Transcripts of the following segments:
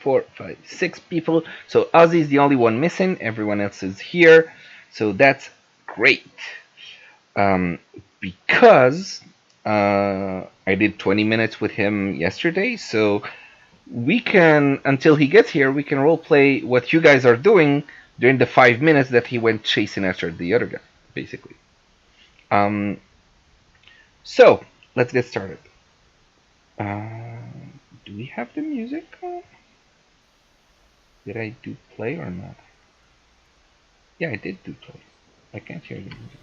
4, 5, 6 people. So Ozzy is the only one missing. Everyone else is here. So that's great. Um, because I did 20 minutes with him yesterday, so we can, until he gets here, we can roleplay what you guys are doing during the 5 minutes that he went chasing after the other guy, basically. Um, so let's get started. Do we have the music on? Did I do play or not? Yeah, I did do play. I can't hear the music.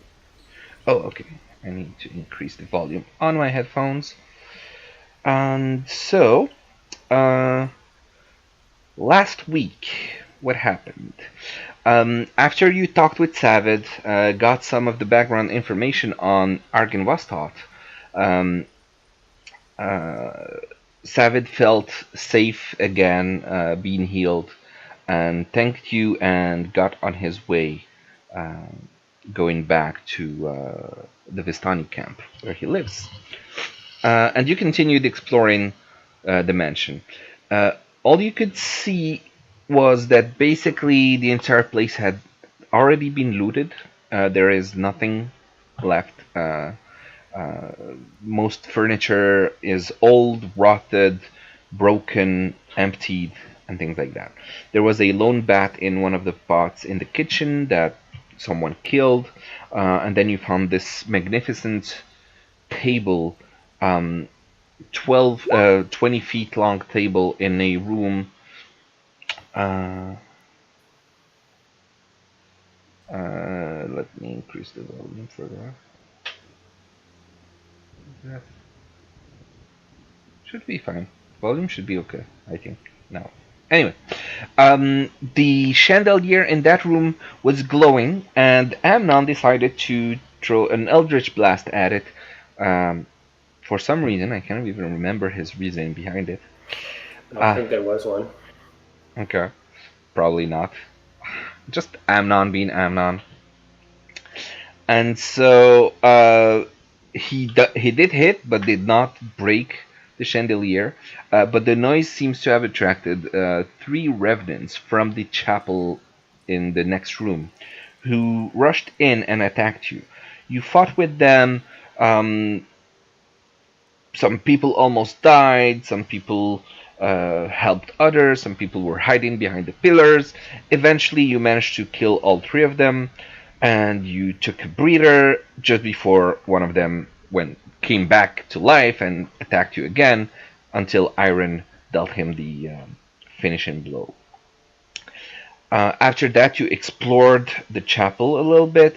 Oh, okay. I need to increase the volume on my headphones. And so, last week, what happened? After you talked with Savid, got some of the background information on Argynvostholt, um, Savid felt safe again, being healed, and thanked you and got on his way, uh, going back to the Vistani camp where he lives. And you continued exploring the mansion. All you could see was that basically the entire place had already been looted. There is nothing left. Uh, Most furniture is old, rotted, broken, emptied, and things like that. There was a lone bat in one of the pots in the kitchen that someone killed, and then you found this magnificent table, um, 20 feet long table in a room. Let me increase the volume further. That should be fine. Volume should be okay, I think. Now. Anyway, the chandelier in that room was glowing, and Amnon decided to throw an eldritch blast at it. For some reason, I can't even remember his reason behind it. I don't think there was one. Okay, probably not. Just Amnon being Amnon. And so he did hit, but did not break the chandelier. But the noise seems to have attracted 3 revenants from the chapel in the next room, who rushed in and attacked you. You fought with them. Um, some people almost died. Some people helped others. Some people were hiding behind the pillars. Eventually, you managed to kill all 3 of them, and you took a breather just before one of them came back to life and attacked you again, until Iron dealt him the finishing blow. After that, you explored the chapel a little bit,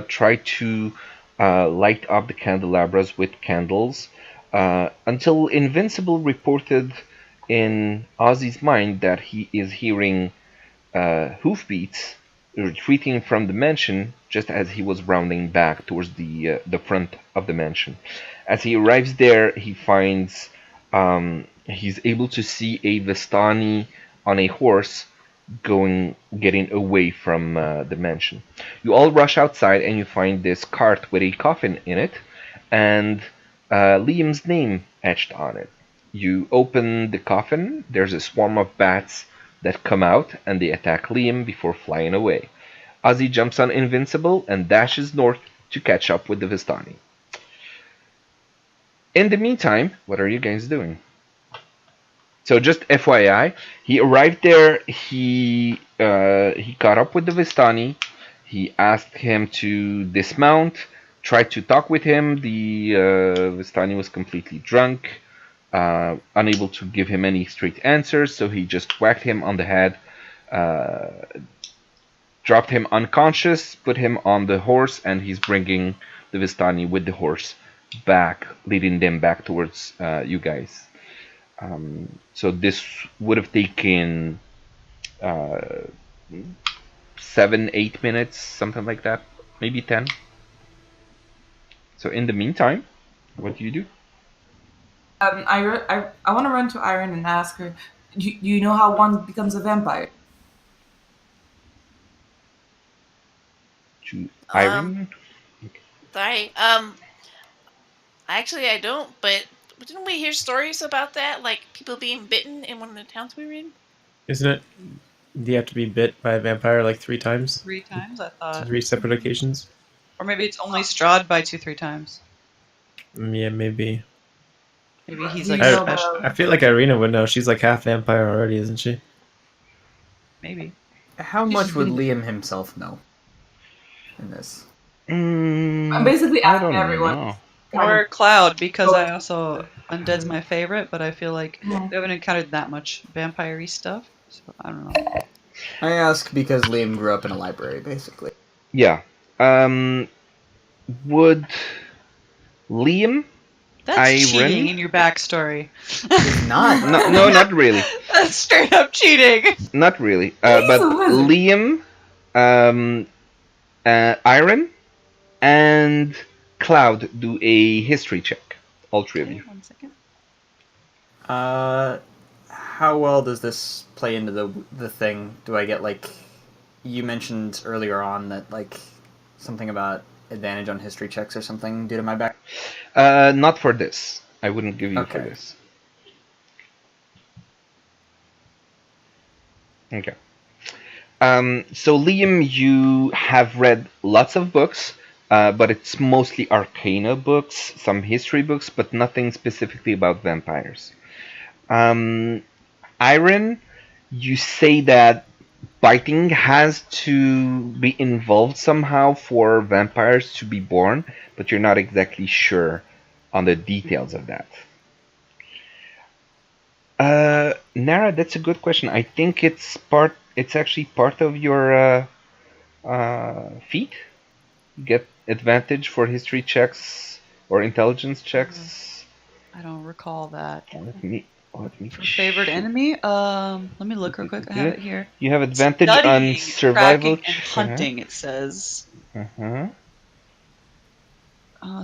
tried to light up the candelabras with candles, until Invincible reported in Ozzy's mind that he is hearing hoofbeats retreating from the mansion just as he was rounding back towards the front of the mansion. As he arrives there, he finds he's able to see a Vistani on a horse getting away from the mansion. You all rush outside and you find this cart with a coffin in it and Liam's name etched on it. You open the coffin, there's a swarm of bats that come out and they attack Liam before flying away. Ozzy jumps on Invincible and dashes north to catch up with the Vistani. In the meantime, what are you guys doing? So just FYI, he arrived there. He caught up with the Vistani. He asked him to dismount. Tried to talk with him. The Vistani was completely drunk, unable to give him any straight answers. So he just whacked him on the head, dropped him unconscious, put him on the horse, and he's bringing the Vistani with the horse back, leading them back towards you guys. So this would have taken 7, 8 minutes, something like that, maybe 10. So in the meantime, what do you do? I want to run to Iron and ask her, you know how one becomes a vampire? To Um, Irene? sorry. Actually, I don't. But didn't we hear stories about that? Like people being bitten in one of the towns we were in. Isn't it? Do you have to be bit by a vampire like 3 times? 3 times, I thought. 3 separate occasions? Or maybe it's only Strahd by 2-3 times. Yeah, maybe. Maybe he's You like know special. I feel like Irina would know. She's like half vampire already, isn't she? Maybe. How much would Liam himself know in this? I'm basically I asking don't everyone. know. Or Cloud, because I also Undead's my favorite, but I feel like Yeah. we haven't encountered that much vampire-y stuff, so I don't know. I ask because Liam grew up in a library, basically. Yeah. Would Liam? That's Iron? cheating in your backstory. It's not. No, not really. That's straight up cheating. Not really. He's But a wizard. Liam, Iron, and Cloud do a history check. All 3 of Okay, you. 1 second. How well does this play into the thing? Do I get like, you mentioned earlier on that like something about advantage on history checks or something due to my back? Not for this. I wouldn't give you for Okay. this. Okay. So Liam, you have read lots of books, but it's mostly arcana books, some history books, but nothing specifically about vampires. Iron, you say that biting has to be involved somehow for vampires to be born, but you're not exactly sure on the details of that. Nara, that's a good question. I think it's actually part of your feat. Get advantage for history checks or intelligence checks. I don't recall that. Let me For favorite enemy? Let me look real quick. I have it here. You have advantage Studying, on survival tracking, and hunting, it says. Uh-huh.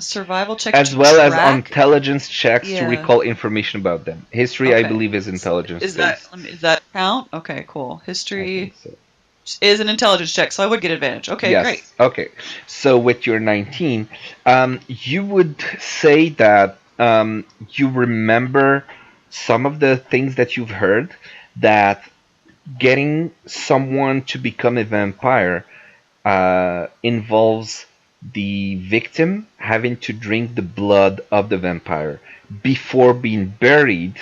Survival check As to well as track. intelligence checks to Yeah. recall information about them. History, I Okay. believe, is intelligence Is based. that count? Okay, cool. I History think so. is an intelligence check, so I would get advantage. Okay, Yes. great. Okay. So with your 19, you would say that you remember some of the things that you've heard, that getting someone to become a vampire involves the victim having to drink the blood of the vampire before being buried,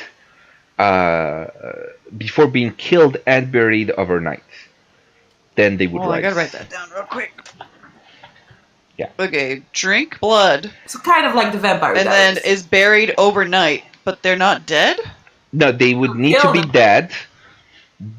before being killed and buried overnight. Then they would Oh, rise. I gotta write that down real quick. Yeah. Okay, drink blood, So kind of like the vampire and then diaries. is buried overnight, but they're not dead? No, they would need to Kill be them. dead,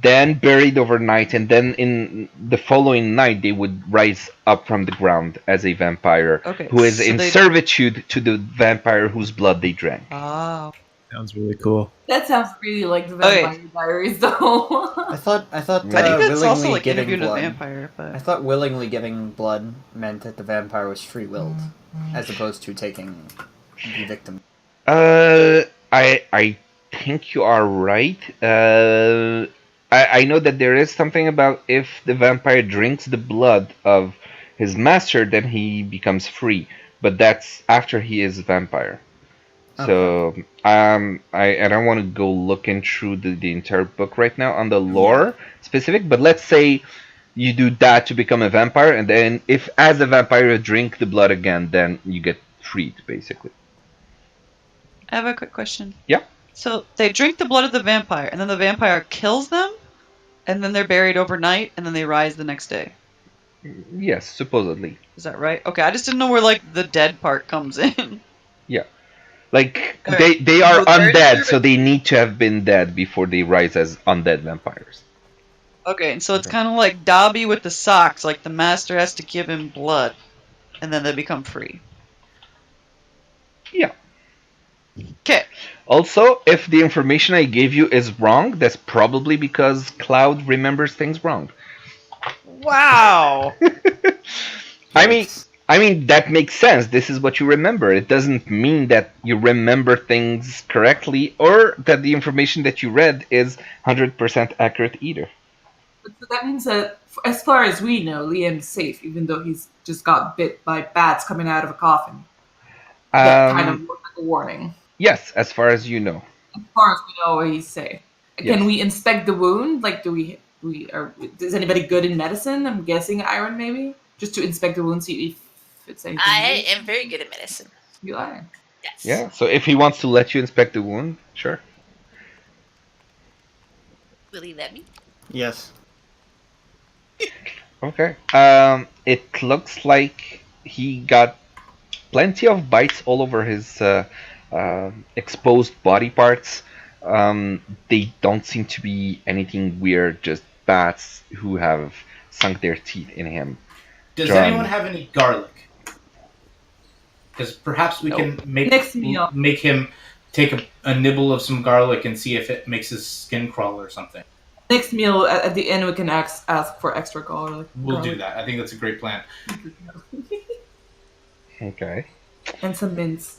then buried overnight, and then in the following night they would rise up from the ground as a vampire Okay, who is so in they- servitude to the vampire whose blood they drank. Oh. Sounds really cool. That sounds really like the Okay. vampire diaries, though. I thought I think that's willingly also like giving interviewing a blood. vampire, I but thought willingly giving blood meant that the vampire was free willed, as opposed to taking the victim. I think you are right. I know that there is something about if the vampire drinks the blood of his master, then he becomes free. But that's after he is a vampire. So I don't want to go looking through the entire book right now on the lore specific. But let's say you do that to become a vampire, and then if as a vampire you drink the blood again, then you get freed basically. I have a quick question. Yeah. So they drink the blood of the vampire, and then the vampire kills them, and then they're buried overnight, and then they rise the next day. Yes, supposedly. Is that right? Okay, I just didn't know where like the dead part comes in. Like Okay. they are So they're undead, in so they need to have been dead before they rise as undead vampires. Okay, and so it's Okay. kind of like Dobby with the socks. Like the master has to give him blood, and then they become free. Yeah. Okay. Also, if the information I gave you is wrong, that's probably because Cloud remembers things wrong. Wow. I mean that makes sense. This is what you remember. It doesn't mean that you remember things correctly or that the information that you read is 100% accurate either. So that means that, as far as we know, Liam's safe, even though he's just got bit by bats coming out of a coffin. That kind of looked like a warning. Yes, as far as you know. As far as we know, he's safe. Can we inspect the wound? Like, is anybody good in medicine? I'm guessing iron, maybe, just to inspect the wound, see if it's anything. I am very good at medicine. You are. Yes. Yeah. So if he wants to let you inspect the wound, sure. Will he let me? Yes. Okay. It looks like he got plenty of bites all over his exposed body parts. They don't seem to be anything weird, just bats who have sunk their teeth in him. Does John. anyone have any garlic? Because perhaps we can Next meal. make him take a nibble of some garlic and see if it makes his skin crawl or something. Next meal at the end, we can ask for extra garlic. We'll do that. I think that's a great plan. Okay. And some mints.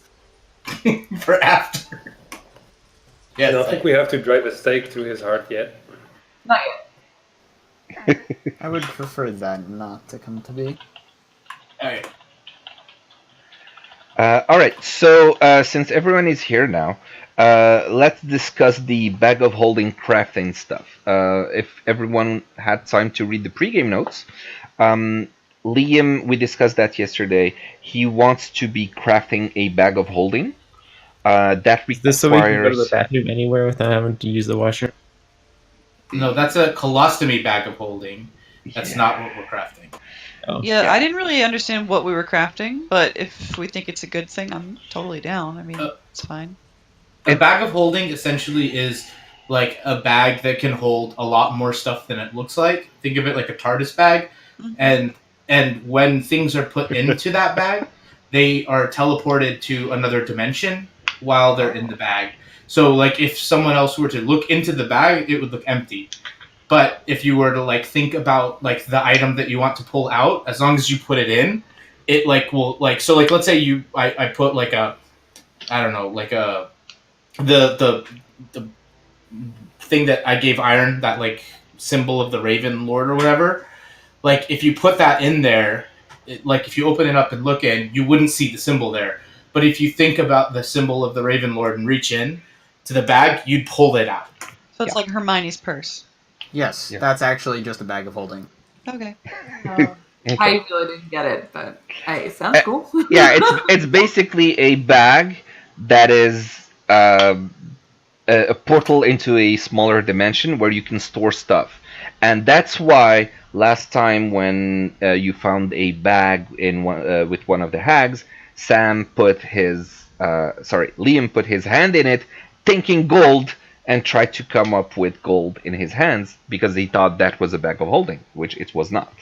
For after. I don't think we have to drive a stake through his heart yet. Not yet. I would prefer that not to come to be. Alright. All right. So since everyone is here now, let's discuss the bag of holding crafting stuff. If everyone had time to read the pregame notes, Liam, we discussed that yesterday. He wants to be crafting a bag of holding. That Is this so we can go to the requires. bathroom anywhere without having to use the washer? No, that's a colostomy bag of holding. That's Yeah. not what we're crafting. Oh. Yeah, I didn't really understand what we were crafting, but if we think it's a good thing, I'm totally down. I mean, it's fine. A bag of holding essentially is like a bag that can hold a lot more stuff than it looks like. Think of it like a TARDIS bag, Mhm. and when things are put into that bag, they are teleported to another dimension while they're in the bag. So, like, if someone else were to look into the bag, it would look empty. But if you were to like think about like the item that you want to pull out, as long as you put it in, it like will like so like let's say I put like a I don't know like a the thing that I gave Iron, that like symbol of the Raven Lord or whatever. Like if you put that in there, like if you open it up and look in, you wouldn't see the symbol there. But if you think about the symbol of the Raven Lord and reach in to the bag, you'd pull it out. So it's like Hermione's purse. Yes, Yeah. that's actually just a bag of holding. Okay. I really didn't get it, but it sounds cool. Yeah, it's basically a bag that is a portal into a smaller dimension where you can store stuff, and that's why last time when you found a bag in with one of the hags, Liam put his hand in it, thinking gold, and tried to come up with gold in his hands because he thought that was a bag of holding, which it was not.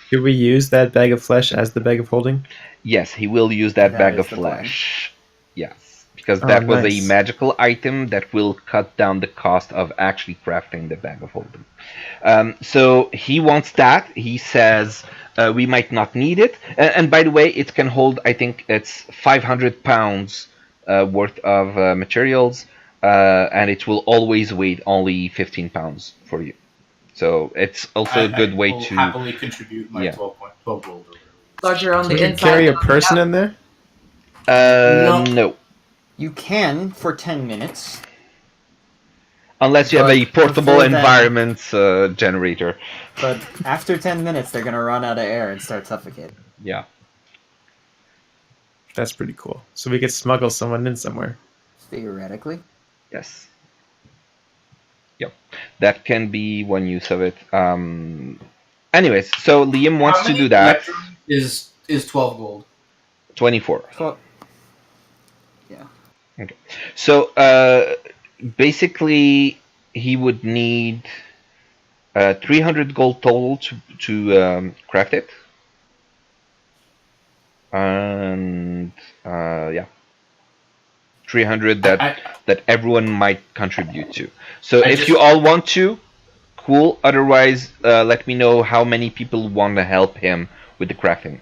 Should we use that bag of flesh as the bag of holding? Yes, he will use that That bag is of the plan. flesh. Yes, because Oh, that was nice. a magical item that will cut down the cost of actually crafting the bag of holding. So he wants that. He says we might not need it. And by the way, it can hold, I think it's 500 pounds worth of materials, and it will always weigh only 15 pounds for you. So it's also a good way will to. happily contribute my Yeah. 12 gold. Larger on So the we can inside. carry a than on the person outside. in there? No. You can for 10 minutes. Unless you have a But portable before then- environment generator. But after 10 minutes, they're going to run out of air and start suffocating. Yeah. That's pretty cool. So we could smuggle someone in somewhere. Theoretically. Yes. Yep. That can be one use of it. Anyways, so Liam wants to do that. Is 12 gold. 24. Well, So basically, he would need 300 gold total to craft it. And yeah. 300 that everyone might contribute to. So if you all want to, cool. Otherwise, let me know how many people want to help him with the crafting.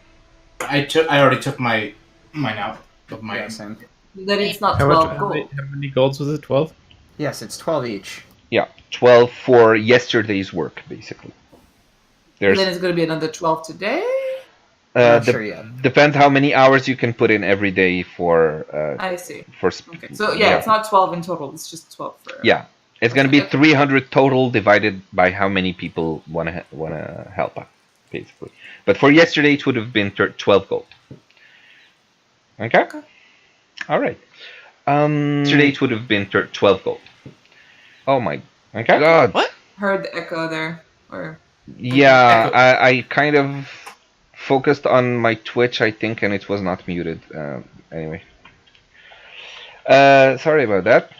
I already took mine out of my. yeah, same. Then it's not How 12 much? gold. How many golds was it? 12? Yes, it's 12 each. Yeah, 12 for yesterday's work, basically. And There's then it's going to be another 12 today? Not sure yet. depends how many hours you can put in every day for I see. for Okay. So, yeah, it's not 12 in total. It's just 12 for... yeah. It's gonna be 300 total divided by how many people wanna help out, basically. But for yesterday, it would have been 12 gold. Okay. All right. Yesterday it would have been 12 gold. Oh my god. What? Heard the echo there. Or Yeah, Echo. I kind of focused on my Twitch, I think, and it was not muted. Anyway. Sorry about that.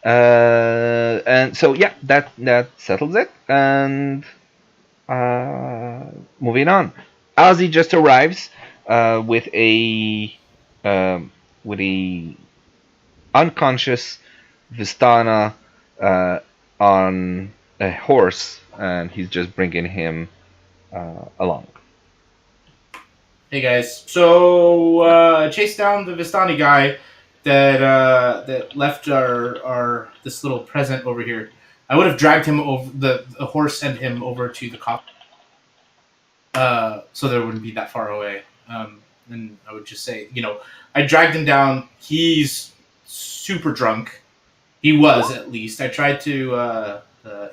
And so yeah, that settles it. And moving on, Ozzy just arrives with a unconscious Vistana on a horse, and he's just bringing him along. Hey guys, so chase down the Vistani guy that left our this little present over here. I would have dragged him over the horse and him over to the cop, so there wouldn't be that far away. And I would just say, I dragged him down. He's super drunk. He was, at least. I tried to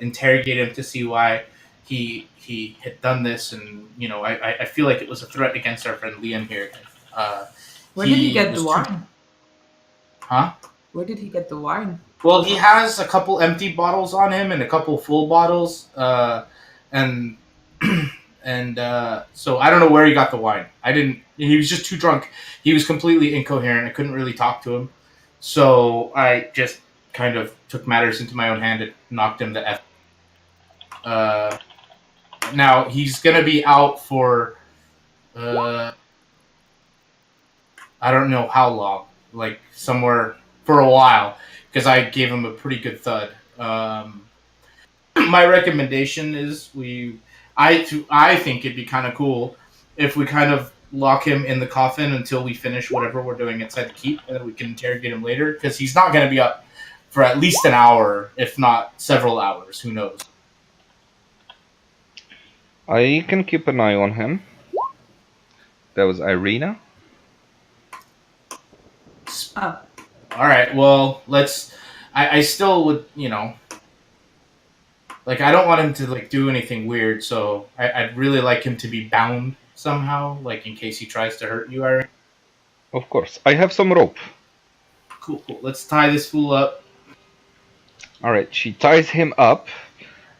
interrogate him to see why he had done this, and I feel like it was a threat against our friend Liam here. where did he get was the wine? Huh? Where did he get the wine? Well, he has a couple empty bottles on him and a couple full bottles, and so I don't know where he got the wine. He was just too drunk. He was completely incoherent. I couldn't really talk to him, so I just kind of took matters into my own hand and knocked him the F. Now he's gonna be out for I don't know how long, like somewhere for a while, because I gave him a pretty good thud. My recommendation is I think it'd be kind of cool if we kind of lock him in the coffin until we finish whatever we're doing inside the keep, and then we can interrogate him later, because he's not going to be up for at least an hour, if not several hours. Who knows? I can keep an eye on him. That was Irina. Oh, All right. Well, let's. I still would, like, I don't want him to do anything weird. So I'd really like him to be bound somehow, like in case he tries to hurt you, Irene. Of course, I have some rope. Cool. Let's tie this fool up. All right, she ties him up,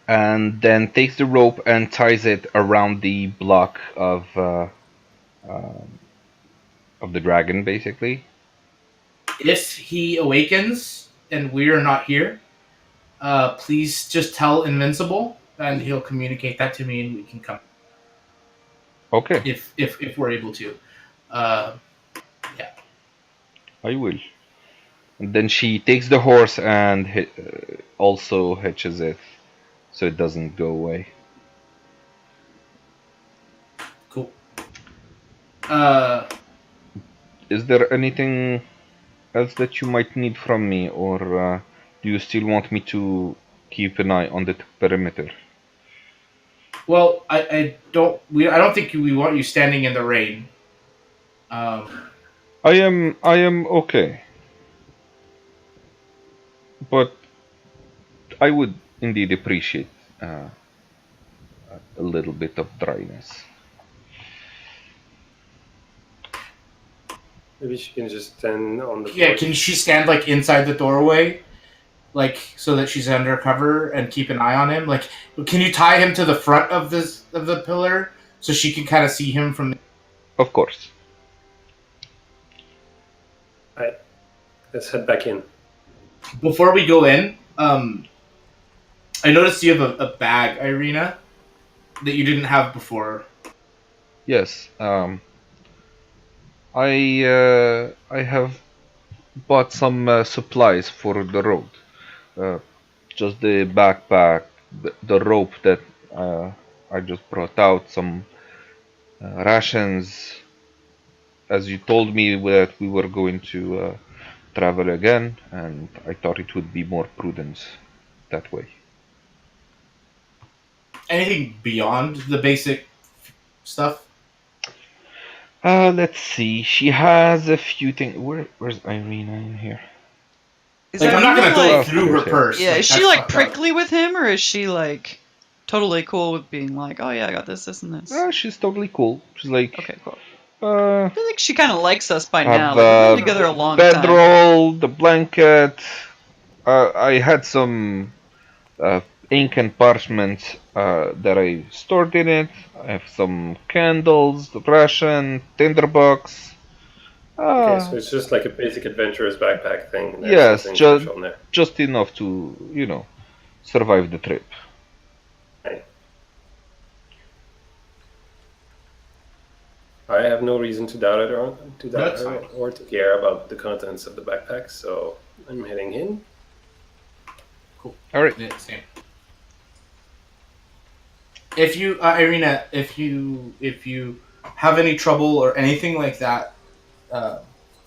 and then takes the rope and ties it around the block of the dragon, basically. If he awakens and we're not here, please just tell Invincible, and he'll communicate that to me, and we can come. Okay. If we're able to, yeah. I will. And then she takes the horse and also hitches it, so it doesn't go away. Cool. Is there anything else that you might need from me, or do you still want me to keep an eye on the perimeter? Well, I don't think we want you standing in the rain. I am okay, but I would indeed appreciate a little bit of dryness. Maybe she can just stand on the Yeah, porch. can she stand inside the doorway, so that she's under cover and keep an eye on him? Can you tie him to the front of the pillar so she can kind of see him from? Of course. Alright, let's head back in. Before we go in, I noticed you have a bag, Irina, that you didn't have before. Yes. I have bought some supplies for the road. Just the backpack, the rope that I just brought out, some rations. As you told me that we were going to travel again, and I thought it would be more prudent that way. Anything beyond the basic stuff? Let's see. She has a few things. Where's Irina in here? Is Like, that I'm not even, gonna go like, through her Okay. purse. yeah, is she that's like fucked up. prickly with him, or is she like totally cool with being like, oh yeah, I got this, and this? She's totally cool. She's like, Okay, cool. uh, I feel like she kind of likes us by have now. Like, we've been together a the long time. bedroll, the blanket. I had some ink and parchment that I stored in it. I have some candles, the ration, tinderbox. Okay, so it's just like a basic adventurer's backpack thing. There's Yes, nothing special in there. just enough to, survive the trip. Right. I have no reason to doubt it That's her fine. or to care about the contents of the backpack, so I'm heading in. Cool. All right. Yeah, same. If you, Irina, if you have any trouble or anything like that,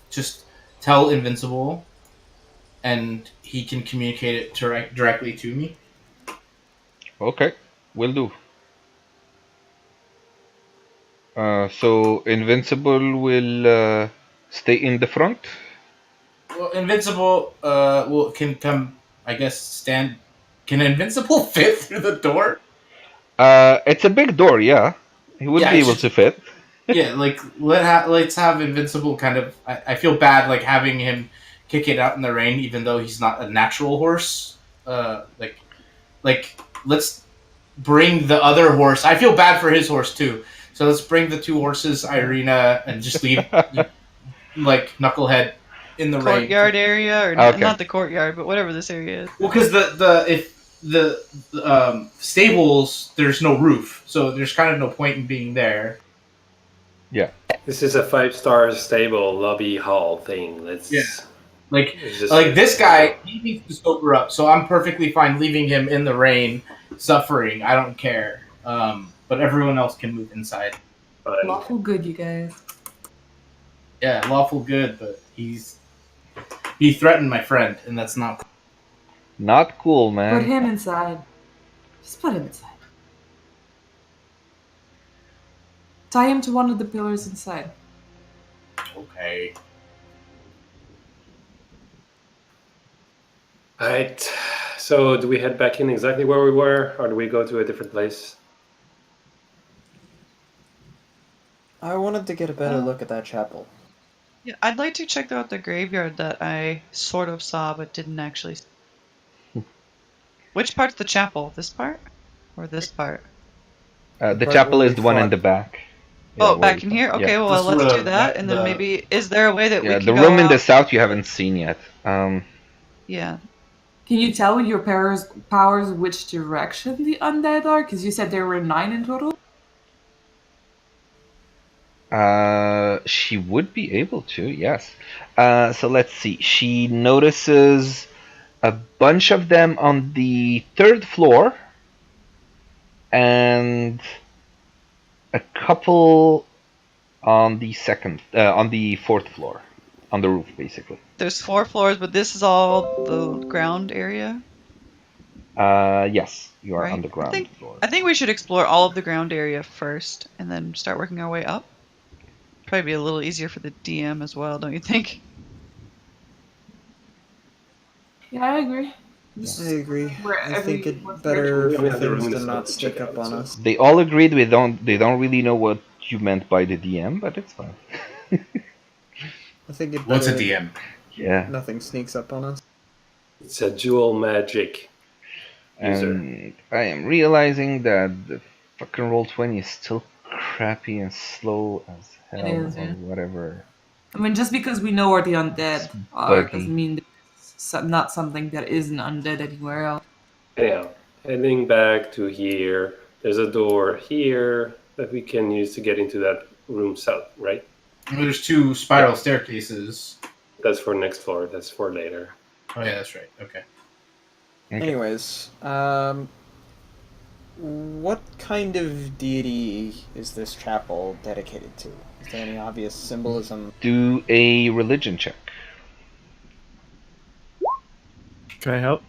just tell Invincible, and he can communicate it directly to me. Okay, will do. So Invincible will stay in the front. Well, Invincible can come. I guess stand. Can Invincible fit through the door? It's a big door, yeah. He would Yeah, be it's able just- to fit. Yeah, like let's have Invincible kind of. I feel bad like having him kick it out in the rain, even though he's not a natural horse. Like let's bring the other horse. I feel bad for his horse too. So let's bring the two horses, Irina, and just leave like Knucklehead in the rain. Courtyard area, or Okay. not the courtyard, but whatever this area is. Well, because the stables, there's no roof, so there's kind of no point in being there. This is a 5-star stable lobby hall thing. Let's Like it's just like this guy, he needs to sober up. So I'm perfectly fine leaving him in the rain, suffering. I don't care. But everyone else can move inside. fine. Lawful good, you guys. Yeah, lawful good, but he threatened my friend, and that's not cool. Not cool, Put man. him inside. Just put him inside. Tie him to one of the pillars inside. Okay. Alright, so do we head back in exactly where we were, or do we go to a different place? I wanted to get a better look at that chapel. Yeah, I'd like to check out the graveyard that I sort of saw but didn't actually. Which part's the chapel? This part, or this part? The Part chapel where is we the one in fought. the back. Oh, where back we in here. fought. Okay, Yeah. well, This let's is do that, the- and then the- maybe is there a way that we Yeah, can the go room in the out? south you haven't seen yet. Yeah. Can you tell with your powers which direction the undead are? Because you said there were 9 in total. She would be able to, yes. So let's see. She notices a bunch of them on the 3rd floor, and a couple on the 4th floor, on the roof, basically. There's 4 floors, but this is all the ground area. Yes, you are Right. on the ground I think- floor. I think we should explore all of the ground area first, and then start working our way up. Probably be a little easier for the DM as well, don't you think? Yeah, I agree. I agree. Where I think every- it's what's better We for have the things room to to not check stick out, up on so- us. They all agreed they don't really know what you meant by the DM, but it's fine. I think it What's a better DM? Yeah. nothing sneaks up on us. It's a dual magic user. And I am realizing that the fucking Roll20 is still crappy and slow as hell, is, or yeah. whatever. I mean, just because we know where the undead are buggy. doesn't mean that it's not something that isn't undead anywhere else. Anyhow, heading back to here, there's a door here that we can use to get into that room south, right? There's 2 spiral staircases. That's for next floor, that's for later. Oh yeah, that's right. Okay. Okay. Anyways, what kind of deity is this chapel dedicated to? Is there any obvious symbolism? Do a religion check. Can I help?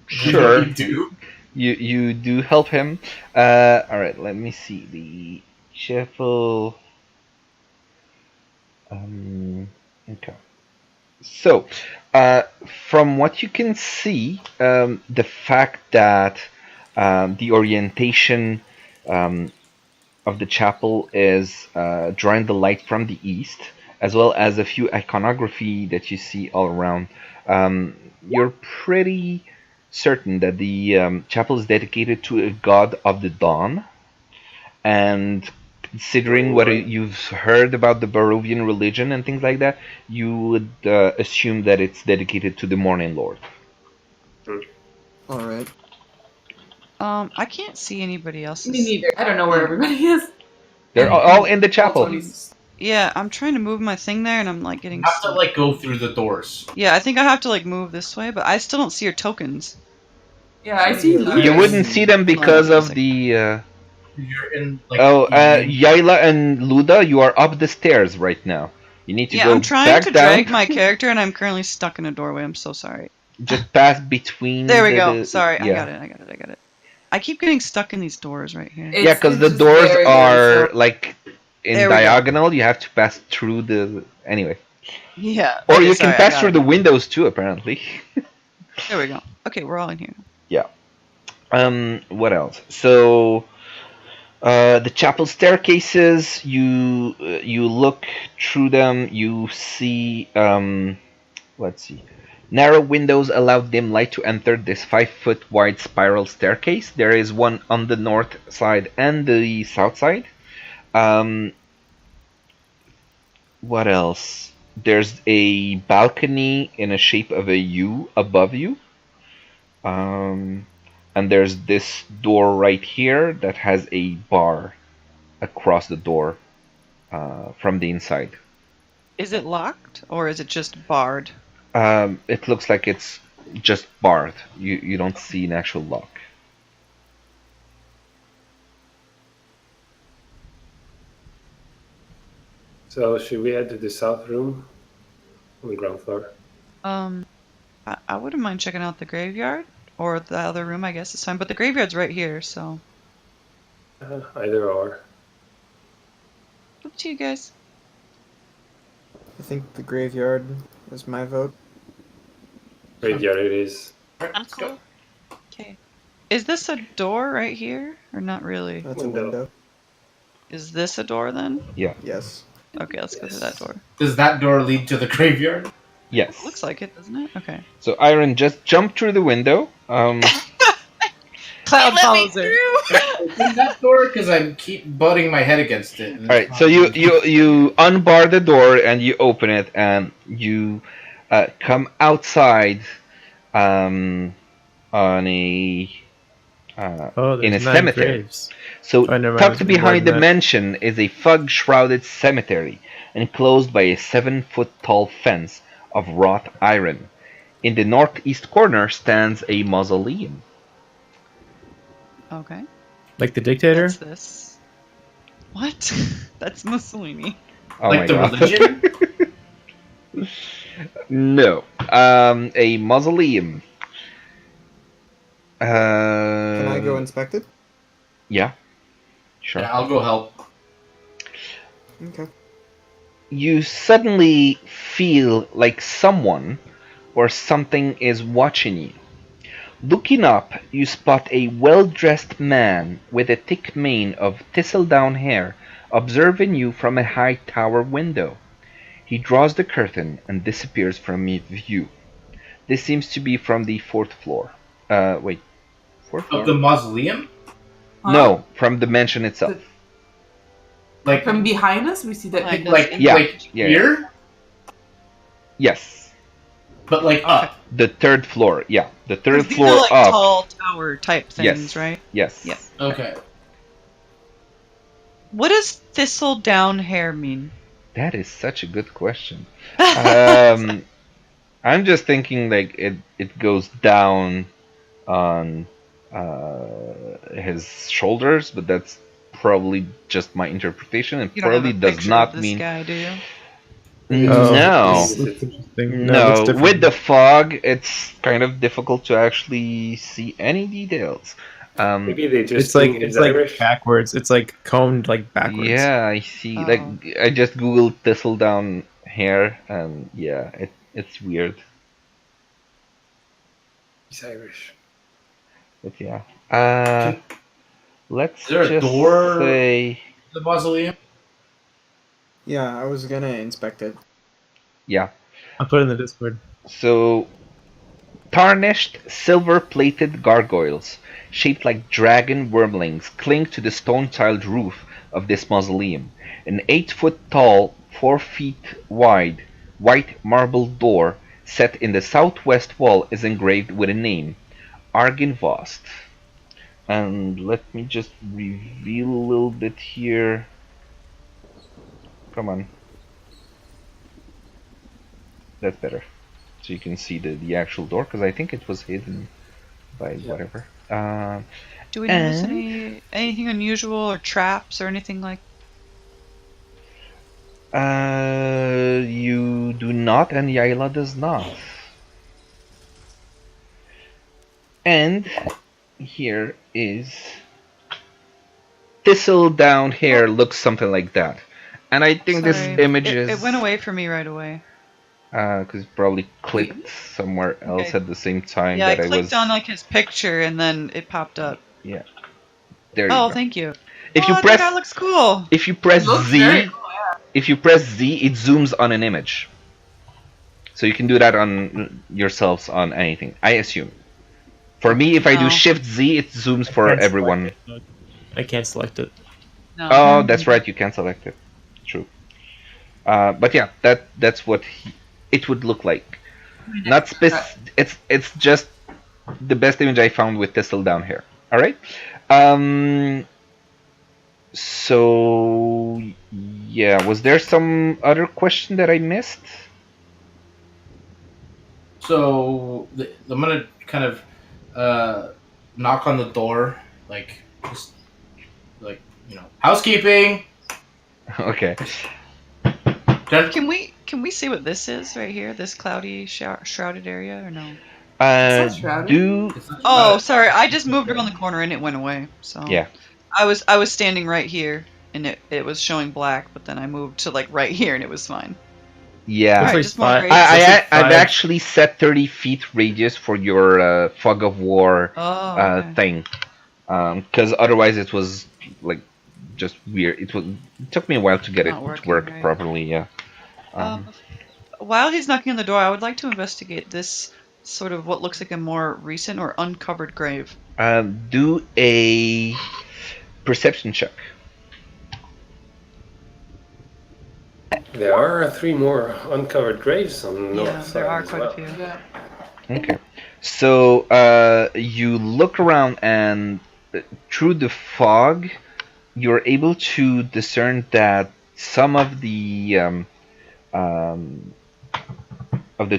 Sure. You do. You do help him. All right. Let me see the chapel. Okay. So, from what you can see, the fact that the orientation of the chapel is drawing the light from the east, as well as a few iconography that you see all around, you're pretty certain that the chapel is dedicated to a god of the dawn. And considering what you've heard about the Barovian religion and things like that, you would assume that it's dedicated to the Morning Lord. All right. I can't see anybody else's. Me neither. I don't know where everybody is. They're all in the chapel. Tony's- Yeah, I'm trying to move my thing there, and I'm like getting. You have to stuck. like go through the doors. Yeah, I think I have to like move this way, but I still don't see your tokens. Yeah, I see Luda. You wouldn't see them because of the. You're in like. Yaila and Luda, you are up the stairs right now. You need to Yeah, go I'm trying back to down. drag my character, and I'm currently stuck in a doorway. I'm so sorry. Just pass between. There we go. Sorry, yeah. I got it. I keep getting stuck in these doors right here. Yeah, because the it's just doors very, very are short. like in There we go. diagonal. You have to pass through the. Anyway. Yeah. Or okay, you sorry, can I pass got through it. the windows too, apparently. There we go. Okay, we're all in here. What else? So, the chapel staircases. You look through them. You see. Let's see. Narrow windows allow dim light to enter this 5-foot wide spiral staircase. There is one on the north side and the south side. What else? There's a balcony in a shape of a U above you. And there's this door right here that has a bar across the door from the inside. Is it locked or is it just barred? It looks like it's just barred. You don't see an actual lock. So should we head to the south room on the ground floor? I wouldn't mind checking out the graveyard or the other room. I guess it's fine, but the graveyard's right here, so Either or. up to you guys. I think the graveyard is my vote. Graveyard it is. I'm cool. Okay. Is this a door right here or not really? That's a Window. window. Is this a door then? Yes. Okay, let's go through that door. Does that door lead to the graveyard? Yes. Looks like it, doesn't it? Okay. So Iron just jumped through the window. Cloud Let me follows her. through. Open that door because I keep butting my head against it. All right. So you unbar the door and you open it and you come outside on a Oh, in a there's 9 cemetery. graves. So Oh, never mind, I was tucked behind the ignoring that. mansion is a fog-shrouded cemetery, enclosed by a 7-foot-tall fence of wrought iron. In the northeast corner stands a mausoleum. Okay. Like the dictator? What's this? What? That's Mussolini. Oh like my the god. religion? No. A mausoleum. Can I go inspect it? Yeah. Sure. Yeah, I'll go help. Okay. You suddenly feel like someone or something is watching you. Looking up, you spot a well-dressed man with a thick mane of thistledown hair observing you from a high tower window. He draws the curtain and disappears from view. This seems to be from the 4th floor. Wait. 4th floor? Of the mausoleum? Huh? No, from the mansion itself. Like, From behind us, we see that. Like- like, Yeah, like yeah, here? Yes. But like up. The 3rd floor. Yeah. The 3rd These floor are like up. tall tower type things, Yes. right? Yes. Yeah. Okay. What does thistledown hair mean? That is such a good question. I'm just thinking like it goes down on his shoulders, but that's probably just my interpretation. It You don't have probably a does picture not of this mean guy, do you? Oh, no. It's interesting. No, it's different. with the fog, it's kind of difficult to actually see any details. Maybe they just It's like think it's like Irish. backwards. It's like combed like backwards. Yeah, I see. Oh. Like I just googled thistledown hair, and yeah, It's weird. He's Irish. But yeah. Can- Let's Is there a just door? say... The mausoleum. Yeah, I was gonna inspect it. Yeah. I'll put it in the Discord. So, tarnished, silver-plated gargoyles, shaped like dragon wormlings, cling to the stone-tiled roof of this mausoleum. An 8-foot-tall, 4 feet wide, white marble door set in the southwest wall is engraved with a name, Argynvostholt. And let me just reveal a little bit here. Come on. That's better. So you can see the actual door, because I think it was hidden by whatever. Do we notice anything unusual or traps or anything like? You do not, and Yaila does not. And here is Thistledown here looks something like that. And I think this Sorry, image is... It went away from me right away. Because it probably clicked somewhere else Okay. at the same time Yeah, I that I clicked was... on like his picture and then it popped up. Yeah. There you Oh, go. thank you. If you That press... guy looks cool. If you press Looks Z... very cool, yeah. If you press Z, it zooms on an image. So you can do that on yourselves on anything, I assume. For me, if I do No. Shift Z, it zooms for Can't everyone. select it. I can't select it. No. Oh, that's right, you can select it. True. But yeah, that's what it would look like. Not it's just the best image I found with Thistledown here. All right. So yeah, was there some other question that I missed? So I'm gonna kind of knock on the door, like just like housekeeping. Okay. Can we see what this is right here? This cloudy shrouded area or no? Is that shrouded? Do Oh, sorry. I just moved around the corner and it went away. So yeah. I was standing right here and it was showing black, but then I moved to like right here and it was fine. Yeah. Alright, like just more five- great. I've five. actually set 30 feet radius for your fog of war Oh, okay. thing, because otherwise it was like just weird. It took me a while to get it Not to working, work right. properly. Yeah. While he's knocking on the door, I would like to investigate this sort of what looks like a more recent or uncovered grave. Do a perception check. There are 3 more uncovered graves on the north Yeah, side there are as quite well. a few. Yeah. Okay. So you look around, and through the fog, you're able to discern that some of the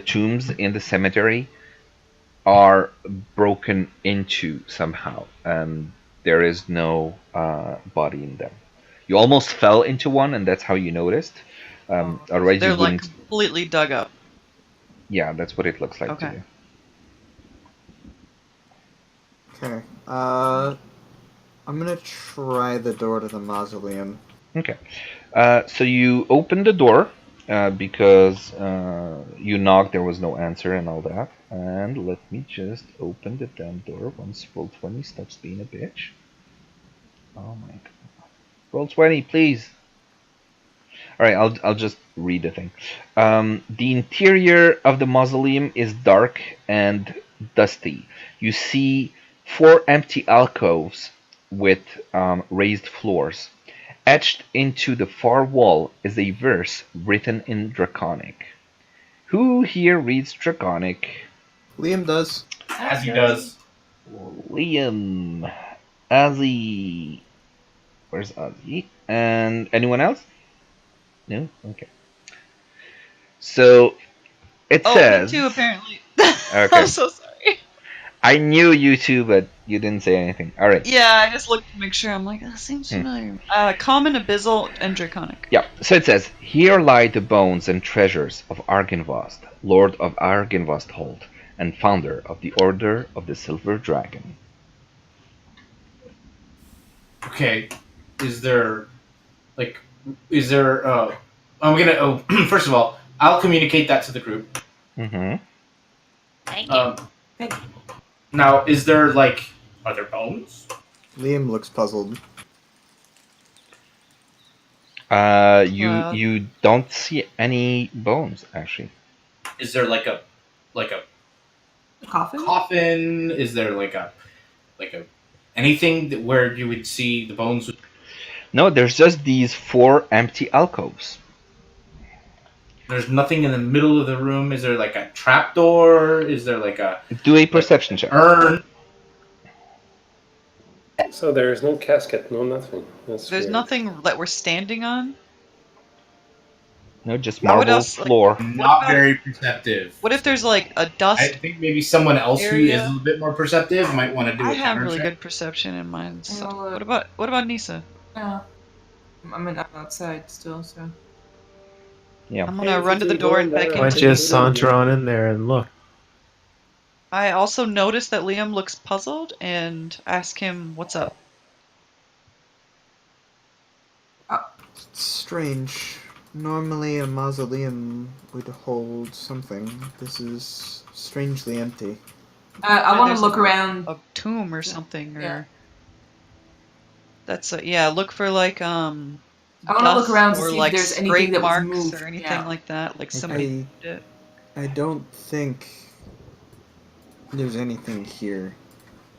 tombs in the cemetery are broken into somehow, and there is no body in them. You almost fell into one, and that's how you noticed. Otherwise, They're you like wouldn't. completely dug up. Yeah, that's what it looks like to Okay. you. Okay. I'm gonna try the door to the mausoleum. Okay. So you open the door because you knocked, there was no answer and all that. And let me just open the damn door once Roll20 stops being a bitch. Oh my god. Roll20, please. Alright, I'll just read the thing. The interior of the mausoleum is dark and dusty. You see 4 empty alcoves with raised floors. Etched into the far wall is a verse written in Draconic. Who here reads Draconic? Liam does. As he does. Liam. Ozzy. Where's Ozzy? And anyone else? No? Okay. So it Oh, says. me too, apparently. Okay. I'm so sorry. I knew you two, but you didn't say anything. Alright. Yeah, I just looked to make sure. I'm like, that seems familiar. Common, Abyssal, and Draconic. Yeah, so it says, here lie the bones and treasures of Argynvost, Lord of Argynvostholt, and founder of the Order of the Silver Dragon. Okay, is there I'm gonna first of all, I'll communicate that to the group. Mm-hmm. Thank you. Now, are there bones? Liam looks puzzled. You don't see any bones actually. Is there like a Coffin? coffin? Is there like a anything where you would see the bones? No, there's just these 4 empty alcoves. There's nothing in the middle of the room. Is there like a trapdoor? Is there like a Do a perception check. urn? So there is no casket, no nothing. That's There's weird. nothing that we're standing on. No, just What marble else, like- floor. Not about- very perceptive. What if there's like a I dust? think maybe someone else who is area? a little bit more perceptive might want to do I a have counter really check. good perception in mine. So. I'll, What about Nisa? Yeah. I'm outside still, so. Yeah. I'm gonna run to the door and back Why Why into. don't you saunter on in there and look? I also notice that Liam looks puzzled and ask him what's up. Strange. Normally a mausoleum would hold something. This is strangely empty. I want There's to look around. A tomb or something, or Yeah. that's look for like I want to look around to or see like if there's scrape anything that was marks moved. or anything Yeah. like that, like somebody moved it. I don't think there's anything here.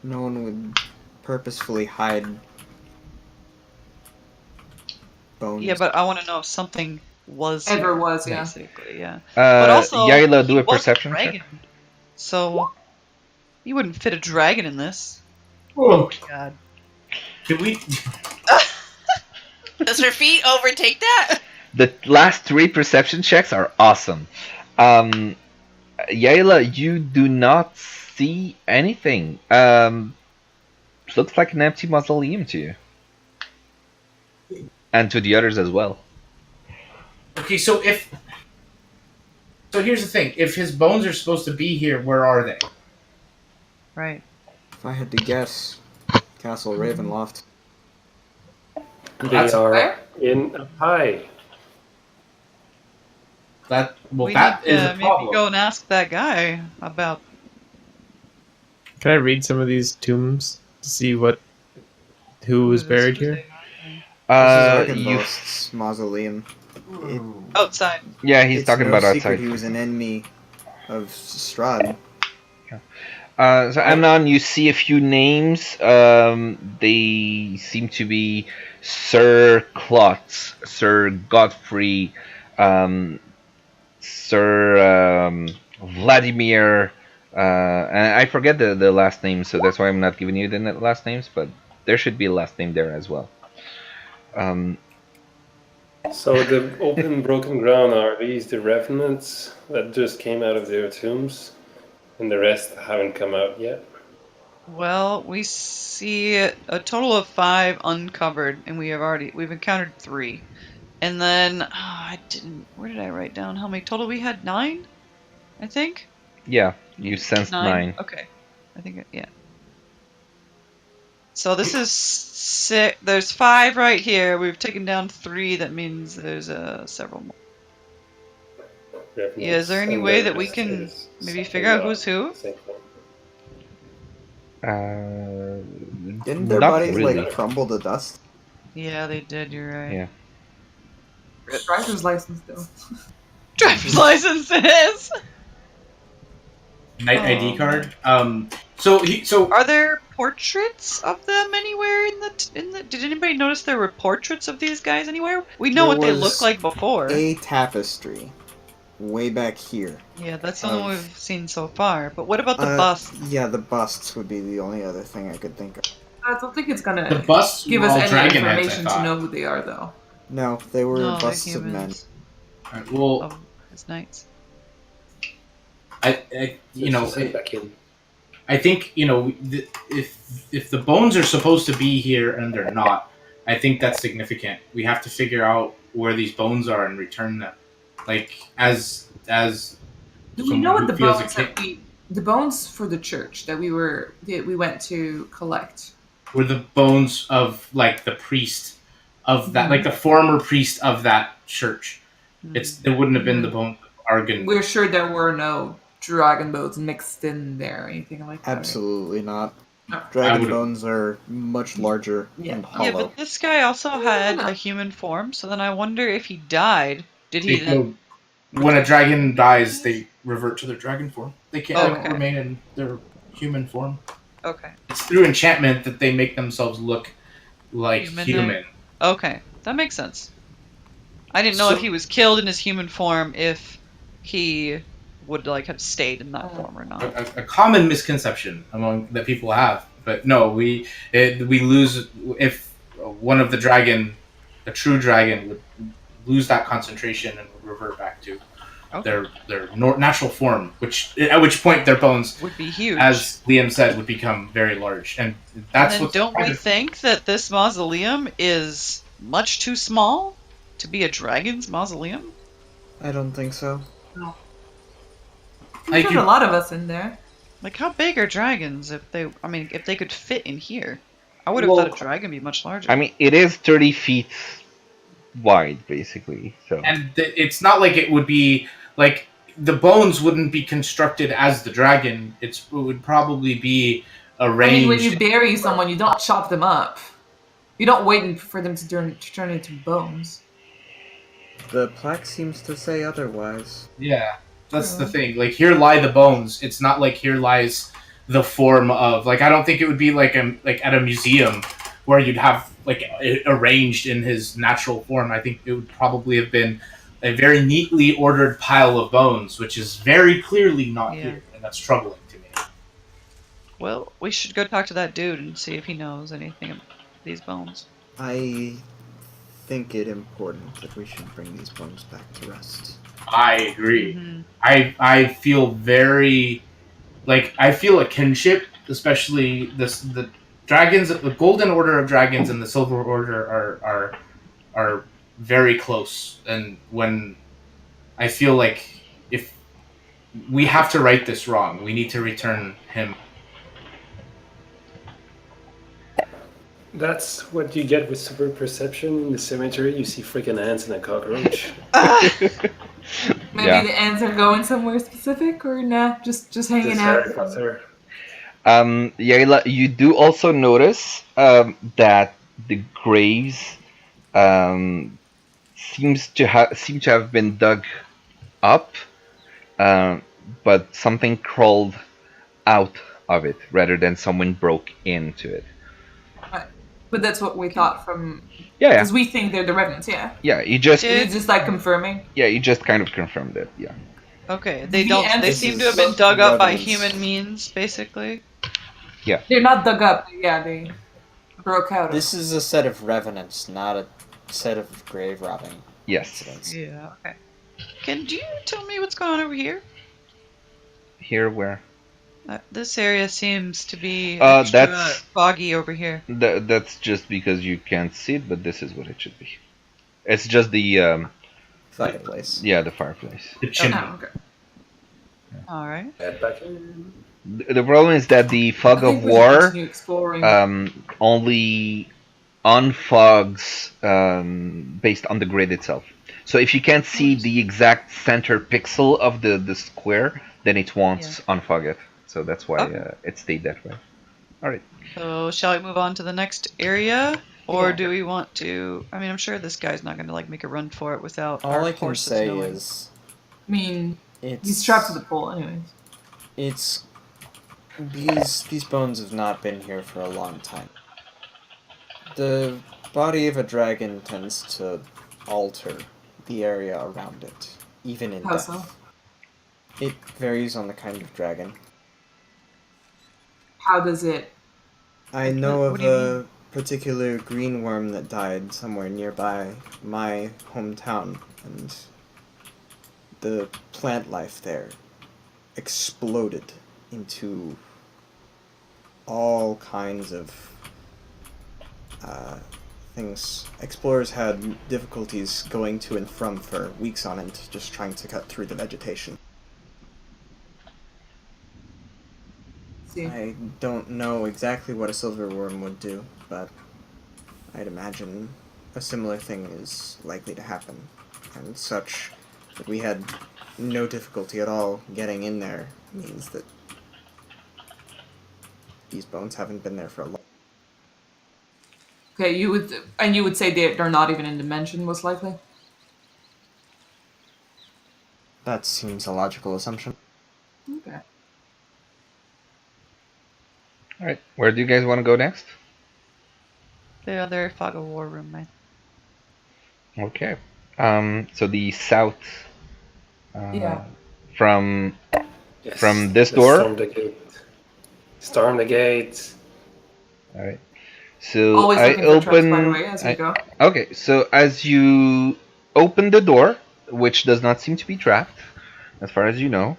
No one would purposefully hide bones. Yeah, but I want to know if something was Ever here, was, yeah. basically, yeah. But also, Yaila, do he a was perception dragon, check. so you wouldn't fit a dragon in this. Oh, God. can we? Does her feet overtake that? The last 3 perception checks are awesome. Yaila, you do not see anything. Looks like an empty mausoleum to you. And to the others as well. Okay, so here's the thing: if his bones are supposed to be here, where are they? Right. If I had to guess, Castle Ravenloft. They That's are where? in a pie. We That need is to a maybe problem. go and ask that guy about. Can I read some of these tombs to see who was buried here? This is You Argynvostholt's mausoleum. Outside. Yeah, he's It's talking no about secret outside. he was an enemy of Strahd. So Amnon, you see a few names. They seem to be Sir Klotz, Sir Godfrey, Sir Vladimir, and I forget the last name, so that's why I'm not giving you the last names. But there should be a last name there as well. So the open broken ground, are these the revenants that just came out of their tombs? And the rest haven't come out yet? Well, we see a total of 5 uncovered, and we've encountered 3. And then where did I write down how many total we had? 9, I think. Yeah, you sensed 9. Okay, I think yeah. So this is 6. There's 5 right here. We've taken down 3. That means there's several more. Revenants, Yeah, is there any and way the that we rest can is maybe something figure out about who's who? the same thing. Didn't their Not bodies really. like crumble to dust? Yeah, they did. You're right. Yeah. Driver's license, though. Driver's license it is. Night Oh. ID card. So Are there portraits of them anywhere in the? Did anybody notice there were portraits of these guys anywhere? We know There what they was look like before. A tapestry, way back here. Yeah, that's the only one of- we've seen so far. But what about the bust? Yeah, the busts would be the only other thing I could think of. I don't think it's the gonna busts give were us all any dragon heads, I information to thought. know who they are, though. No, they were No, they're busts of men. humans. Alright, well, Of his knights. I you know, Let's just head back in. I think if the bones are supposed to be here and they're not, I think that's significant. We have to figure out where these bones are and return them. Like as Do we someone know what who the feels bones a that the bones for the church that we went to collect? were the bones of like the priest of that, like the former priest of that church. It wouldn't have been the bones of Argyn. We're sure there were no dragon bones mixed in there or anything like that. Absolutely not. No. Dragon would've- bones are much larger Yeah. and Yeah, hollow. but this guy also had no. a human form, so then I wonder if he died. Did he then? When a dragon dies, they revert to their dragon form. They can't Okay. remain in their human form. Okay. It's through enchantment that they make themselves look like human. Okay, that makes sense. I didn't know if he was killed in his human form, if he would like have stayed in that form or not. A common misconception among that people have, but no, we lose if one of the dragon, a true dragon, would lose that concentration and would revert back to their natural form, at which point their bones Would be huge. as Liam said, would become very large, and that's and then what. don't we think that this mausoleum is much too small to be a dragon's mausoleum? I don't think so. There's a lot of us in there. Like, how big are dragons? If they could fit in here, I would have thought a dragon would be much larger. I mean, it is 30 feet wide, basically. So. And it's not like it would be like the bones wouldn't be constructed as the dragon. It would probably be arranged. I mean, when you bury someone, you don't chop them up. You don't wait for them to turn into bones. The plaque seems to say otherwise. Yeah, that's the thing. Like, here lie the bones. It's not like here lies the form of, like, I don't think it would be like at a museum where you'd have like it arranged in his natural form. I think it would probably have been a very neatly ordered pile of bones, which is very clearly not here, and that's troubling to me. Well, we should go talk to that dude and see if he knows anything about these bones. I think it important that we should bring these bones back to rest. I agree. Mm-hmm. I feel very, like, I feel a kinship, especially the dragons, the Golden Order of Dragons and the Silver Order are very close, and when I feel like if we have to right this wrong, we need to return him. That's what you get with super perception in the cemetery. You see freaking ants and a cockroach. Maybe the ants are going somewhere specific, or nah, just hanging Just out. Harry Potter. Yaela, you do also notice that the graves seem to have been dug up, but something crawled out of it rather than someone broke into it. But that's what we thought from. Yeah. Because we think they're the revenants, yeah. Yeah, you just. It's just like confirming. Yeah, you just kind of confirmed it. Yeah. Okay, they The don't. They ants- seem to have been dug up by Revenants. human means, basically. Yeah. They're not dug up. Yeah, they broke out. This is a set of revenants, not a set of grave robbing Yes. incidents. Yeah. Okay. Can you tell me what's going on over here? Here, where? This area seems to be That's- extra foggy over here. That's just because you can't see it, but this is what it should be. It's just the Fireplace. yeah, the fireplace. The chimney. Oh, okay. All right. Head back in. The problem is that the fog I of think we should war continue exploring. only unfogs based on the grid itself. So if you can't see the exact center pixel of the square, then it won't unfog it. So that's why it stayed that way. All right. So shall we move on to the next area, or Yeah. do we want to? I mean, I'm sure this guy's not going to like make a run for it without. All our I can horses say knowing. is I mean, it's he's trapped to the pole, anyways. It's these bones have not been here for a long time. The body of a dragon tends to alter the area around it, even in How death. so? It varies on the kind of dragon. How does it? I know What of do you a particular green worm that died somewhere nearby my hometown, and the plant life there exploded into all kinds of things. Explorers had difficulties going to and from for weeks on end, just trying to cut through the vegetation. See, I don't know exactly what a silverworm would do, but I'd imagine a similar thing is likely to happen, and such that we had no difficulty at all getting in there means that these bones haven't been there for a long. Okay, you would say they're not even in dimension, most likely. That seems a logical assumption. Okay. All right, where do you guys want to go next? The other fog of war room, man. Okay. So the south. Yeah. From Yes, From this let's door? Storm the gate. Storm the gate. All right. So Always I looking for traps, by the open. way, as we go. Okay, so as you open the door, which does not seem to be trapped, as far as you know,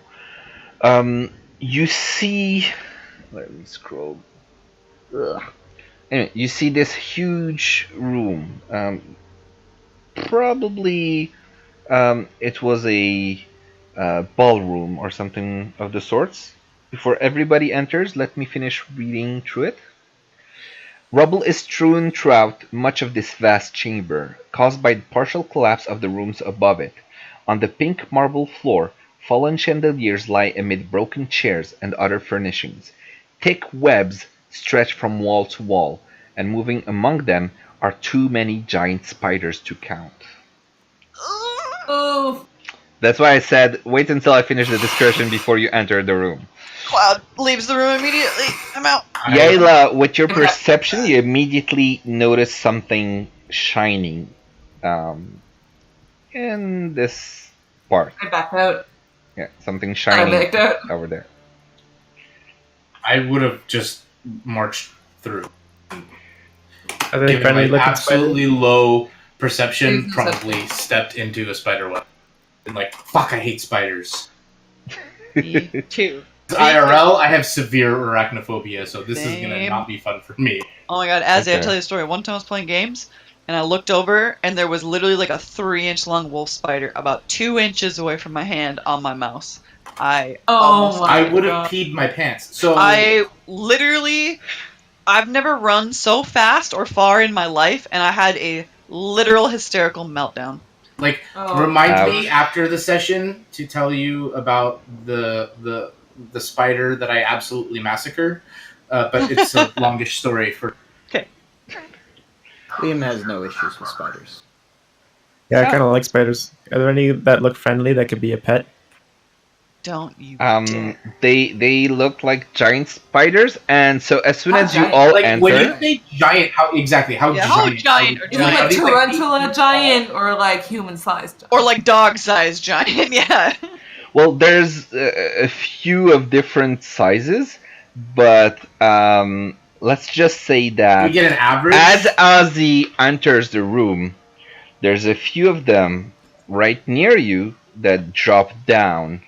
you see. Let me scroll. Ugh. Anyway, you see this huge room. Probably it was a ballroom or something of the sorts. Before everybody enters, let me finish reading through it. Rubble is strewn throughout much of this vast chamber, caused by the partial collapse of the rooms above it. On the pink marble floor, fallen chandeliers lie amid broken chairs and other furnishings. Thick webs stretch from wall to wall, and moving among them are too many giant spiders to count. Oh, That's why I said wait until I finish the description before you enter the room. Cloud leaves the room immediately. I'm out. Yaela, with your perception, you immediately notice something shining in this part. I back out. Yeah, something I shining backed out. over there. I would have just marched through. Are they Given friendly my looking absolutely low perception, Please, probably stepped into a spider web. And like, fuck, I hate spiders. Me too. IRL, I have severe arachnophobia, so this is gonna Same. not be fun for me. Oh my god, Azzy, I'll Okay. tell you a story. One time I was playing games, and I looked over, and there was literally like a 3-inch long wolf spider about 2 inches away from my hand on my mouse. I Oh almost... my I would have God. peed my pants. So I literally... I've never run so fast or far in my life, and I had a literal hysterical meltdown. like Oh. remind me Ouch. after the session to tell you about the spider that I absolutely massacred. But it's a longish story for. Liam has no issues with spiders. Yeah, I kind of like spiders. Are there any that look friendly that could be a pet? Don't you dare. They look like giant spiders, and so as soon How as you giant? all Like enter, when you say giant, how exactly? How Yeah, how giant? giant or Is it like Are these, like, tarantula giant or like human sized? Or like dog-sized giant, yeah. well, there's a few of different sizes, but let's just say Do we that get an average? as Ozzy enters the room, there's a few of them right near you that drop down.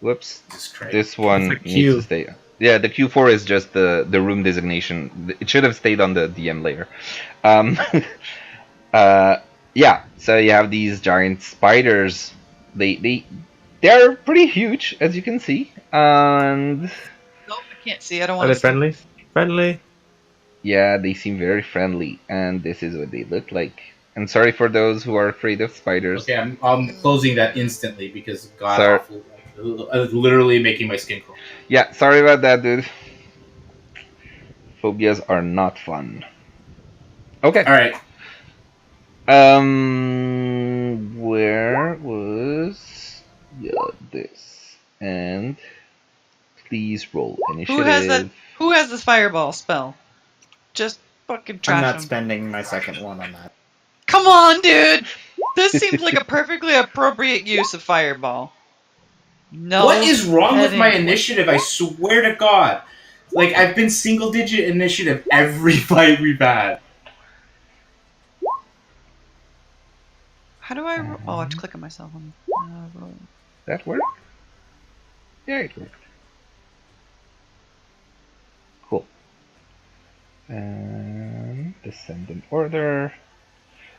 Whoops, Jesus Christ. this one It's a needs Q. to stay. Yeah, the Q4 is just the room designation. It should have stayed on the DM layer. Yeah, so you have these giant spiders. They're pretty huge, as you can see, and Nope, I can't see. I don't Are want they to. friendly? Friendly. yeah, they seem very friendly. And this is what they look like. And sorry for those who are afraid of spiders. Okay, I'm closing that instantly because god Sorry. awful. Literally making my skin crawl. Yeah, sorry about that, dude. Phobias are not fun. Okay. All right. Where was this? And please roll initiative. Who has this fireball spell? Just fucking I'm trash not him. spending my second one on that. Come on, dude! This seems like a perfectly appropriate use of fireball. No. What is wrong with my kidding. initiative? I swear to God. Like, I've been single digit initiative every fight we've had. How do I roll? Oh, I have to click on myself. Roll. That work? Yeah, it worked. Cool. And descendant order.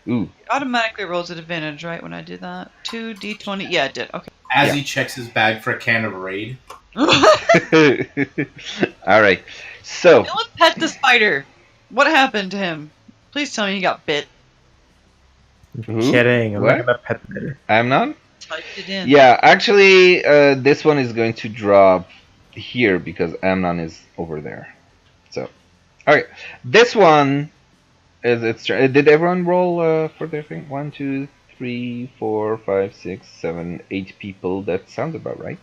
Ooh. It automatically rolls at advantage, right, when I did that? 2d20. Yeah, it did. Okay. As Yeah. he checks his bag for a can of Raid. Alright. So, No one pet the spider. What happened to him? Please tell me he got bit. who? Kidding. I'm What? not gonna pet the spider. I'm not? Typed it in. Yeah, actually, this one is going to drop here because Amnon is over there. So, okay, this one is it's. Did everyone roll for their thing? 1, 2, 3, 4, 5, 6, 7, 8 people. That sounds about right.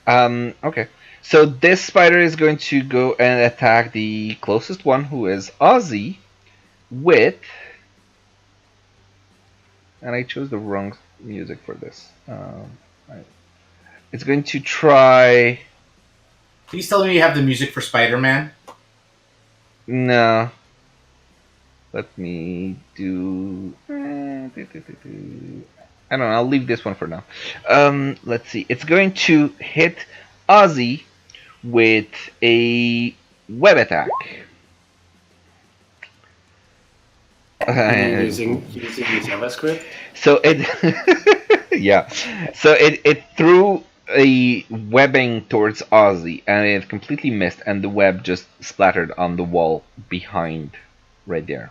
Okay. So this spider is going to go and attack the closest one, who is Ozzy, with. And I chose the wrong music for this. It's going to try. Please tell me you have the music for Spider-Man. No. Let me do. I don't know. I'll leave this one for now. Let's see. It's going to hit Ozzy with a web attack. Using JavaScript. So it, yeah. So it threw a webbing towards Ozzy, and it completely missed, and the web just splattered on the wall behind, right there.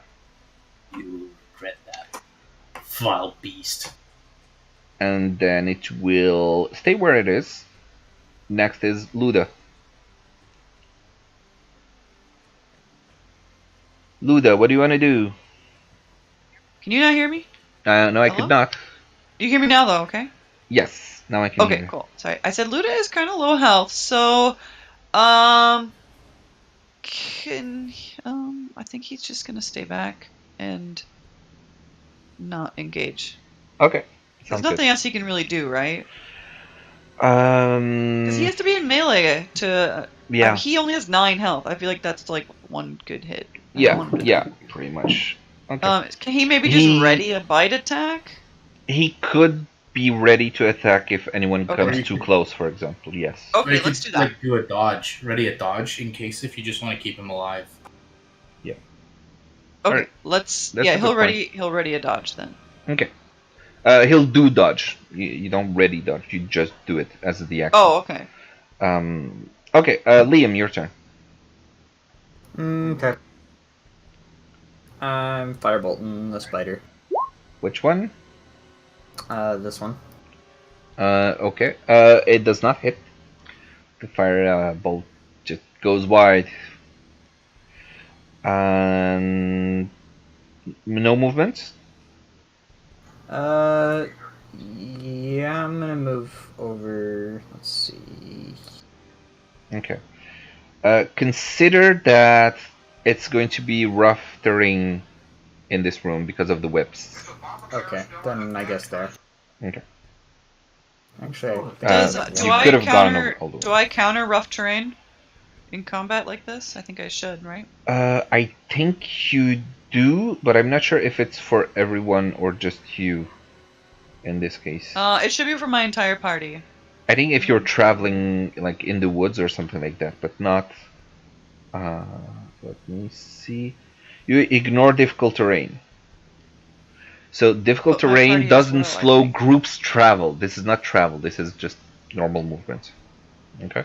You regret that, vile beast. And then it will stay where it is. Next is Luda. Luda, what do you want to do? Can you not hear me? No, I Hello? could not. You hear me now, though, okay? Yes, now I can hear Okay, you. cool. Sorry. I said Luda is kind of low health, so, I think he's just gonna stay back and not engage. Okay. There's Sounds nothing else he can really do, right? good. Because he has to be in melee to. Yeah. He only has 9 health. I feel like that's like one good hit. I don't Yeah, want him to- yeah, pretty much. Okay. Can he maybe just He- ready a bite attack? He could be ready to attack if anyone Okay. comes too close, for example. Yes. Or Okay, you let's could, do that. Like, do a dodge. Ready a dodge in case if you just want to keep him alive. Okay, Alright. let's. That's Yeah, a good point. he'll ready a dodge then. Okay. He'll do dodge. You don't ready dodge. You just do it as the action. Oh, okay. Okay. Liam, your turn. Okay. I'm firebolting the spider. Which one? This one. Okay. It does not hit. The fire bolt just goes wide. And no movements. Yeah, I'm gonna move over. Let's see. Okay. Consider that it's going to be rough terrain in this room because of the whips. Okay, then I guess there. Okay. Actually, I think Does I- do you I could have gone counter all the way. do I counter rough terrain in combat like this? I think I should, right? I think you do, but I'm not sure if it's for everyone or just you in this case. It should be for my entire party. I think if you're traveling like in the woods or something like that, but not. Let me see. You ignore difficult terrain. So difficult But my terrain party is doesn't slow, I slow think. groups travel. This is not travel. This is just normal movement. Okay.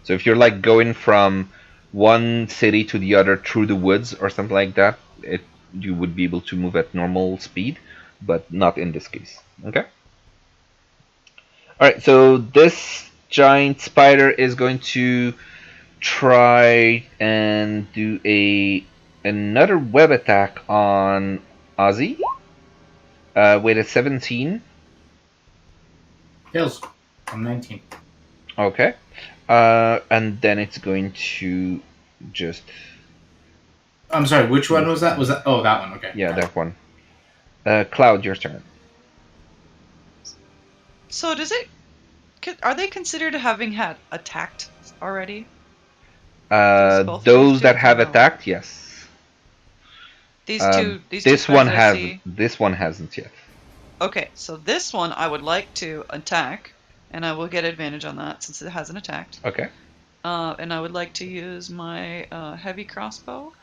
So if you're like going from one city to the other through the woods or something like that, you would be able to move at normal speed, but not in this case. Okay. All right. So this giant spider is going to try and do another web attack on Ozzy with a 17. Tails. I'm 19. Okay. And then it's going to just I'm sorry, which one was that? Was that? Oh, that one. Okay. yeah, that one. Cloud, your turn. So does it? Are they considered having had attacked already? both Those these that two? have No. attacked, yes. These two. These This two one spiders I hasn't. see. This one hasn't yet. Okay, so this one I would like to attack, and I will get advantage on that since it hasn't attacked. Okay. And I would like to use my heavy crossbow.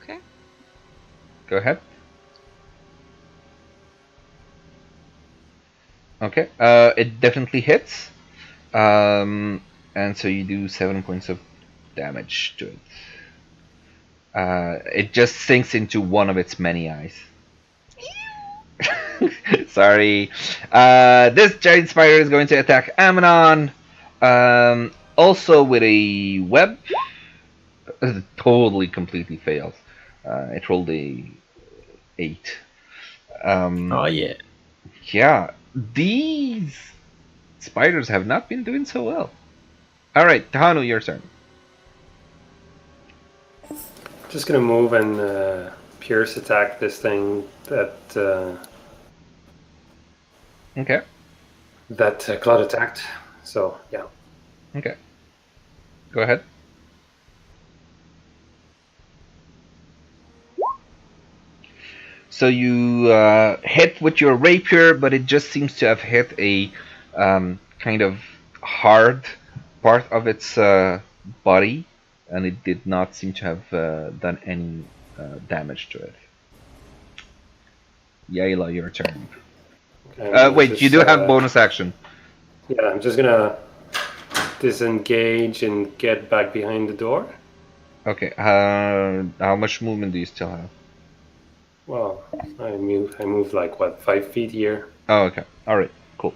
Okay. Go ahead. Okay. It definitely hits. And so you do 7 points of damage to it. It just sinks into one of its many eyes. Sorry. This giant spider is going to attack Amnon. Also with a web. Totally, completely fails. It rolled a 8. Oh yeah. Yeah, these spiders have not been doing so well. All right, Tahanu, your turn. Just gonna move and pierce attack this thing that Okay. Claude attacked. So yeah. Okay. Go ahead. So you hit with your rapier, but it just seems to have hit a kind of hard part of its body, and it did not seem to have done any damage to it. Yaela, your turn. Okay, Wait, you do have bonus action. Yeah, I'm just gonna disengage and get back behind the door. Okay. How much movement do you still have? Well, I moved like what, 5 feet here. Oh, okay. All right. Cool.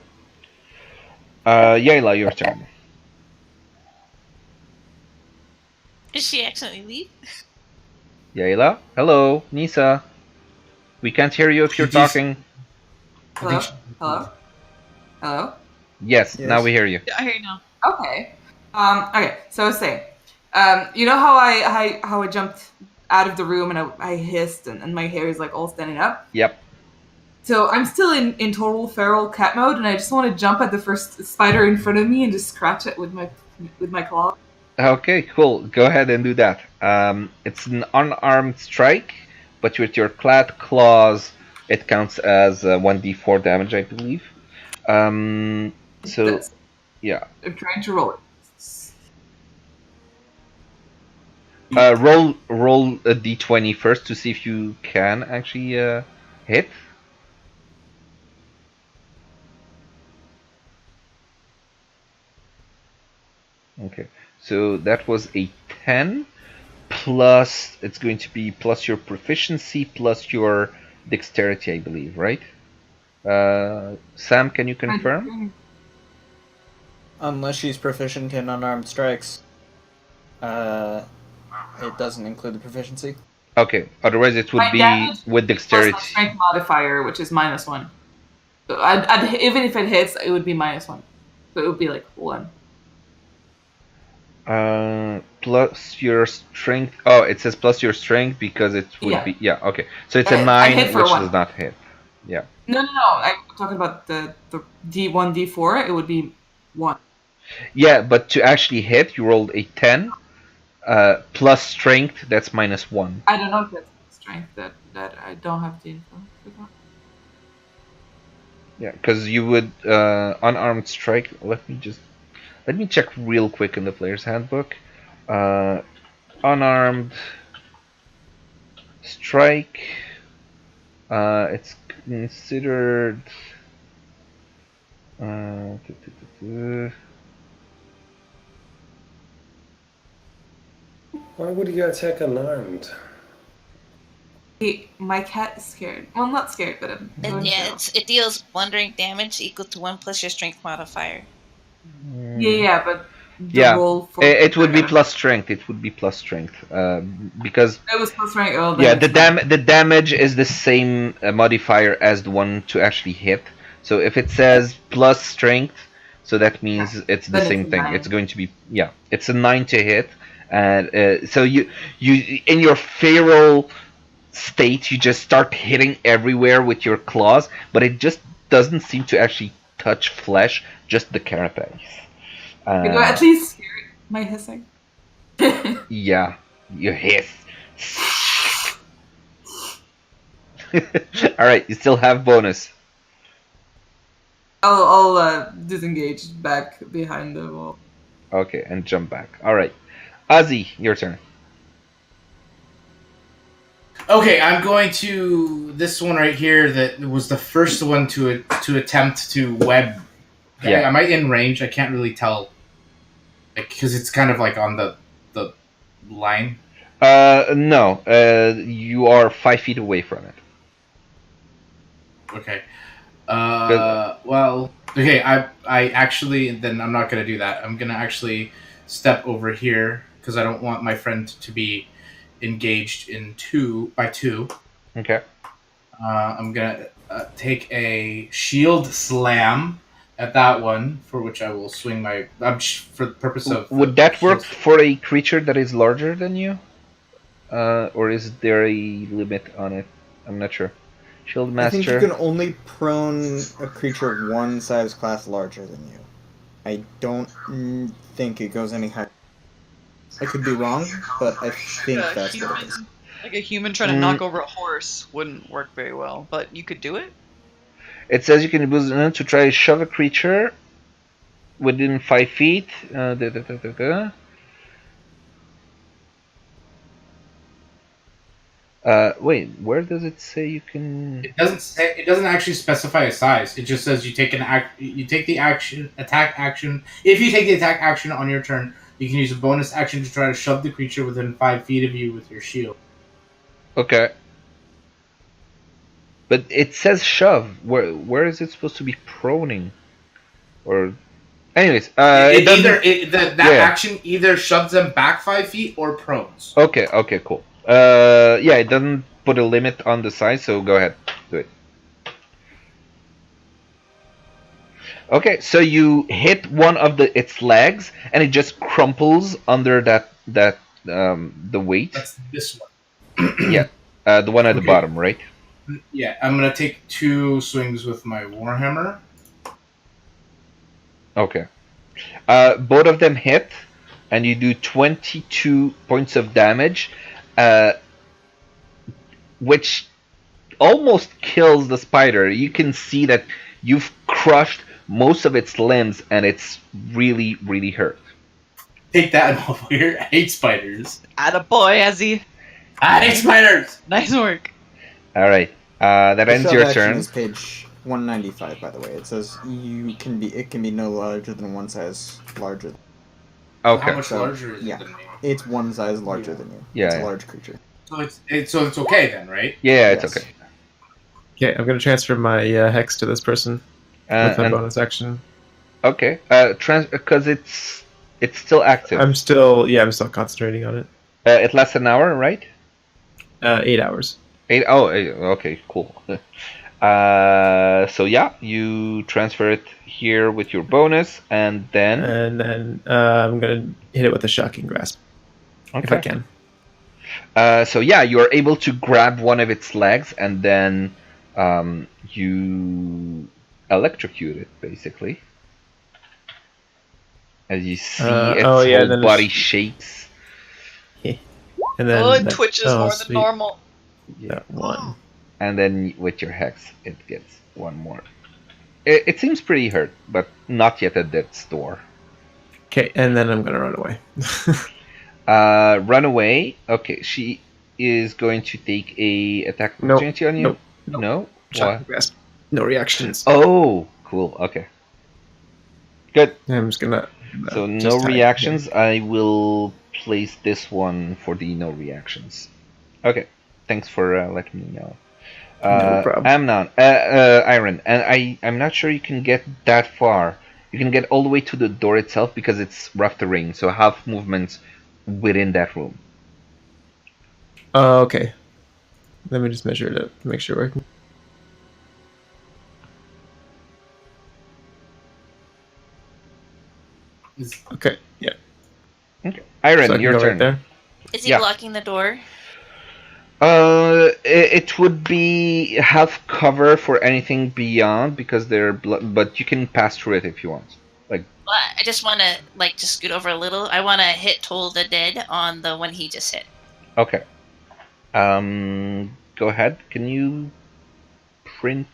Yaela, your turn. Did she accidentally leave? Yaela, hello, Nisa. We can't hear you if you're talking. Hello? Hello? Hello? Yes, now we hear you. I hear you now. Okay. Okay, so I was saying, you know how I jumped out of the room and I hissed and my hair is like all standing up? Yep. So I'm still in total feral cat mode and I just want to jump at the first spider in front of me and just scratch it with my claw. Okay, cool. Go ahead and do that. It's an unarmed strike, but with your clad claws, it counts as 1d4 damage, I believe. So, yeah. I'm trying to roll it. Roll a d20 first to see if you can actually hit. Okay, so that was a 10 plus, it's going to be plus your proficiency plus your dexterity, I believe, right? Sam, can you confirm? Unless she's proficient in unarmed strikes, it doesn't include the proficiency. Okay, otherwise it would My be damage with plus dexterity. my strength modifier, which is -1. So even if it hits, it would be -1. So it would be like 1. Plus your strength. Oh, it says plus your strength because it would be. Yeah, okay. So it's a 9, hit for which 1. does not hit. Yeah. No. I'm talking about the D1, D4. It would be 1. Yeah, but to actually hit, you rolled a 10 plus strength. That's -1. I don't know if that's strength. That I don't have the info for that. Yeah, because you would unarmed strike. Let me check real quick in the player's handbook. Unarmed strike. It's considered. Why would you attack unarmed? My cat is scared. Well, not scared, but I'm going Yeah, to. it deals wandering damage equal to 1 plus your strength modifier. Yeah, but the Yeah, roll for it would be plus strength. It would be plus strength because it was plus strength. Oh, yeah, the damage is the same modifier as the one to actually hit. So if it says plus strength, so that means it's the Then same it's a thing. 9. It's going to be it's a 9 to hit, and so you in your feral state you just start hitting everywhere with your claws, but it just doesn't seem to actually touch flesh, just the carapace. You know, at least scare my hissing. Yeah, you hiss. All right, you still have bonus. I'll disengage back behind the wall. Okay, and jump back. All right, Ozzy, your turn. Okay, I'm going to this one right here. That was the first one to attempt to web. Yeah. Am I in range? I can't really tell, because it's kind of like on the line. No. You are 5 feet away from it. Okay. Well, okay. I actually then I'm not gonna do that. I'm gonna actually step over here because I don't want my friend to be engaged in 2 by 2. Okay. I'm gonna take a shield slam at that one, for which I will swing my. For the purpose of. Would that work for a creature that is larger than you? Or is there a limit on it? I'm not sure. Shield I think you Master. can only prone a creature one size class larger than you. I don't think it goes any higher. I could be wrong, but I think a that's what it human, is. like a human trying to knock over a horse wouldn't work very well, but you could do it. It says you can use it to try to shove a creature within 5 feet. Wait, where does it say you can? It doesn't say. It doesn't actually specify a size. It just says you take You take the attack action. If you take the attack action on your turn, you can use a bonus action to try to shove the creature within 5 feet of you with your shield. Okay. But it says shove. Where is it supposed to be proning? Or, anyways, that action either shoves them back 5 feet or prones. Okay. Cool. Yeah, it doesn't put a limit on the size, so go ahead, do it. Okay, so you hit one of its legs, and it just crumples under the weight. That's this one. Yeah, the one at the bottom, right? Yeah, I'm gonna take 2 swings with my warhammer. Okay. Both of them hit, and you do 22 points of damage, which almost kills the spider. You can see that you've crushed most of its limbs, and it's really, really hurt. Take that, motherfucker. I hate spiders. Attaboy, Ezzy. I hate spiders! Nice work. Alright, that ends your action turn. is page 195, by the way. It says it can be no larger than one size larger. Okay. How much larger is it than me? It's one size larger than you. Yeah, it's yeah. a large creature. So it's okay then, right? Yeah, it's Yes. okay. Okay, I'm gonna transfer my hex to this person with my And- bonus action. Okay, because it's still active. I'm still concentrating on it. It lasts an hour, right? 8 hours. 8. Oh, okay, cool. So yeah, you transfer it here with your bonus, and then And then I'm gonna hit it with a shocking grasp if I can. So yeah, you are able to grab one of its legs, and then you electrocute it, basically. As you see, its whole body shakes. And then it twitches more than normal. Yeah, 1. And then with your hex, it gets 1 more. It seems pretty hurt, but not yet at death's door. Okay, and then I'm gonna run away. Run away. Okay, she is going to take a attack Nope. opportunity on you. Nope. No. Shocking What? grasp. No reactions. Oh, cool. Okay. Good. I'm just gonna. So just no type reactions. I will place this one for the no reactions. Okay. Thanks for letting me know. No problem. Amnon, Iron, and I'm not sure you can get that far. You can get all the way to the door itself because it's rough terrain, so half movement within that room. Okay. Let me just measure it up to make sure I can. Okay. Yeah. Okay. Iron, So I can your go turn. right there. Is he Yeah. blocking the door? It would be half cover for anything beyond because but you can pass through it if you want. Like, Well, I just want to just scoot over a little. I want to hit Toll the Dead on the one he just hit. okay. Go ahead. Can you print?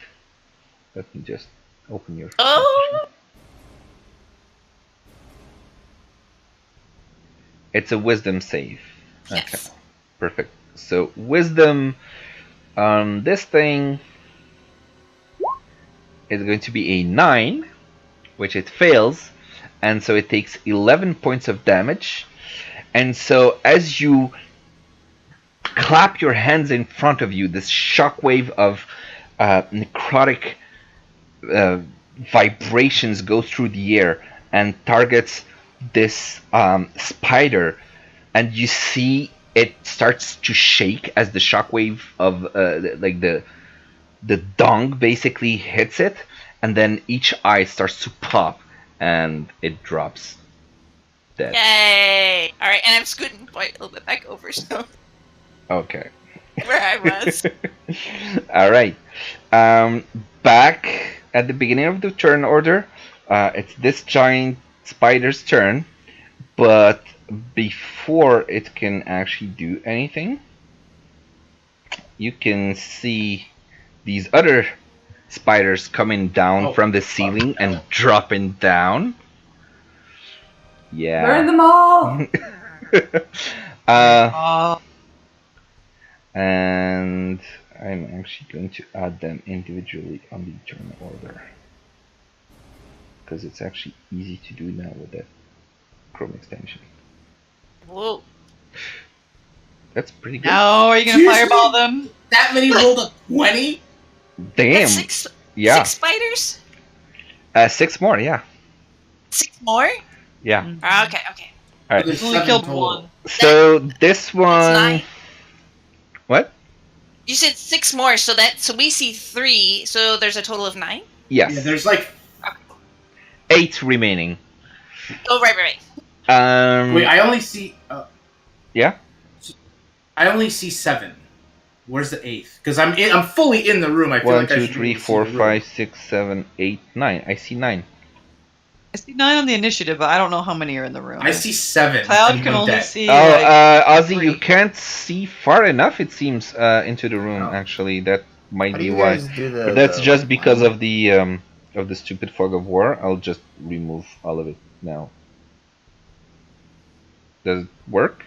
Let me just open your. Oh! It's a wisdom save. Okay. Yes. Perfect. So wisdom on this thing is going to be a 9, which it fails, and so it takes 11 points of damage. And so as you clap your hands in front of you, this shockwave of necrotic vibrations go through the air and targets this spider, and you see it starts to shake as the shockwave of like the dung basically hits it, and then each eye starts to pop and it drops dead. Yay! All right, and I'm scooting quite a little bit back over, so Okay. where I was. All right. Back at the beginning of the turn order, it's this giant spider's turn, but before it can actually do anything, you can see these other spiders coming down from the ceiling and dropping down. Yeah. Burn them all! And I'm actually going to add them individually on the turn order, because it's actually easy to do now with that Chrome extension. Whoa. That's pretty good. Now, are you gonna Seriously? fireball them? That many rolled a 20? Damn. That's six spiders? 6 more, yeah. 6 more? Yeah. Oh, okay. Alright. There's Only 7 killed total. one. So this one. That's 9. What? You said 6 more, so we see 3, so there's a total of 9? Yes. Yeah, there's like 8 remaining. Oh, right. wait, I only see Yeah. I only see 7. Where's the 8th? Because I'm fully in the room. I feel 1, like I 2, should 3, be able to see 4, the room. 5, 6, 7, 8, 9. I see 9. I see 9 on the initiative, but I don't know how many are in the room. I see 7. Cloud and can one only dead. see. Oh, like, Ozzy, 3. you can't see far enough, it seems, into the room. Oh. Actually, that might How do be you why. guys do the? But that's the just light because line? of the stupid fog of war. I'll just remove all of it now. Does it work?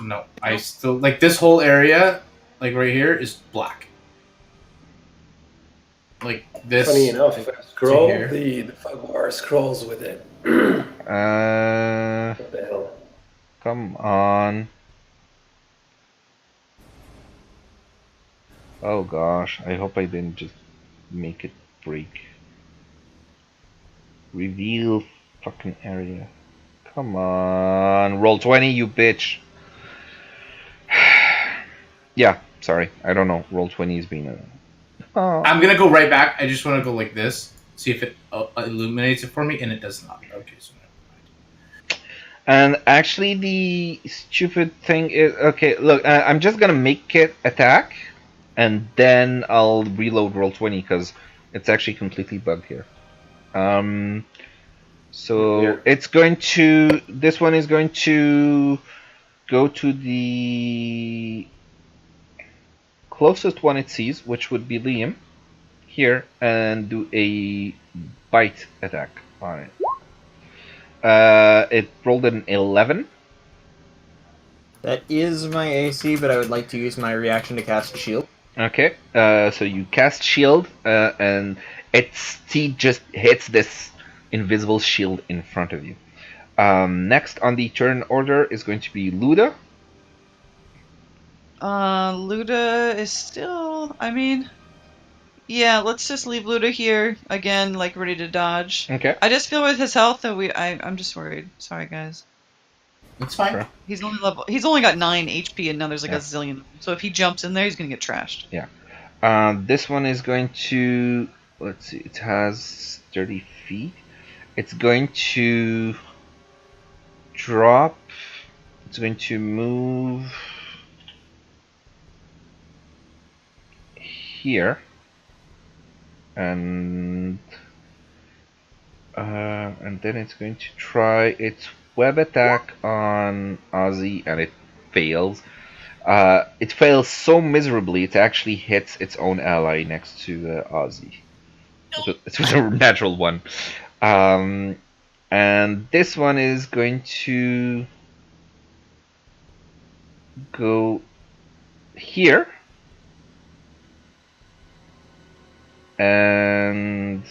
No, I still like this whole area, like right here, is black. Like this. Funny enough, if I scroll, here. the fog bar scrolls with it. What the hell? Come on. Oh gosh, I hope I didn't just make it break. Reveal fucking area. Come on, roll 20, you bitch. Yeah, sorry, I don't know. Roll 20 is being a. Oh. I'm gonna go right back. I just want to go like this, see if it illuminates it for me, and it does not. Okay, so never mind. And actually, the stupid thing is, okay, look, I'm just gonna make it attack, and then I'll reload roll 20 because it's actually completely bugged here. So Yeah. it's going to. This one is going to go to the closest one it sees, which would be Liam, here, and do a bite attack on it. It rolled an 11. That is my AC, but I would like to use my reaction to cast shield. Okay, so you cast shield, and its teeth just hits this invisible shield in front of you. Next on the turn order is going to be Luda. Luda is still. I mean, yeah. Let's just leave Luda here again, like ready to dodge. Okay. I just feel with his health that I'm just worried. Sorry, guys. It's fine. Sure. He's only got 9 HP, and now there's like Yeah. a zillion. So if he jumps in there, he's gonna get trashed. This one is going to. Let's see, it has 30 feet. It's going to drop. It's going to move here. And then it's going to try its web attack on Ozzy, and it fails. It fails so miserably it actually hits its own ally next to Ozzy. It was a natural one. And this one is going to go here. And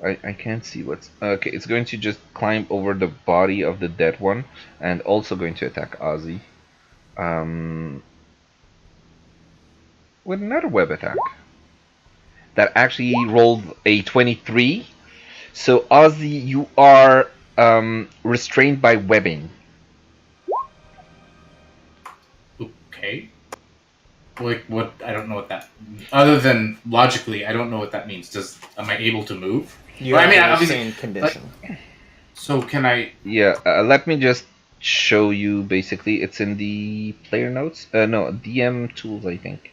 I can't see what's... Okay, it's going to just climb over the body of the dead one, and also going to attack Ozzy. With another web attack. that actually rolled a 23. So Ozzy, you are restrained by webbing. Okay. Like what? I don't know what that. Other than logically, I don't know what that means. Am I able to move? You Well, have I mean, a obviously. restrained condition. So can I? Yeah, let me just show you. Basically, it's in the player notes. No, DM tools, I think.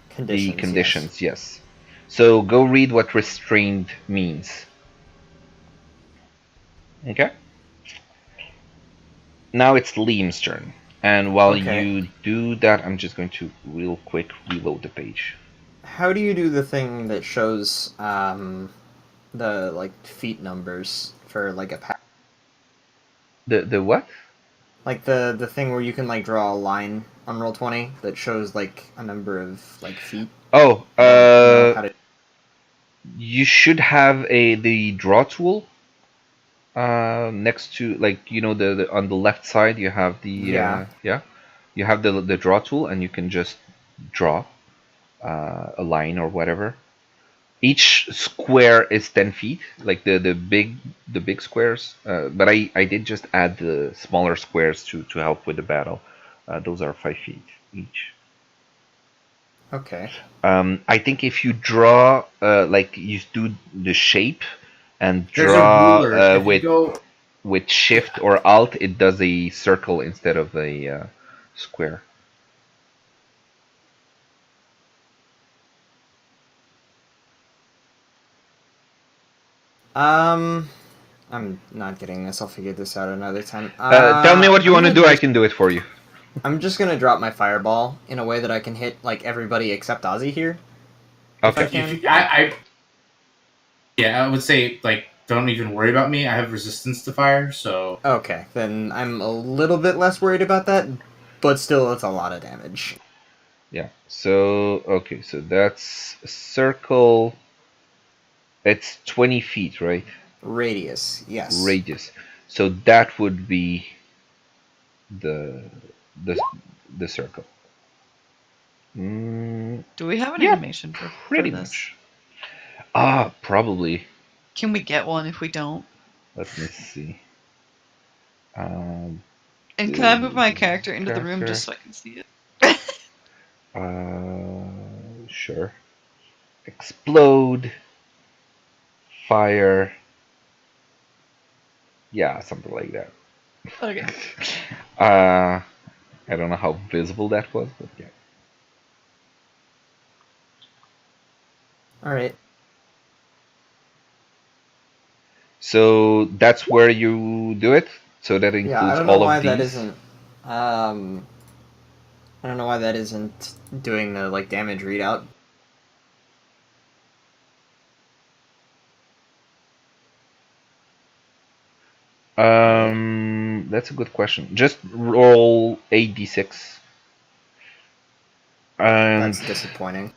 Conditions, The conditions, yes. So go read what restrained means. Okay. Now it's Liam's turn, and while Okay. you do that, I'm just going to real quick reload the page. How do you do the thing that shows the like feet numbers for like a pack? The what? Like the thing where you can like draw a line on Roll20 that shows like a number of like feet. Oh, I don't know how to... you should have the draw tool. Next to, like, you know, the on the left side you have the you have the draw tool, and you can just draw a line or whatever. Each square is 10 feet, like the big squares. But I did just add the smaller squares to help with the battle. Those are 5 feet each. Okay. I think if you draw, like you do the shape and There's a ruler. draw If you go. with Shift or Alt, it does a circle instead of a square. I'm not getting this. I'll figure this out another time. Tell me what you want to do. I can do it for you. I'm just gonna drop my fireball in a way that I can hit like everybody except Ozzy here. Okay. I would say like don't even worry about me. I have resistance to fire, so. Okay, then I'm a little bit less worried about that, but still, it's a lot of damage. Yeah. So okay. So that's a circle. It's 20 feet, right? Radius, yes. Radius. So that would be the circle. Do we have an Yeah, animation for pretty this? much. Probably. Can we get one if we don't? Let me see. And can I move my character into the room just so I can see it? Sure. Explode. Fire. Yeah, something like that. Okay. I don't know how visible that was, but yeah. Alright. So that's where you do it? So that includes Yeah, I don't know all why of these? that isn't... I don't know why that isn't doing the, like, damage readout. That's a good question. Just roll 8d6. And That's disappointing.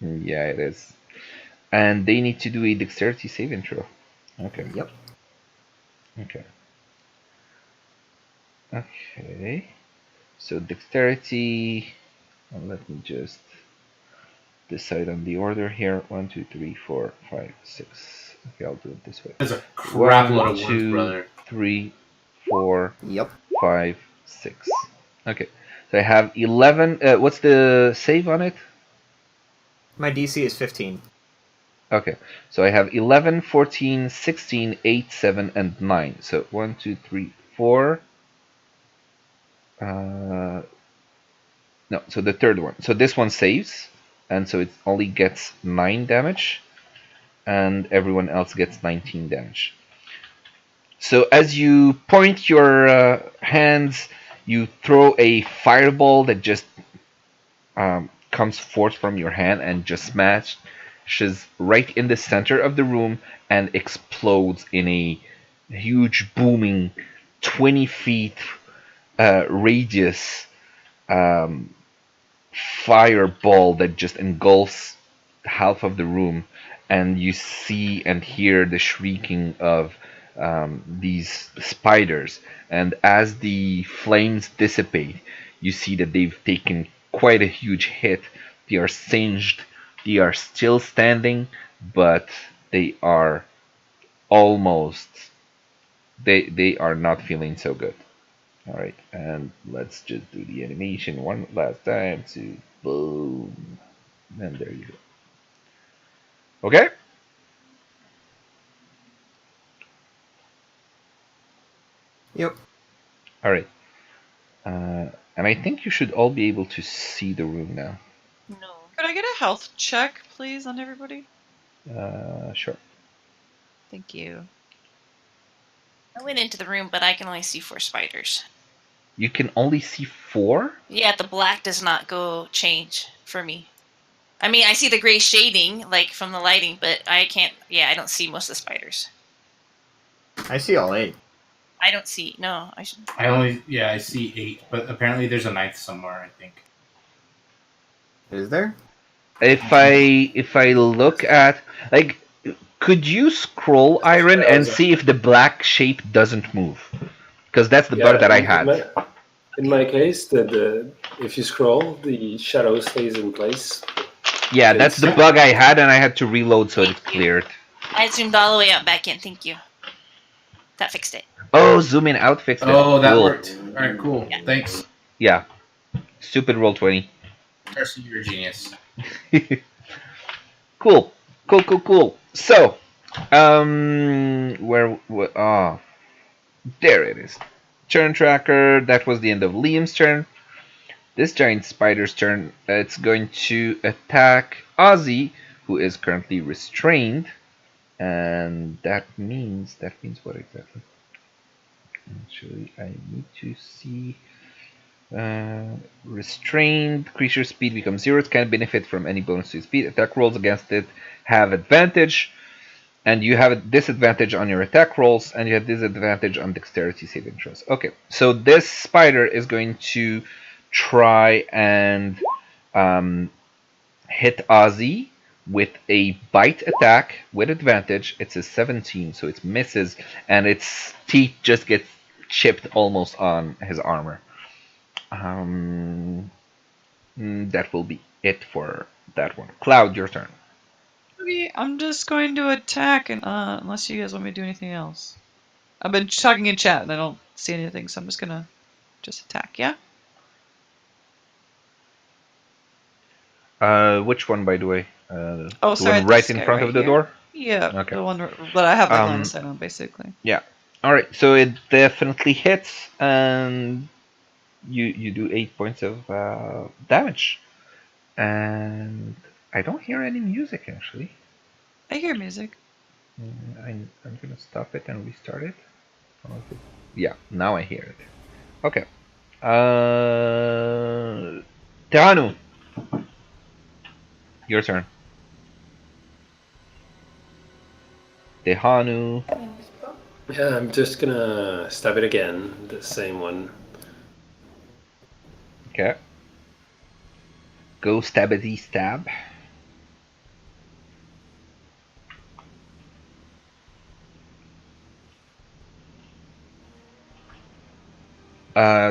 yeah, it is. And they need to do a dexterity saving throw. Okay. Yep. Okay. Okay. So dexterity. Let me just decide on the order here. 1, 2, 3, 4, 5, 6. Okay, I'll do it this way. There's a crap load 1, of 2, ones, brother. 3, 4, Yep. 5, 6. Okay. So I have 11. What's the save on it? My DC is 15. Okay. So I have 11, 14, 16, 8, 7, and 9. So 1, 2, 3, 4. No, so the third one. So this one saves, and so it only gets 9 damage, and everyone else gets 19 damage. So as you point your hands, you throw a fireball that just comes forth from your hand and just smashes right in the center of the room and explodes in a huge booming 20 feet radius fireball that just engulfs half of the room, and you see and hear the shrieking of these spiders. And as the flames dissipate, you see that they've taken quite a huge hit. They are singed They are still standing, but they are almost. They are not feeling so good. All right, and let's just do the animation one last time to boom, and there you go. Okay. Yep. All right. And I think you should all be able to see the room now. No. Could I get a health check, please, on everybody? Sure. Thank you. I went into the room, but I can only see 4 spiders. You can only see 4? Yeah, the black does not go change for me. I mean, I see the gray shading, like, from the lighting, but I can't... Yeah, I don't see most of the spiders. I see all 8. I don't see... No, I should... I see 8, but apparently there's a 9th somewhere, I think. Is there? If I look at, like, could you scroll, Iron, and see if the black shape doesn't move? Because that's the bug that I had. In my case, if you scroll, the shadow stays in place. Yeah, that's the bug I had, and I had to reload so it cleared. I zoomed all the way out back in, thank you. That fixed it. Oh, zooming out fixed it. Oh, that Cool. worked. Alright, cool. Yeah. Thanks. Yeah. Stupid roll 20. Darcy, you're a genius. Cool. So, there it is. Turn tracker. That was the end of Liam's turn. This giant spider's turn. It's going to attack Ozzy, who is currently restrained, and that means what exactly? Actually, I need to see. Restrained creature speed becomes 0. It can't benefit from any bonus to speed. Attack rolls against it have advantage, and you have a disadvantage on your attack rolls, and you have disadvantage on dexterity saving throws. Okay, so this spider is going to try and hit Ozzy with a bite attack with advantage. It's a 17, so it misses, and its teeth just get chipped almost on his armor. That will be it for that one. Cloud, your turn. Okay, I'm just going to attack, and unless you guys want me to do anything else. I've been talking in chat, and I don't see anything, so I'm just gonna attack, yeah? Which one, by the way? Oh, the sorry, one right this in guy front right of the here. door? Yeah, Okay. the one that I have the line of sight on, basically. Yeah. Alright, so it definitely hits, and you do 8 points of damage. And I don't hear any music, actually. I hear music. I'm gonna stop it and restart it. Yeah, now I hear it. Okay. Tehanu. Your turn. Tehanu. Yeah, I'm just gonna stab it again, the same one. Okay. Go stabbity stab.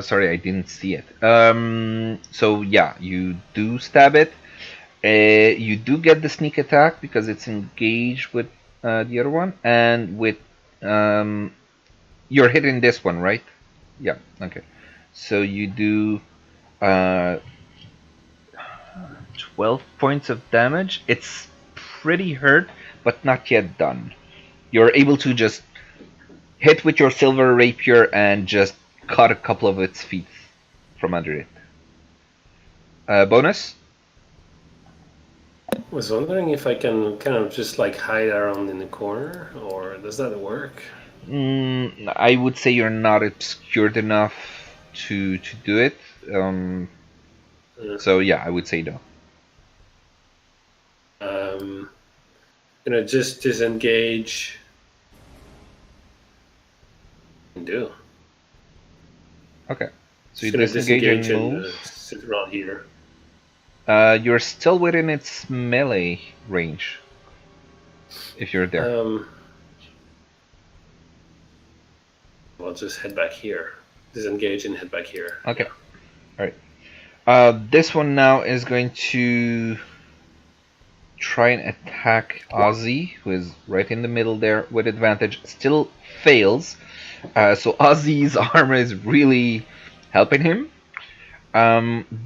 Sorry, I didn't see it. So yeah, you do stab it. You do get the sneak attack because it's engaged with the other one, and with you're hitting this one, right? Yeah. Okay. So you do 12 points of damage. It's pretty hurt, but not yet done. You're able to just hit with your silver rapier and just cut a couple of its feet from under it. Bonus? I was wondering if I can kind of just like hide around in the corner, or does that work? I would say you're not obscured enough to do it. So yeah, I would say no. Just disengage. And do. Okay. So you Just disengage and and move. sit around here. You're still within its melee range. If you're there. I'll just head back here. Disengage and head back here. Okay. Alright. This one now is going to try and attack Ozzy, who is right in the middle there with advantage. Still fails. So Ozzy's armor is really helping him.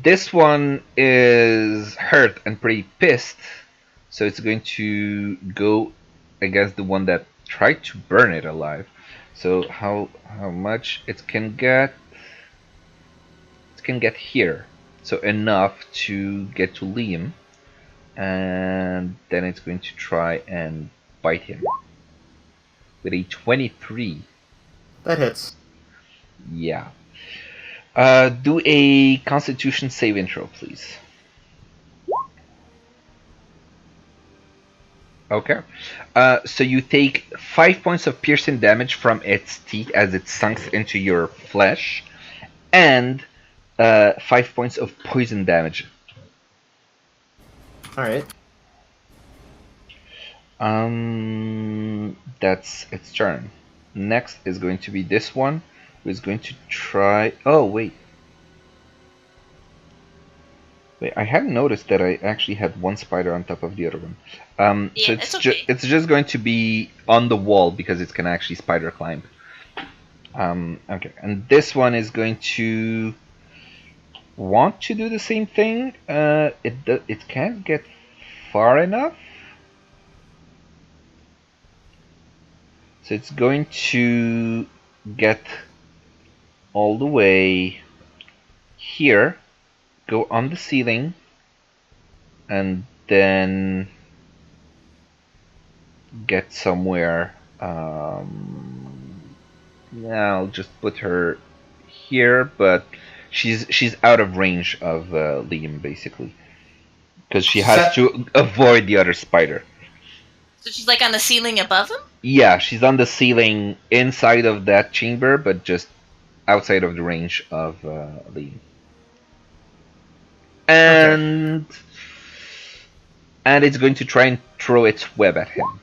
This one is hurt and pretty pissed, so it's going to go against the one that tried to burn it alive. So how much it can get? It can get here, so enough to get to Liam, and then it's going to try and bite him with a 23. That hits. Yeah. Do a Constitution save intro, please. Okay. So you take 5 points of piercing damage from its teeth as it sinks into your flesh, and 5 points of poison damage. Alright. That's its turn. Next is going to be this one, who is going to try. Oh wait. Wait, I hadn't noticed that I actually had one spider on top of the other one. Yeah, so it's okay. It's just going to be on the wall because it can actually spider climb. Okay, and this one is going to want to do the same thing. It can't get far enough. So it's going to get all the way here, go on the ceiling, and then get somewhere. Yeah, I'll just put her here, but she's out of range of Liam basically, because she has to avoid the other spider. So she's like on the ceiling above him? Yeah, she's on the ceiling inside of that chamber, but just outside of the range of Liam. And it's going to try and throw its web at him,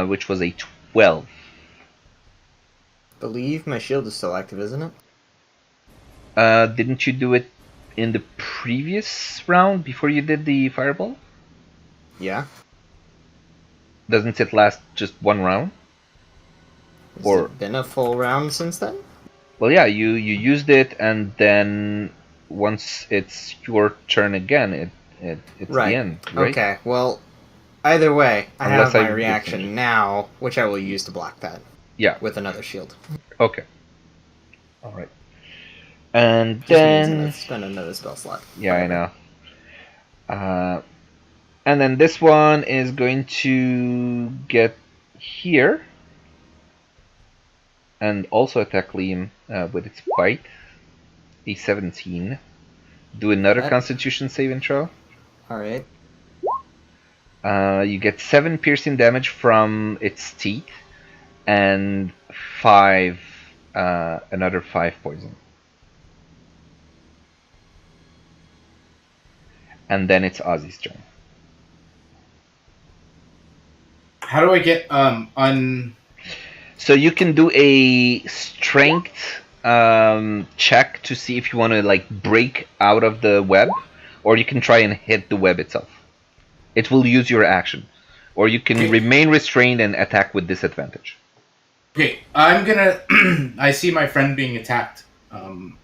which was a 12. Believe my shield is still active, isn't it? Didn't you do it in the previous round before you did the fireball? Yeah. Doesn't it last just one round? Has Or it been a full round since then? well, yeah, you used it, and then once it's your turn again, it's Right. the end, right? Okay, well, either way, I Unless have my I reaction finish. now, which I will use to block that. Yeah. With another shield. Okay. All right. And Just means then I've spent another spell slot. yeah, I know. And then this one is going to get here and also attack Liam with its bite. A 17. Do another That- Constitution saving throw. Alright. You get 7 piercing damage from its teeth and 5 another 5 poison. And then it's Ozzy's turn. How do I get So you can do a strength check to see if you want to like break out of the web, or you can try and hit the web itself. It will use your action, or you can remain restrained and attack with disadvantage. Okay, I'm gonna. I see my friend being attacked. I'm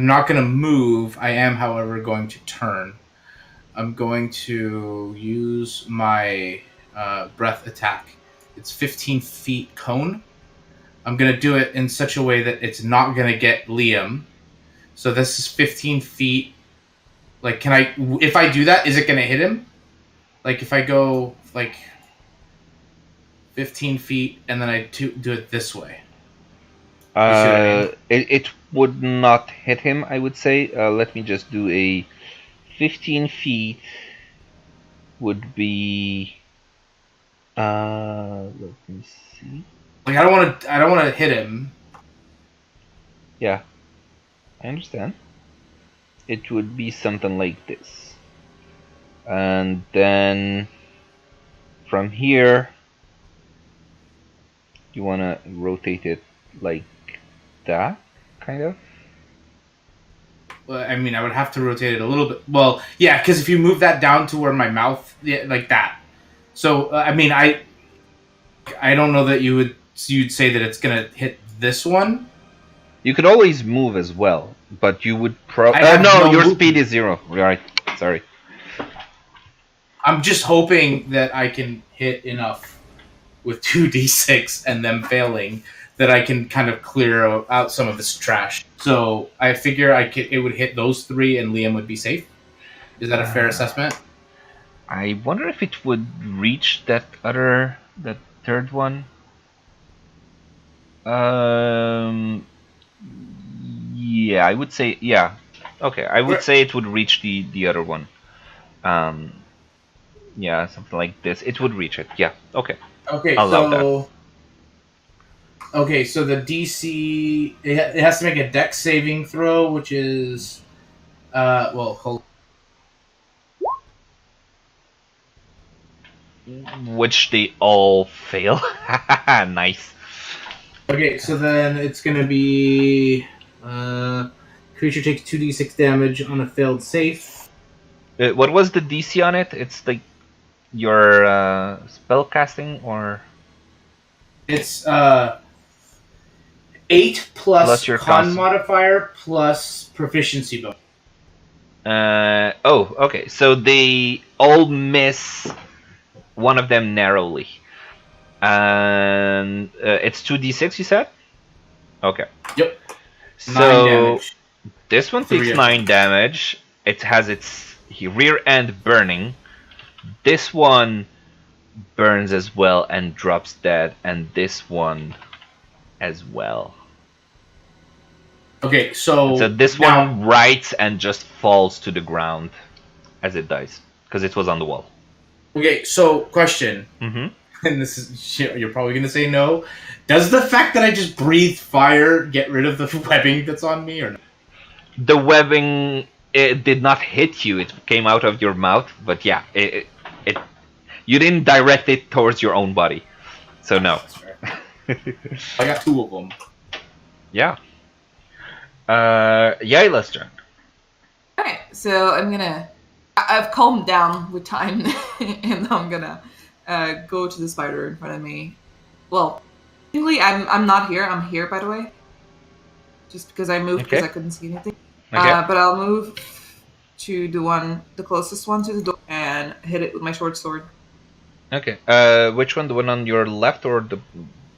not gonna move. I am, however, going to turn. I'm going to use my breath attack. It's 15 feet cone. I'm gonna do it in such a way that it's not gonna get Liam. So this is 15 feet. Like, can I? If I do that, is it gonna hit him? Like, if I go like 15 feet and then I do it this way. You see what I mean? It would not hit him, I would say. Let me just do a 15 feet would be. Let me see. Like, I don't want to hit him. Yeah, I understand. It would be something like this, and then from here, you want to rotate it like that, kind of. I mean, I would have to rotate it a little bit. Well, yeah, because if you move that down to where my mouth, like that. So, I mean, I don't know that you'd say that it's gonna hit this one. You could always move as well, but you would no your movement. speed is 0. Right. Sorry. I'm just hoping that I can hit enough with 2d6 and them failing that I can kind of clear out some of this trash. So I figure it would hit those 3 and Liam would be safe. Is that a fair assessment? I wonder if it would reach that third one. Yeah, I would say Okay, I would say it would reach the other one. Yeah, something like this. It would reach it. Yeah. Okay. Okay, I'll allow so okay, so the DC it has to make a Dex saving throw, which is hold. Which they all fail. Nice. Okay, so then it's gonna be creature takes 2d6 damage on a failed save. What was the DC on it? It's like your spell casting, or It's 8 plus your con modifier plus proficiency bonus. okay. So they all miss one of them narrowly. And it's 2d6, you said? Okay. Yep. 9 So damage. this one takes 9 damage. It has its rear end burning. This one burns as well and drops dead, and this one as well. Okay, so this one rights and just falls to the ground as it dies, because it was on the wall. Okay, so question. Mm-hmm. And this is you're probably gonna say no. Does the fact that I just breathed fire get rid of the webbing that's on me, or no? The webbing, it did not hit you. It came out of your mouth, but yeah, you didn't direct it towards your own body, so no. That's fair. I got 2 of them. Yeah. Yaila's turn. Okay, so I've calmed down with time, and I'm gonna go to the spider in front of me. Well, technically, I'm not here. I'm here, by the way. Just because I moved because I couldn't see anything. Okay. But I'll move to the closest one to the door, and hit it with my short sword. Okay. Which one? The one on your left or the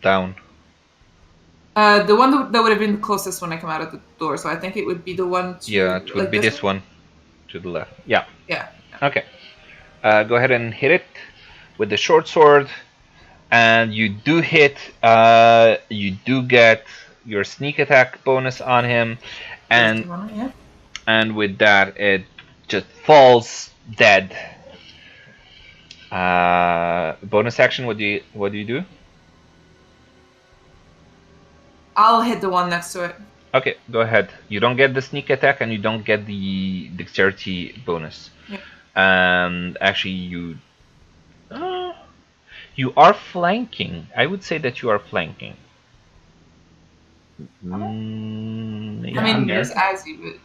down? The one that would have been the closest when I come out of the door. So I think it would be the one. Yeah, it would be this one to the left. Yeah. Yeah. Okay. Go ahead and hit it with the short sword, and you do hit. You do get your sneak attack bonus on him, and with that, it just falls dead. Bonus action. What do you do? I'll hit the one next to it. Okay, go ahead. You don't get the sneak attack, and you don't get the dexterity bonus. Yep. And actually, you are flanking. I would say that you are flanking. I mean, there's as you would.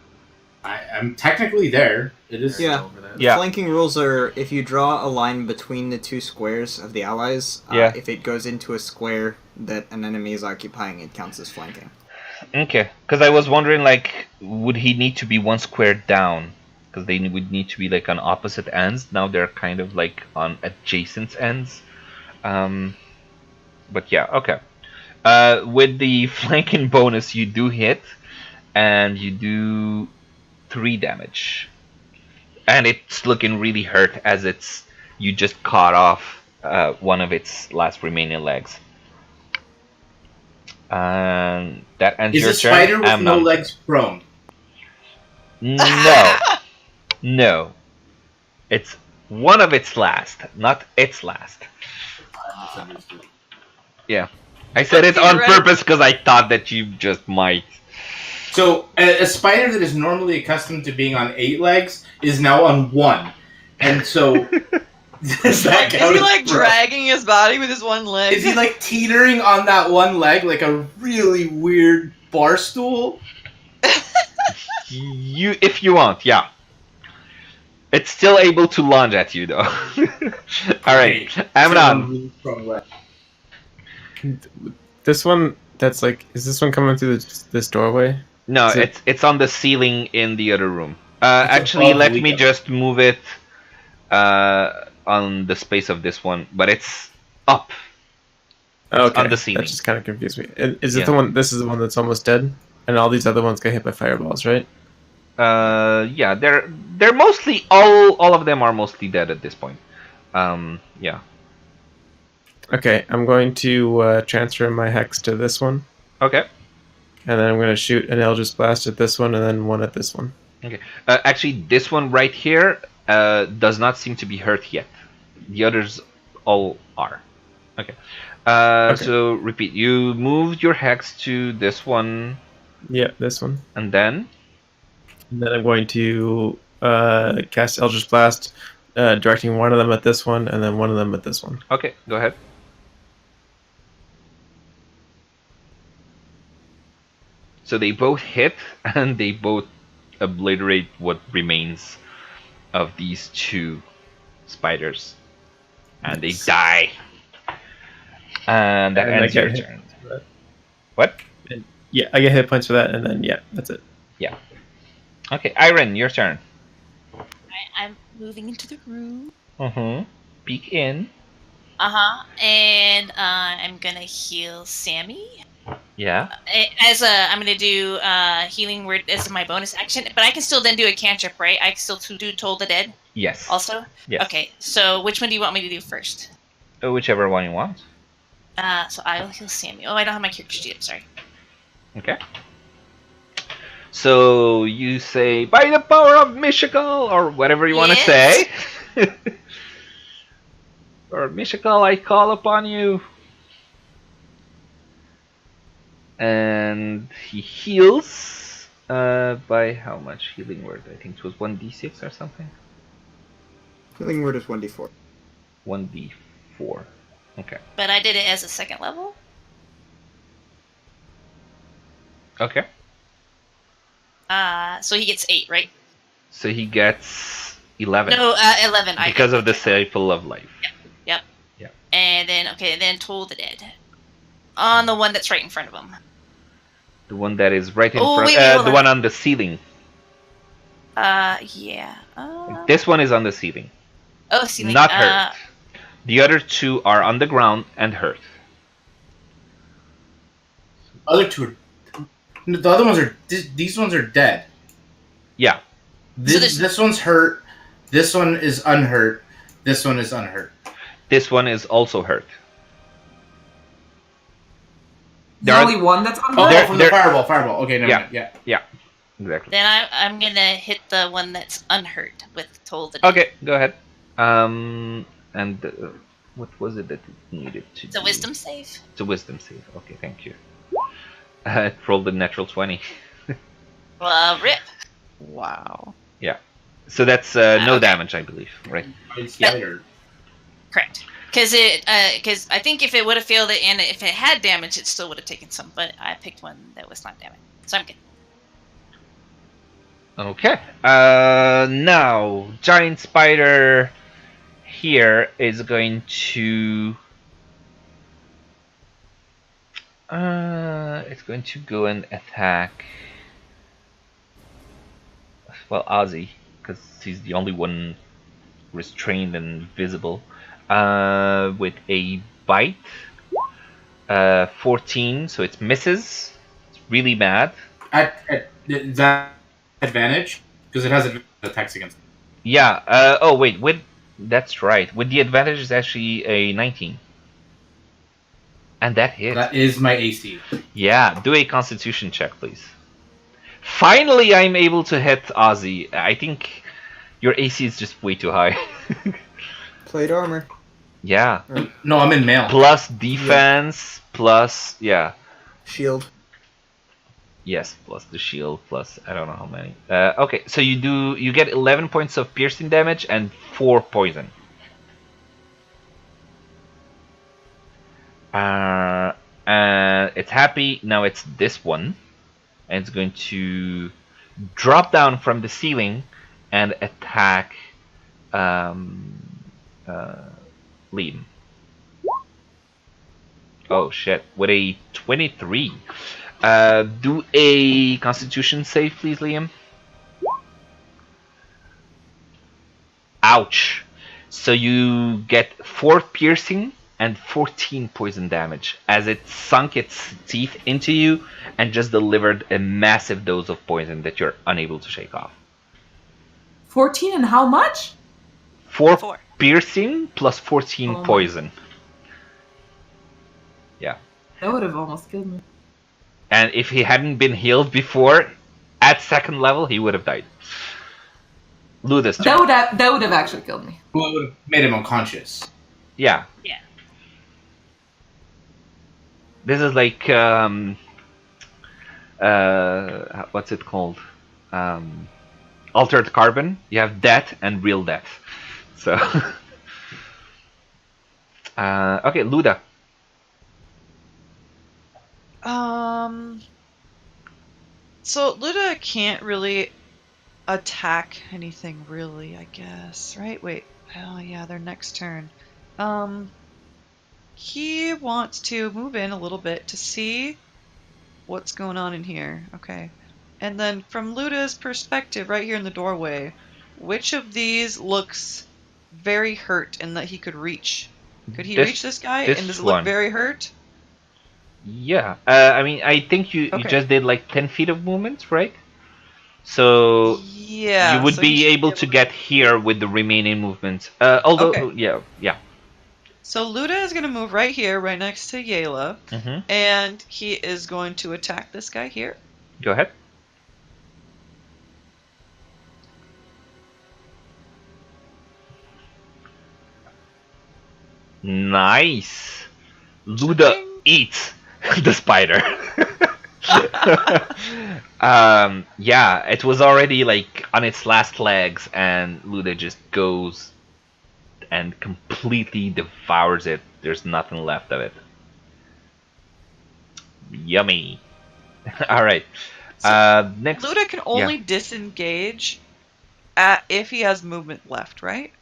I'm technically there. It is over there. Yeah. Flanking rules are if you draw a line between the 2 squares of the allies, if it goes into a square that an enemy is occupying, it counts as flanking. Okay, because I was wondering, like, would he need to be 1 square down? Because they would need to be, like, on opposite ends. Now they're kind of, like, on adjacent ends. But yeah, okay. With the flanking bonus, you do hit, and you do 3 damage. And it's looking really hurt as you just caught off one of its last remaining legs. And that ends your turn. Is the spider with no legs prone? No. No. It's one of its last, not its last. Yeah. I said it on purpose because I thought that you just might. So, a spider that is normally accustomed to being on 8 legs is now on 1. And so... Is he like dragging his body with his one leg? Is he like teetering on that one leg like a really weird bar stool? if you want, yeah. It's still able to lunge at you, though. All right, Amnon. This one, that's like, is this one coming through this doorway? No, Is it- it's on the ceiling in the other room. It's Actually, above let me Leo. just move it on the space of this one, but it's up. Okay, on the ceiling. that just kind of confused me. And is it Yeah. the one? This is the one that's almost dead, and all these other ones get hit by fireballs, right? Yeah, they're mostly all of them are mostly dead at this point. Yeah. Okay, I'm going to transfer my hex to this one, Okay. and then I'm going to shoot an Eldritch Blast at this one, and then one at this one. Okay. Actually, this one right here does not seem to be hurt yet. The others all are. Okay. Okay. So repeat. You moved your hex to this one, Yeah, this one. and then. And then I'm going to cast Eldritch Blast, directing one of them at this one, and then one of them at this one. Okay, go ahead. So they both hit, and they both obliterate what remains of these two spiders. And they die. And that And I ends get your hit turn. for that. What? Yeah, I get hit points for that, and then yeah, that's it. Yeah. Okay, Iron, your turn. I'm moving into the room. Mm-hmm. Peek in. And I'm gonna heal Sammy. Yeah. I'm gonna do healing word as my bonus action, but I can still then do a cantrip, right? I can still do Toll the Dead Yes. also. Yes. Okay, so which one do you want me to do first? Whichever one you want. So I'll heal Sammy. Oh, I don't have my character sheet. Sorry. Okay. So you say, by the power of Mishical, or whatever you want to say. Or Mishical, I call upon you. And he heals by how much healing word? I think it was 1d6 or something. Healing word is 1d4. 1d4. Okay. But I did it as a second level. Okay. So he gets 8, right? So he gets 11. No, 11. Because of the Circle of Life. Yep. Yeah. And then Toll the Dead. On the one that's right in front of him. The one that is right in Oh, front. wait, hold the on. one on the ceiling. Yeah. This one is on the ceiling. Oh, ceiling. Not hurt. The other two are on the ground and hurt. Other two are. The other ones are. These ones are dead. Yeah. This one's hurt. This one is unhurt. This one is unhurt. This one is also hurt. There's only one that's Oh, unhurt. from the fireball. Okay, never mind. Yeah. Exactly. Then I'm gonna hit the one that's unhurt with Toll the Dead. Okay, go ahead. And what was it that it needed to It's a do? wisdom save. It's a wisdom save. Okay, thank you. It rolled a natural 20. Well, rip. Wow. Yeah. So that's no Okay. damage, I believe, right? Spider. Correct. Because I think if it would have failed it and if it had damage, it still would have taken some. But I picked one that was not damaged, so I'm good. Okay. Now, giant spider here is going to. It's going to go and attack. Well, Ozzy, because he's the only one restrained and visible. With a bite. 14, so it misses. It's really bad. Is that advantage? Because it has attacks against it. Yeah. Oh wait. That's right. With the advantage, it's actually a 19. And that hits. That is my AC. Yeah. Do a Constitution check, please. Finally, I'm able to hit Ozzy. I think your AC is just way too high. Plate armor. Yeah. No, I'm in mail. Plus defense. Plus Shield. Yes, plus the shield, plus I don't know how many. Okay, so you get 11 points of piercing damage and 4 poison. And it's happy now. It's this one, and it's going to drop down from the ceiling and attack Liam. Oh shit! With a 23, do a Constitution save, please, Liam. Ouch! So you get 4 piercing and 14 poison damage as it sunk its teeth into you and just delivered a massive dose of poison that you're unable to shake off. 14 and how much? 4 4. piercing plus 14 Oh my. poison. Yeah. That would have almost killed me. And if he hadn't been healed before, at 2nd level, he would have died. Luda's turn. That would have actually killed me. Well, it would have made him unconscious. Yeah. Yeah. This is like what's it called? Altered carbon. You have death and real death. So okay, Luda. So Luda can't really attack anything, really, I guess, right? Wait. Oh yeah, their next turn. He wants to move in a little bit to see what's going on in here. Okay. And then from Luda's perspective, right here in the doorway, which of these looks very hurt and that he could reach? Could he reach this guy? this And does it one. look very hurt? Yeah. I mean, I think you Okay. just did like 10 feet of movement, right? So Yeah. you would so he be should able to get here with the remaining movement. Although, Okay. yeah. So Luda is going to move right here, right next to Yayla, Mm-hmm. and he is going to attack this guy here. Go ahead. Nice. Luda Cha-ching. eats the spider. Yeah, it was already like on its last legs, and Luda just goes and completely devours it. There's nothing left of it. Yummy. All right. Next. Luda can only disengage if he has movement left, right?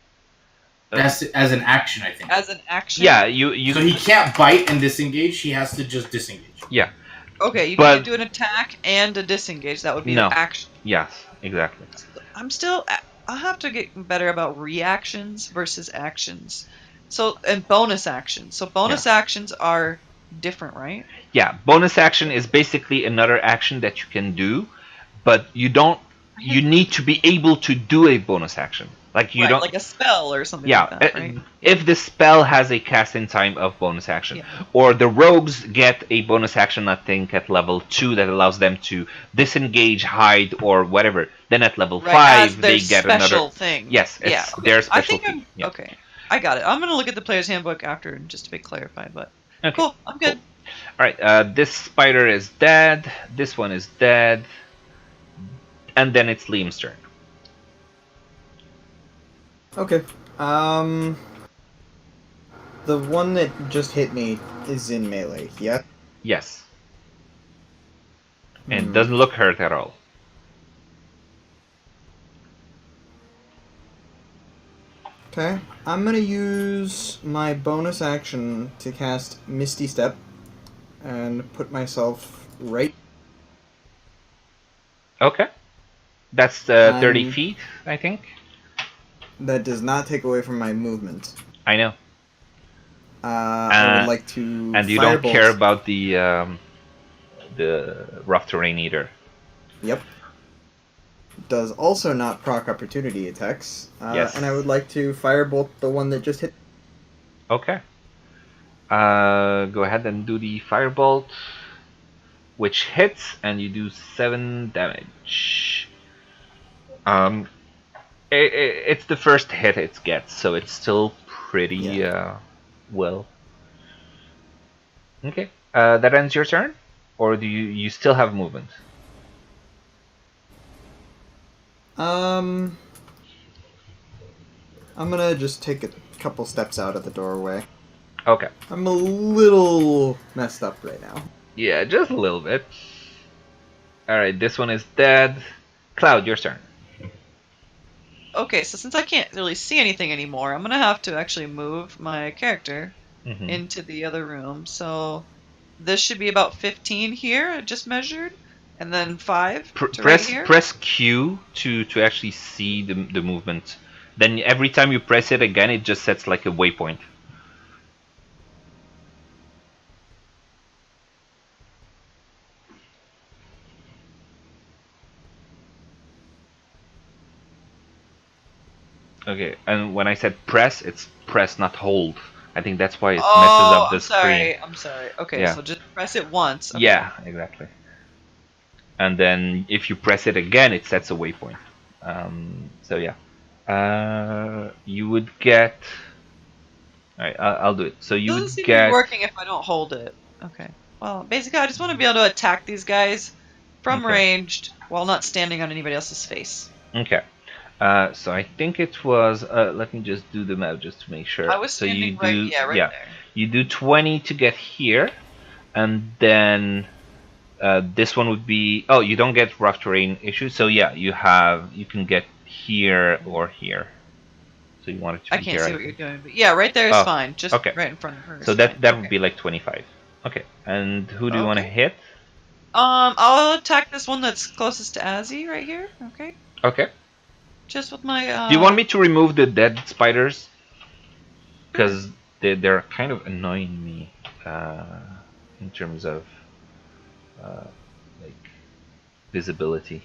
That's as an action, I think. As an action? Yeah, you. So he can't bite and disengage. He has to just disengage. Yeah. Okay, you But- can do an attack and a disengage. That would be No. an action. Yes. Exactly. I'll have to get better about reactions versus actions. So, and bonus actions. So bonus actions are different, right? Yeah. Bonus action is basically another action that you can do, but you don't. You need to be able to do a bonus action. Like you Right, don't. like a spell or something Yeah, like that, right? if the spell has a casting time of bonus action, Yeah. or the rogues get a bonus action, I think at level 2 that allows them to disengage, hide, or whatever. Then at level Right, 5 as their they get special another. thing. Yes, it's Yeah, their I specialty. think I'm Yeah. okay. I got it. I'm gonna look at the player's handbook after just to be clarified, but Okay, cool. I'm good. All right, this spider is dead. This one is dead, and then it's Liam's turn. Okay. The one that just hit me is in melee, yeah? Yes, and it doesn't look hurt at all. Okay. I'm gonna use my bonus action to cast Misty Step and put myself right. Okay, that's 30 Um, feet, I think. That does not take away from my movement. I know. I would like to. And you don't care about the rough terrain either. Yep. Does also not proc opportunity attacks. Yes. And I would like to firebolt the one that just hit. Okay. Go ahead and do the firebolt, which hits, and you do 7 damage. It's the first hit it gets, so it's still pretty well. Okay. That ends your turn, or do you still have movement? I'm gonna just take a couple steps out of the doorway. Okay. I'm a little messed up right now. Yeah, just a little bit. Alright, this one is dead. Cloud, your turn. Okay, so since I can't really see anything anymore, I'm gonna have to actually move my character Mhm. into the other room. So this should be about 15 here, I just measured, and then 5 to right here. Press Q to actually see the movement. Then every time you press it again, it just sets like a waypoint. Okay, and when I said press, it's press, not hold. I think that's why it messes up the screen. I'm sorry. Okay, Yeah. so just press it once. Okay. Yeah, exactly. And then if you press it again, it sets a waypoint. So yeah, you would get. All right, I'll do it. So you Doesn't would seem to get. be working if I don't hold it. Okay. Well, basically, I just want to be able to attack these guys from Okay. ranged while not standing on anybody else's face. Okay. So I think it was. Let me just do the math just to make sure. I was so you standing right, do. right there. You do 20 to get here, and then this one would be. Oh, you don't get rough terrain issues. So yeah, you can get here or here. So you want it to be I can't here, see what you're doing, but yeah, right there is fine. Just okay. right in front of her. So that would be like 25. Okay. And who do you want to hit? I'll attack this one that's closest to Azzy right here. Okay. Okay. Just with my. Do you want me to remove the dead spiders? Because they're kind of annoying me in terms of like visibility.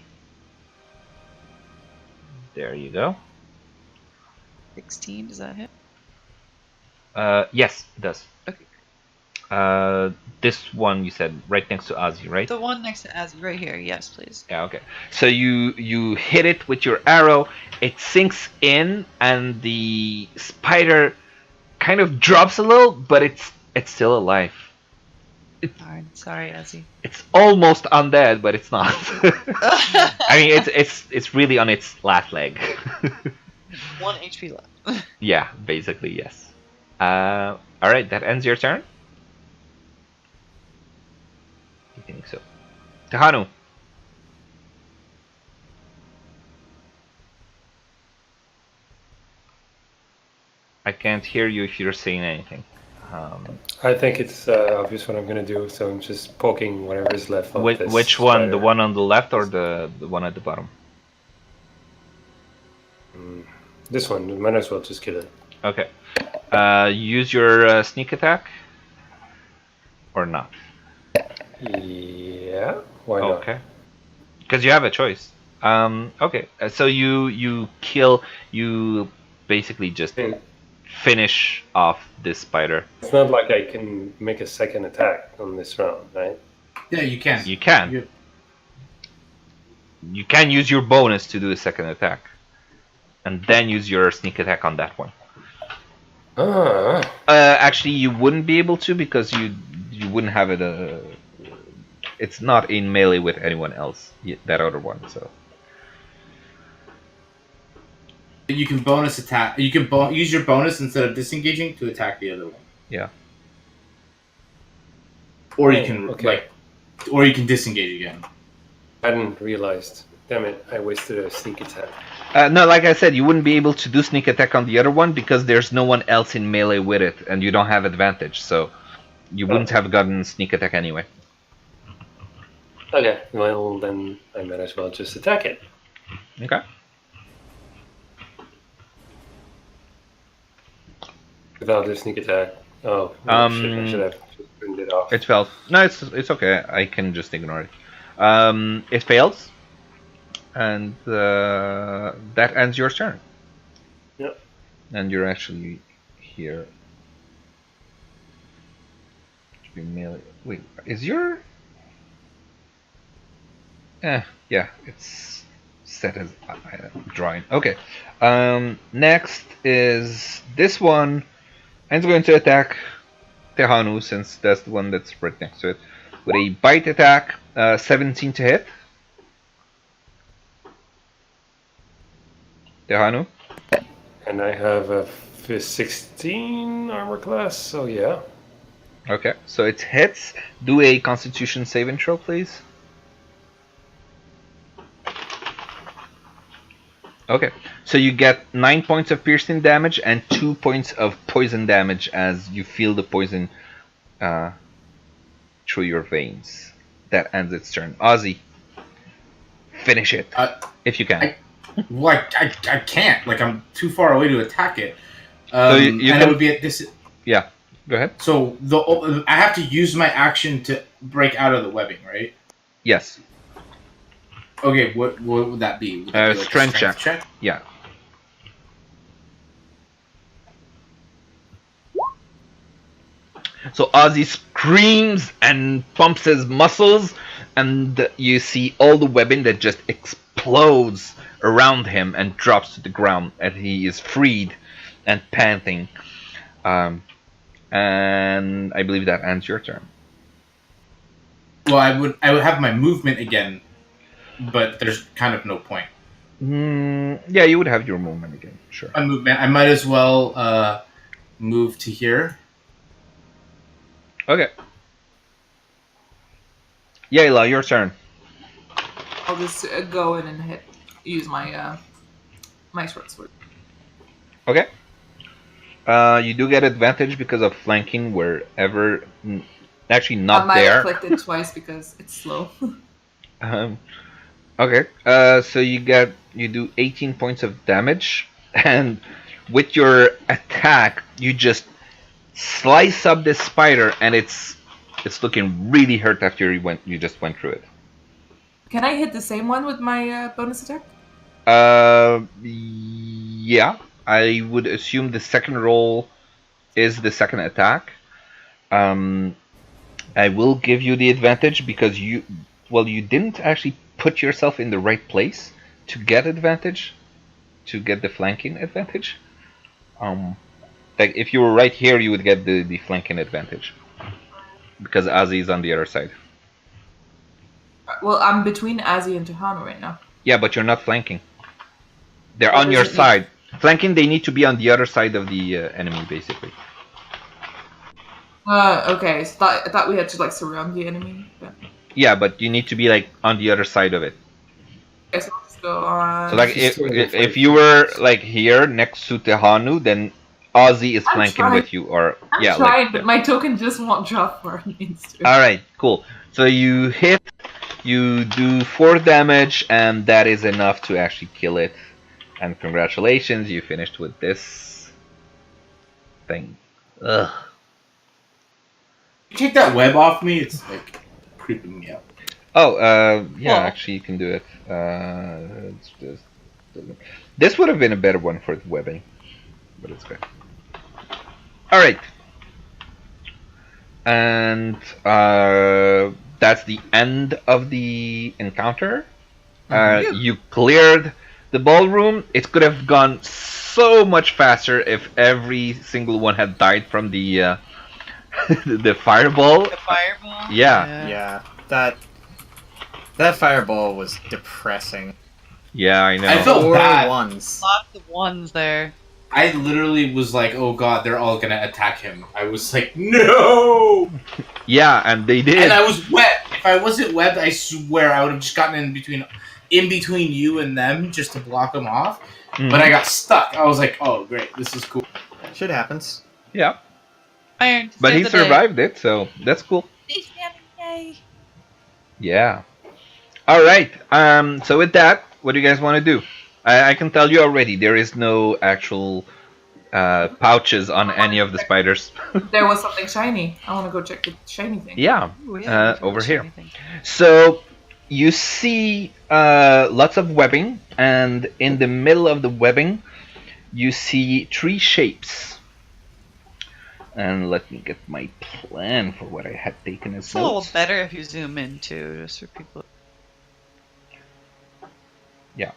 There you go. 16, does that hit? Yes, it does. Okay. This one you said right next to Ozzy, right? The one next to Azzy right here. Yes, please. Yeah, okay. So you hit it with your arrow, it sinks in, and the spider kind of drops a little, but it's still alive. Sorry, Azzy. It's almost undead, but it's not. I mean, it's really on its last leg. 1 HP left. Yeah, basically, yes. All right, that ends your turn. I think so. Tahanu. I can't hear you if you're saying anything. I think it's obvious what I'm going to do, so I'm just poking whatever is left of this which one? spider. The one on the left or the one at the bottom? This one. Might as well just kill it. Okay. Use your sneak attack? Or not? Yeah. Why not? Okay. Because you have a choice. Okay. So you kill. You basically just finish off this spider. It's not like I can make a second attack on this round, right? Yeah, you can. You can. You can use your bonus to do a second attack, and then use your sneak attack on that one. Actually, you wouldn't be able to because you wouldn't have it. It's not in melee with anyone else. That other one, so. You can bonus attack. You can use your bonus instead of disengaging to attack the other one. Yeah. Or you can or you can disengage again. I didn't realize. Damn it! I wasted a sneak attack. No, like I said, you wouldn't be able to do sneak attack on the other one because there's no one else in melee with it, and you don't have advantage, so you wouldn't have gotten sneak attack anyway. Okay, well then I might as well just attack it. Okay. Without the sneak attack. Oh, shit, I should have just turned it off. It failed. No, it's okay. I can just ignore it. It fails, and that ends your turn. Yep. And you're actually here. Wait, is your? Yeah, it's set as drawing. Okay. Next is this one. I'm going to attack Tehanu since that's the one that's right next to it with a bite attack. 17 to hit. Tehanu. And I have a 16 armor class, so yeah. Okay, so it hits. Do a Constitution saving throw, please. Okay, so you get 9 points of piercing damage and 2 points of poison damage as you feel the poison through your veins. That ends its turn. Ozzy, finish it if you can. I can't. Like, I'm too far away to attack it. So you and can, it would be at this. Yeah, go ahead. So I have to use my action to break out of the webbing, right? Yes. Okay, what would that be? Would that be like a Strength check. Yeah. So Ozzy screams and pumps his muscles, and you see all the webbing that just explodes around him and drops to the ground, and he is freed and panting. And I believe that ends your turn. Well, I would have my movement again, but there's kind of no point. Yeah, you would have your movement again, sure. My movement. I might as well move to here. Okay. Yayla, your turn. I'll just go in and use my my short sword. Okay. You do get advantage because of flanking wherever. Actually, not I might there. have clicked it twice because it's slow. Okay. So you do 18 points of damage, and with your attack, you just slice up this spider, and it's looking really hurt after you just went through it. Can I hit the same one with my bonus attack? Yeah. I would assume the second roll is the second attack. I will give you the advantage because you didn't actually put yourself in the right place to get advantage, to get the flanking advantage. Like if you were right here, you would get the flanking advantage because Ozzy is on the other side. Well, I'm between Azzy and Tahano right now. Yeah, but you're not flanking. They're What on your does it side. Flanking, they need to be on the other side of the enemy, basically. Okay. So I thought we had to like surround the enemy. But... Yeah, but you need to be like on the other side of it. Okay, so let's go on. So like if you were like here next to Tehanu, then Ozzy is flanking with you, or I'm trying, but my token just won't drop where it needs to. All right, cool. So you hit, you do 4 damage, and that is enough to actually kill it. And congratulations, you finished with this thing. Ugh. Take that web off me. It's like creeping me out. Oh, yeah, actually you can do it. It's just, this would have been a better one for the webbing, but it's good. All right, and that's the end of the encounter. You cleared the ballroom. It could have gone so much faster if every single one had died from the the fireball. The fireball? Yeah. That fireball was depressing. Yeah, I know. I felt 4 bad. ones. Lots of ones there. I literally was like, "Oh God, they're all gonna attack him." I was like, "No!" Yeah, and they did. And I was wet. If I wasn't webbed, I swear I would have just gotten in between you and them just to block them off. Mm-hmm. But I got stuck. I was like, "Oh great, this is cool." Shit happens. Yeah. Iron. But he survived it, so that's cool. Yay. Yeah. All right. So with that, what do you guys want to do? I can tell you already, there is no actual pouches on any of the spiders. There was something shiny. I want to go check the shiny thing. Yeah. Ooh, yeah, Over here. anything. So you see lots of webbing, and in the middle of the webbing, you see 3 shapes. And let me get my plan for what I had taken as It's a little notes. better if you zoom in too, just for people. Yeah.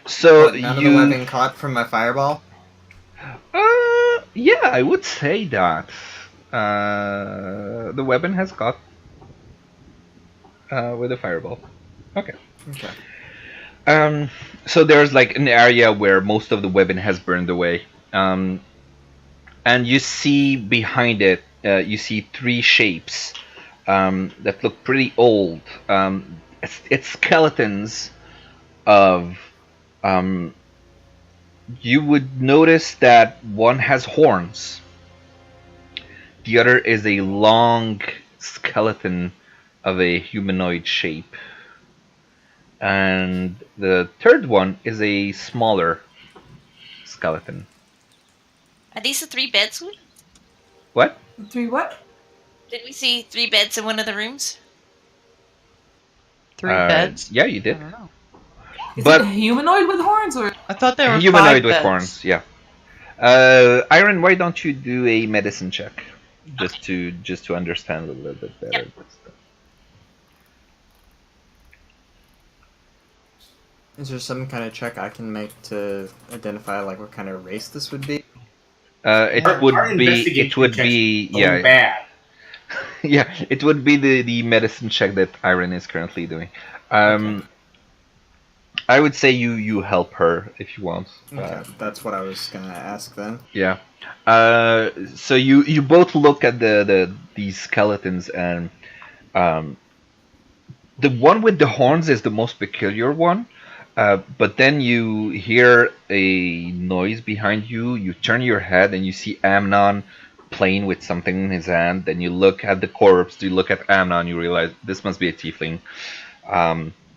So What, none of the webbing caught from my fireball? Yeah, I would say that. The weapon has caught with a fireball. Okay. Okay. So there's like an area where most of the weapon has burned away. And you see behind it, you see 3 shapes that look pretty old. It's skeletons of You would notice that one has horns. The other is a long skeleton of a humanoid shape. And the third one is a smaller skeleton. Are these the 3 beds? What? 3 what? Did we see 3 beds in one of the rooms? 3 beds? Yeah, you I did. don't know. Is But it a humanoid with horns or? I thought there were humanoid 5 with beds. horns, yeah. Iron, why don't you do a medicine check? Just to understand a little bit better. Yep. Is there some kind of check I can make to identify like what kind of race this would be? It Our would be investigation check's so yeah. bad. Yeah, it would be the medicine check that Iron is currently doing. I would say you help her if you want. Okay, that's what I was gonna ask then. Yeah. So you both look at these skeletons, and the one with the horns is the most peculiar one. But then you hear a noise behind you. You turn your head and you see Amnon playing with something in his hand. Then you look at the corpse. You look at Amnon. You realize this must be a tiefling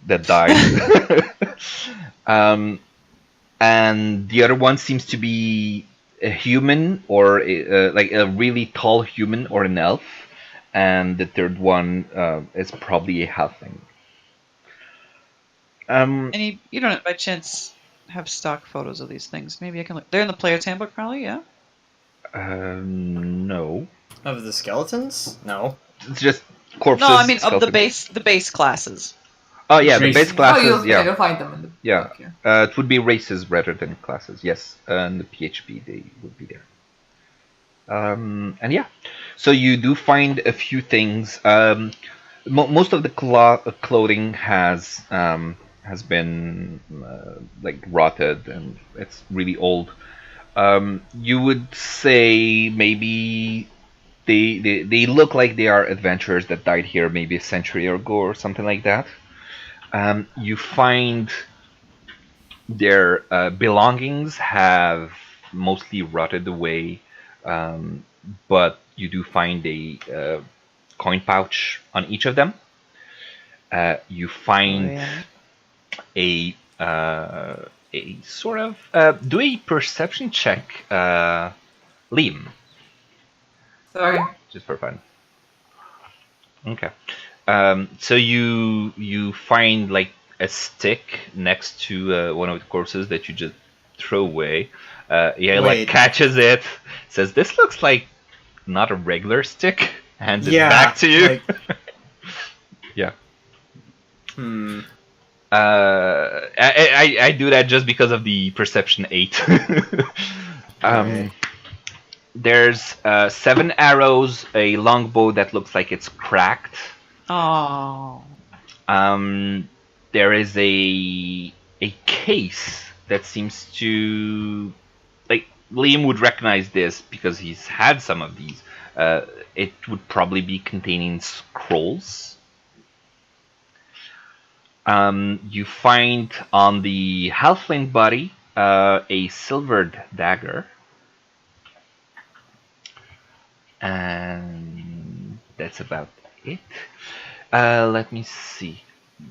that died. And the other one seems to be a human, or like a really tall human, or an elf. And the third one is probably a halfling. And you don't by chance have stock photos of these things. Maybe I can look. They're in the player's handbook, probably, yeah? No. Of the skeletons? No. It's just corpses. No, I mean of skeletons. the base classes. Oh yeah, the base classes. You'll find them in the Yeah. book here. It would be races rather than classes. Yes, and the PHP they would be there. And yeah, so you do find a few things. Most of the clothing has been like rotted, and it's really old. You would say maybe they look like they are adventurers that died here maybe a century ago or something like that. You find their belongings have mostly rotted away, but you do find a coin pouch on each of them. You find a sort of do a perception check, Liam. Sorry. Just for fun. Okay. So you find like a stick next to one of the corpses that you just throw away. Yeah, like catches it, says, "This looks like not a regular stick." Hands it back to you. Like... Yeah. I do that just because of the perception 8. There's 7 arrows, a longbow that looks like it's cracked. Oh. There is a case that seems to, like, Liam would recognize this because he's had some of these. It would probably be containing scrolls. You find on the halfling body a silvered dagger. And that's about it. Let me see.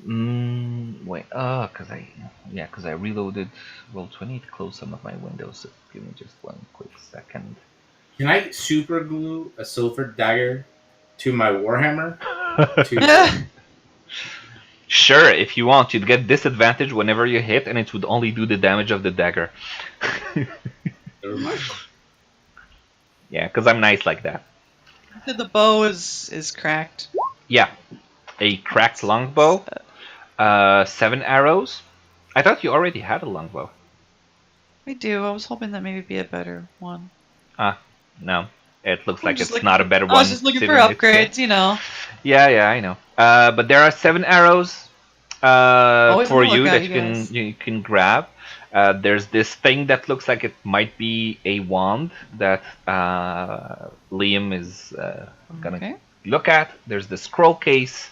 Wait. Oh, because I reloaded Roll20 to close some of my windows. So give me just one quick second. Can I super glue a silver dagger to my warhammer? Sure, if you want, you'd get disadvantage whenever you hit, and it would only do the damage of the dagger. Never mind. Yeah, because I'm nice like that. The bow is cracked. Yeah, a cracked longbow, 7 arrows. I thought you already had a longbow. I do. I was hoping that maybe be a better one. No. It looks like it's looking not a better one. I was just looking for upgrades, you know. Yeah, I know. But there are 7 arrows for you that you can grab. There's this thing that looks like it might be a wand that Liam is gonna look at. There's the scroll case.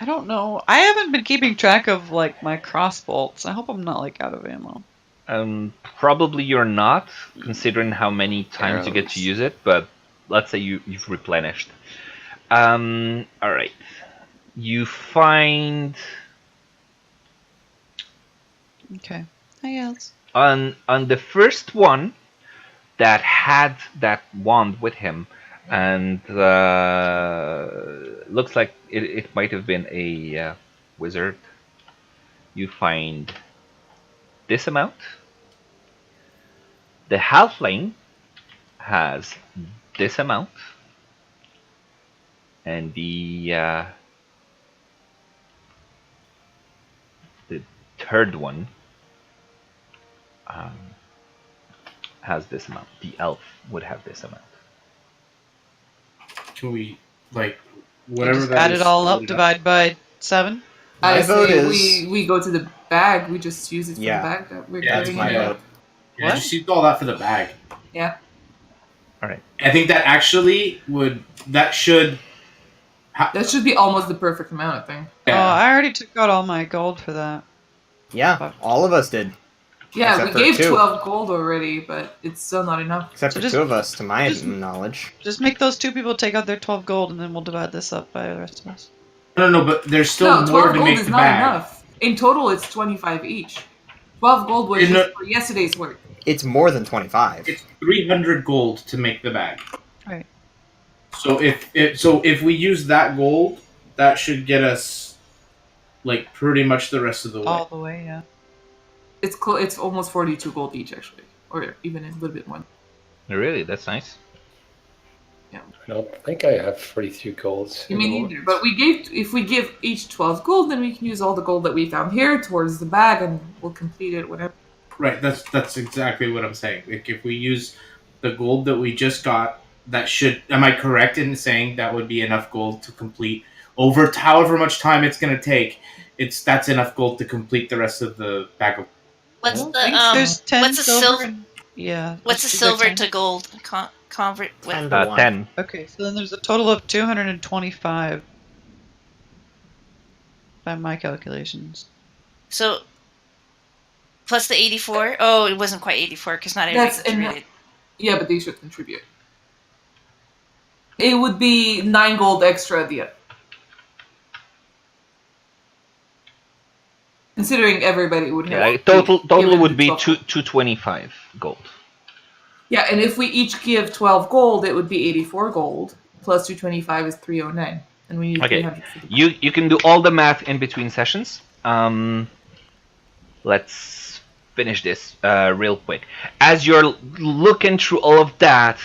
I don't know. I haven't been keeping track of like my crossbolts. I hope I'm not like out of ammo. Probably you're not, considering how many times you get to Arrows. use it, but let's say you've replenished. Alright. You find Okay. Hi, Els. on the first one that had that wand with him, and looks like it might have been a wizard. You find this amount. The halfling has this amount, and the third one has this amount. The elf would have this amount. Can we like You whatever just that add is, it all up, split it divide by 7. I My vote say is- we go to the bag. We just use it for Yeah. the bag that we're Yeah, That's carrying. my Yeah. vote. Yeah, What? just use all that for the bag. Yeah. Alright. I think that actually should. That should be almost the perfect amount, I think. Oh, I already took out all my gold for that. Yeah, all of us did. Yeah, Except we for gave two. 12 gold already, but it's still not enough. Except So for just- two of us, to my just- knowledge. Just make those 2 people take out their 12 gold, and then we'll divide this up by the rest of us. No, but there's still No, more 12 to gold make is the not bag. enough. In total, it's 25 each. 12 gold was In just the- for yesterday's work. It's more than 25. It's 300 gold to make the bag. Right. So if we use that gold, that should get us like pretty much the rest of the way. All the way, yeah. It's almost 42 gold each, actually. Or even a little bit more. Really, that's nice. I don't think I have 42 golds. You mean anymore. either. But if we give each 12 gold, then we can use all the gold that we found here towards the bag, and we'll complete it, whatever. Right, that's exactly what I'm saying. Like if we use the gold that we just got, that should. Am I correct in saying that would be enough gold to complete over however much time it's going to take? That's enough gold to complete the rest of the bag of. What's don't the think so. There's 10 what's a silver. silver? Yeah. What's a is there silver 10? to gold convert with? 10 to 1. 10. Okay, so then there's a total of 225 by my calculations. So plus the 84. Oh, it wasn't quite 84 because not everybody That's contributed. Yeah, but they should contribute. It would be 9 gold extra at the end. Considering everybody would have. Yeah, total given would the be 12 gold. 225 gold. Yeah, and if we each give 12 gold, it would be 84 gold. Plus 225 is 309. And we need Okay. 300 for the You can do all the math in between sessions. Let's finish this real quick. As you're looking through all of that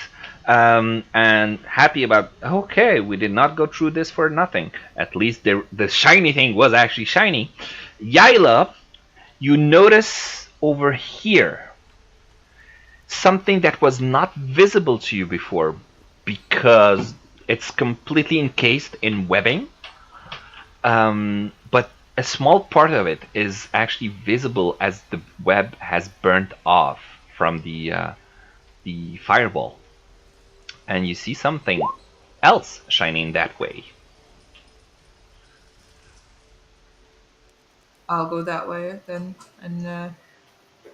and happy about, okay, we did not go through this for nothing. At least the shiny thing was actually shiny. Yaila, you notice over here something that was not visible to you before because it's completely encased in webbing. But a small part of it is actually visible as the web has burnt off from the fireball, and you see something else shining that way. I'll go that way then and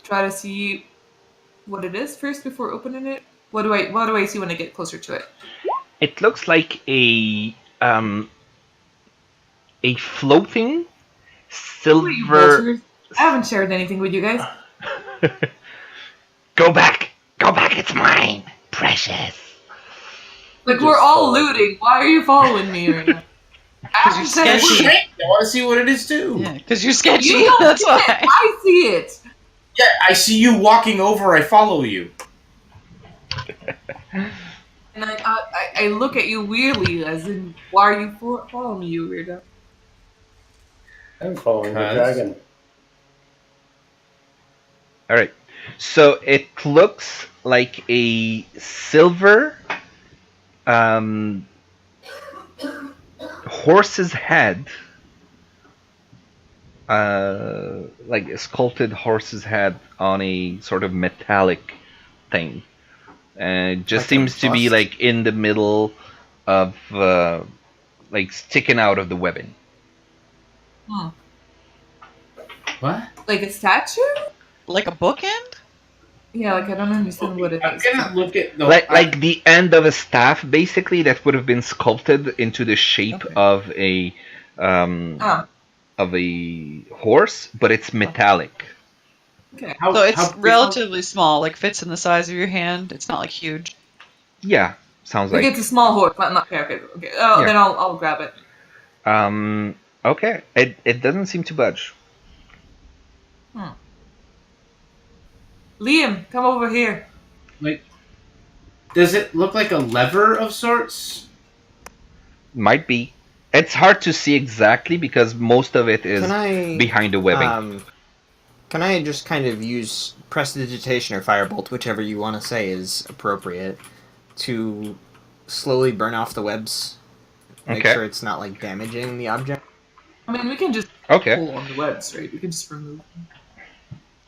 try to see what it is first before opening it. What do I see when I get closer to it? It looks like a floating silver. Vultures. I haven't shared anything with you guys. Go back, it's mine, precious. Like, Just we're all follow. looting. Why are you following me right now? Because you're sketchy. I want to see what it is too. Yeah, because you're sketchy. You don't That's see it. why. I see it. Yeah, I see you walking over. I follow you. And I look at you weirdly, as in, why are you following me, you weirdo? I'm following the 'Cause- dragon. All right, so it looks like a silver horse's head, like a sculpted horse's head on a sort of metallic thing. It just Like a seems to be bust? like in the middle of like sticking out of the webbing. Hmm. What? Like a statue? like a bookend? Yeah, like I don't understand what it I'm is. gonna look at the Like the end of a staff, basically, that would have been sculpted into the shape Okay. of a Oh, horse, but it's metallic. okay. So it's how big- relatively small, like fits in the size of your hand. It's not like huge. Yeah, sounds Like like. it's a small horse, but not okay. Oh, Yeah. then I'll grab it. Okay. It doesn't seem to budge. Liam, come over here. like, does it look like a lever of sorts? Might be. It's hard to see exactly because most of it is Can I behind the webbing. Can I just kind of use prestidigitation or firebolt, whichever you want to say is appropriate, to slowly burn off the webs? Make Okay. sure it's not like damaging the object. I mean, we can just Okay. pull on the webs, right? We can just remove them.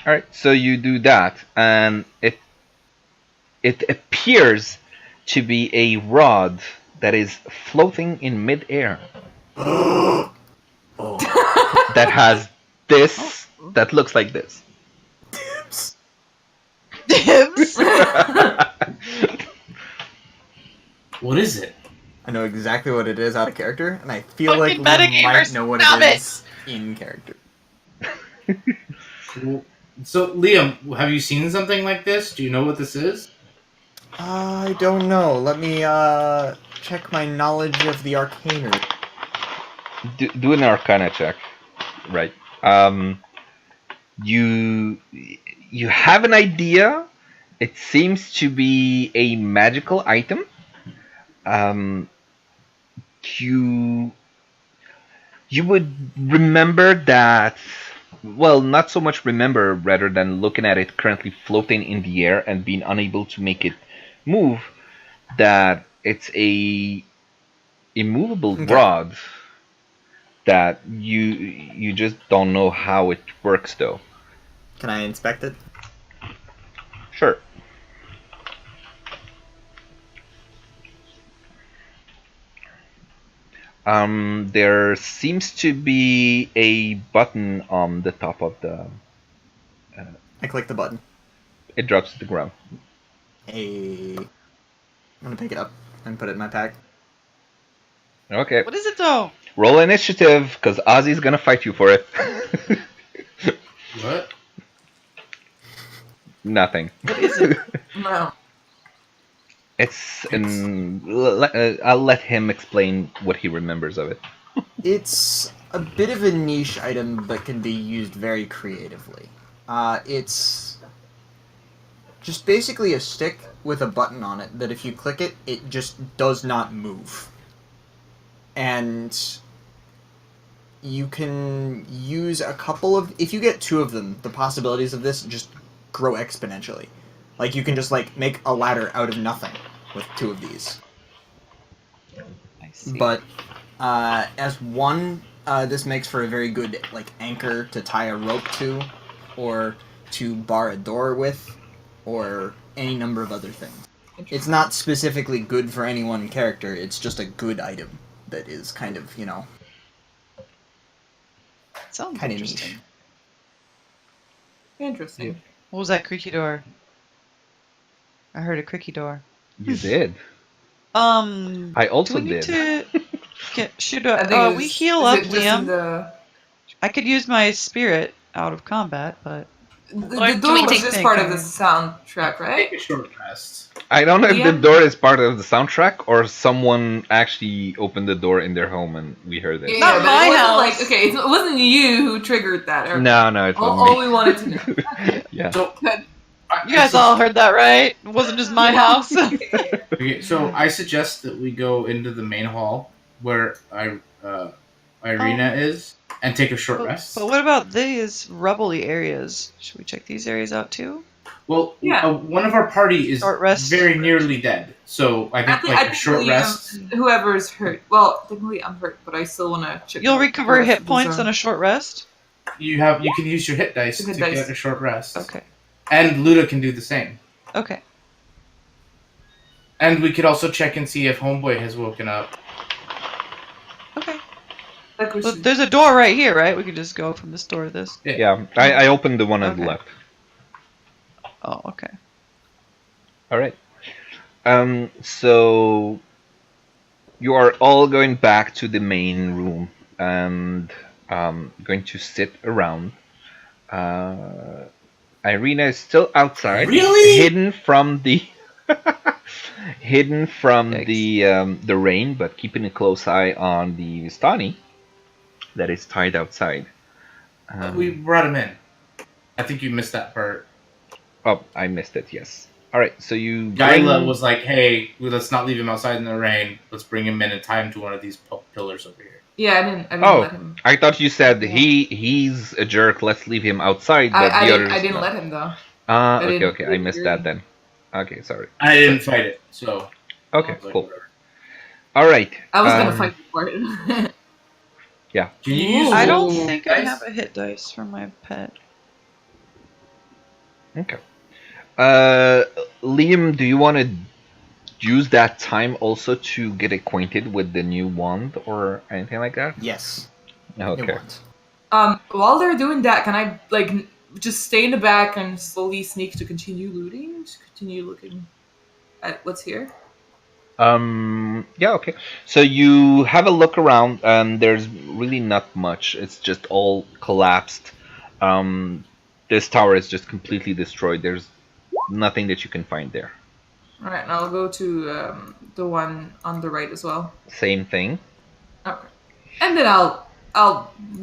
All right. So you do that, and it appears to be a rod that is floating in midair. That has this. That looks like this. Dibs. What is it? I know exactly what it is out of character, and I feel Fucking like Liam metagamers, might know what stop it it! is in character. So, Liam, have you seen something like this? Do you know what this is? I don't know. Let me check my knowledge of the arcana. Do an Arcana check. Right. You have an idea. It seems to be a magical item. You would remember that. Well, not so much remember, rather than looking at it currently floating in the air and being unable to make it move. That it's a immovable Okay. rod. That you just don't know how it works, though. Can I inspect it? Sure. There seems to be a button on the top of the. I click the button. It drops to the ground. I'm gonna pick it up and put it in my pack. Okay. What is it though? Roll initiative, because Ozzy's gonna fight you for it. What? Nothing. What is it? No. It's I'll let him explain what he remembers of it. It's a bit of a niche item, but can be used very creatively. It's just basically a stick with a button on it that if you click it, it just does not move. And you can use a couple of... If you get two of them, the possibilities of this just grow exponentially. Like, you can just, like, make a ladder out of nothing with two of these. I see. But as one, this makes for a very good like anchor to tie a rope to, or to bar a door with, or any number of other things. It's not specifically good for any one character. It's just a good item that is kind of, you know, Sounds kind of interesting. niche. Interesting. What was that creaky door? I heard a creaky door. You did. I also do we need did. to should I think we it's- heal is up, it just in Liam? The, I could use my spirit out of combat, but the Or do door we was take- just part of the soundtrack, right? Take a short rest. I don't know if the Liam? door is part of the soundtrack or someone actually opened the door in their home and we heard it. Yeah, Not but my it wasn't house. like okay, it wasn't you who triggered that. Or, No, it all wasn't we wanted to know. me. Yeah. So, you guys all heard that, right? It wasn't just my house. okay, so I suggest that we go into the main hall where Irina is and take a short rest. But what about these rubbly areas? Should we check these areas out too? Well, Yeah. one of our party is Short rest. very nearly dead, so I think like a short Liam, rest. Whoever's hurt. Well, technically I'm hurt, but I still want to check. You'll out recover the rest hit of the points zone. on a short rest. You can use your hit dice Hit to dice. get a short rest. Okay. And Luda can do the same. Okay. And we could also check and see if Homeboy has woken up. Okay. Like we Well, should- there's a door right here, right? We could just go from this door to this. Yeah, I opened the one on the Okay. left. Oh, okay. All right. So you are all going back to the main room and going to sit around. Irina is still outside, Really? hidden from the Yikes. the rain, but keeping a close eye on the Vistani that is tied outside. We brought him in. I think you missed that part. Oh, I missed it. Yes. All right. So you Gyla bring. was like, "Hey, let's not leave him outside in the rain. Let's bring him in and tie him to one of these pillars over here." Yeah, I didn't Oh, let him. I thought you said he's a jerk. Let's leave him outside. But I the didn't. others. I didn't no. let him though. Okay. didn't- Okay. I missed that then. Okay. Sorry. I didn't fight it, so Okay. I was like, Cool. whatever. All right. I was gonna fight for it. Yeah. Can you use? I don't roll think I dice? have a hit dice for my pet. Okay. Liam, do you want to use that time also to get acquainted with the new wand or anything like that? Yes. It Okay. won't. While they're doing that, can I just stay in the back and slowly sneak to continue looting? To continue looking at what's here? Yeah, okay. So you have a look around, and there's really not much. It's just all collapsed. This tower is just completely destroyed. There's nothing that you can find there. All right, and I'll go to the one on the right as well. Same thing. Okay. And then I'll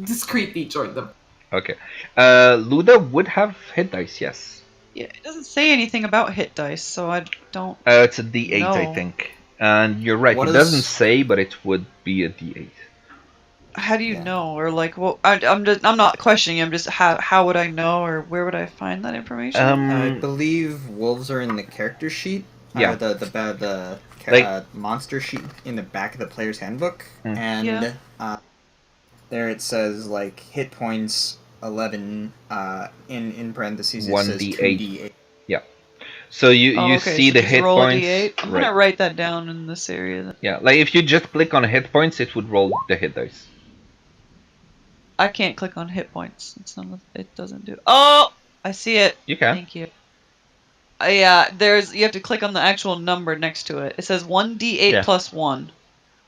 discreetly join them. Okay. Luda would have hit dice, yes. Yeah, it doesn't say anything about hit dice, so I don't. It's a D8, I No. think. And you're right. What It is- doesn't say, but it would be a D8. How do you Yeah. know, or like, well, I'm not questioning. I'm just how would I know, or where would I find that information? I believe wolves are in the character sheet. Yeah. The monster sheet in the back of the player's handbook, Mm. and Yeah. there it says like hit points 11. In parentheses it says 1d8. 2d8. So you Oh, okay, see so the just hit roll points. A D8. I'm Right. gonna write that down in this area. Then. Yeah, like if you just click on hit points, it would roll the hit dice. I can't click on hit points. It doesn't do. Oh, I see it. You can. Thank you. Yeah, you have to click on the actual number next to it. It says 1d8 Yeah. plus 1.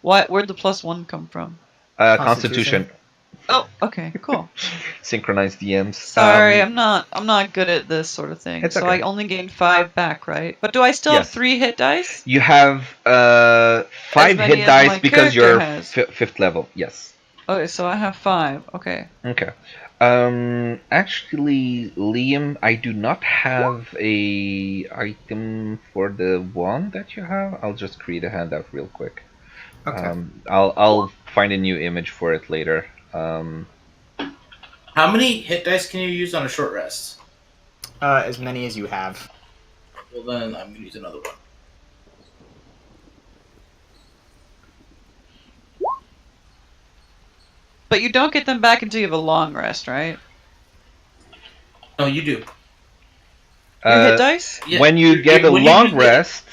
Where'd the plus 1 come from? Constitution. Oh, okay, cool. Synchronized DMs. Sorry, I'm not good at this sort of thing. It's So okay. I only gained 5 back, right? But do I still have Yes. 3 hit dice? You have 5 many hit as dice my because character you're has. 5th level. Yes. Okay, so I have 5. Okay. Okay. Actually, Liam, I do not have a item for the wand that you have. I'll just create a handout real quick. Okay. I'll find a new image for it later. How many hit dice can you use on a short rest? As many as you have. Well, then I'm gonna use another one. But you don't get them back until you have a long rest, right? No, you do. Your hit dice? Yeah, When you get a when you long do- rest,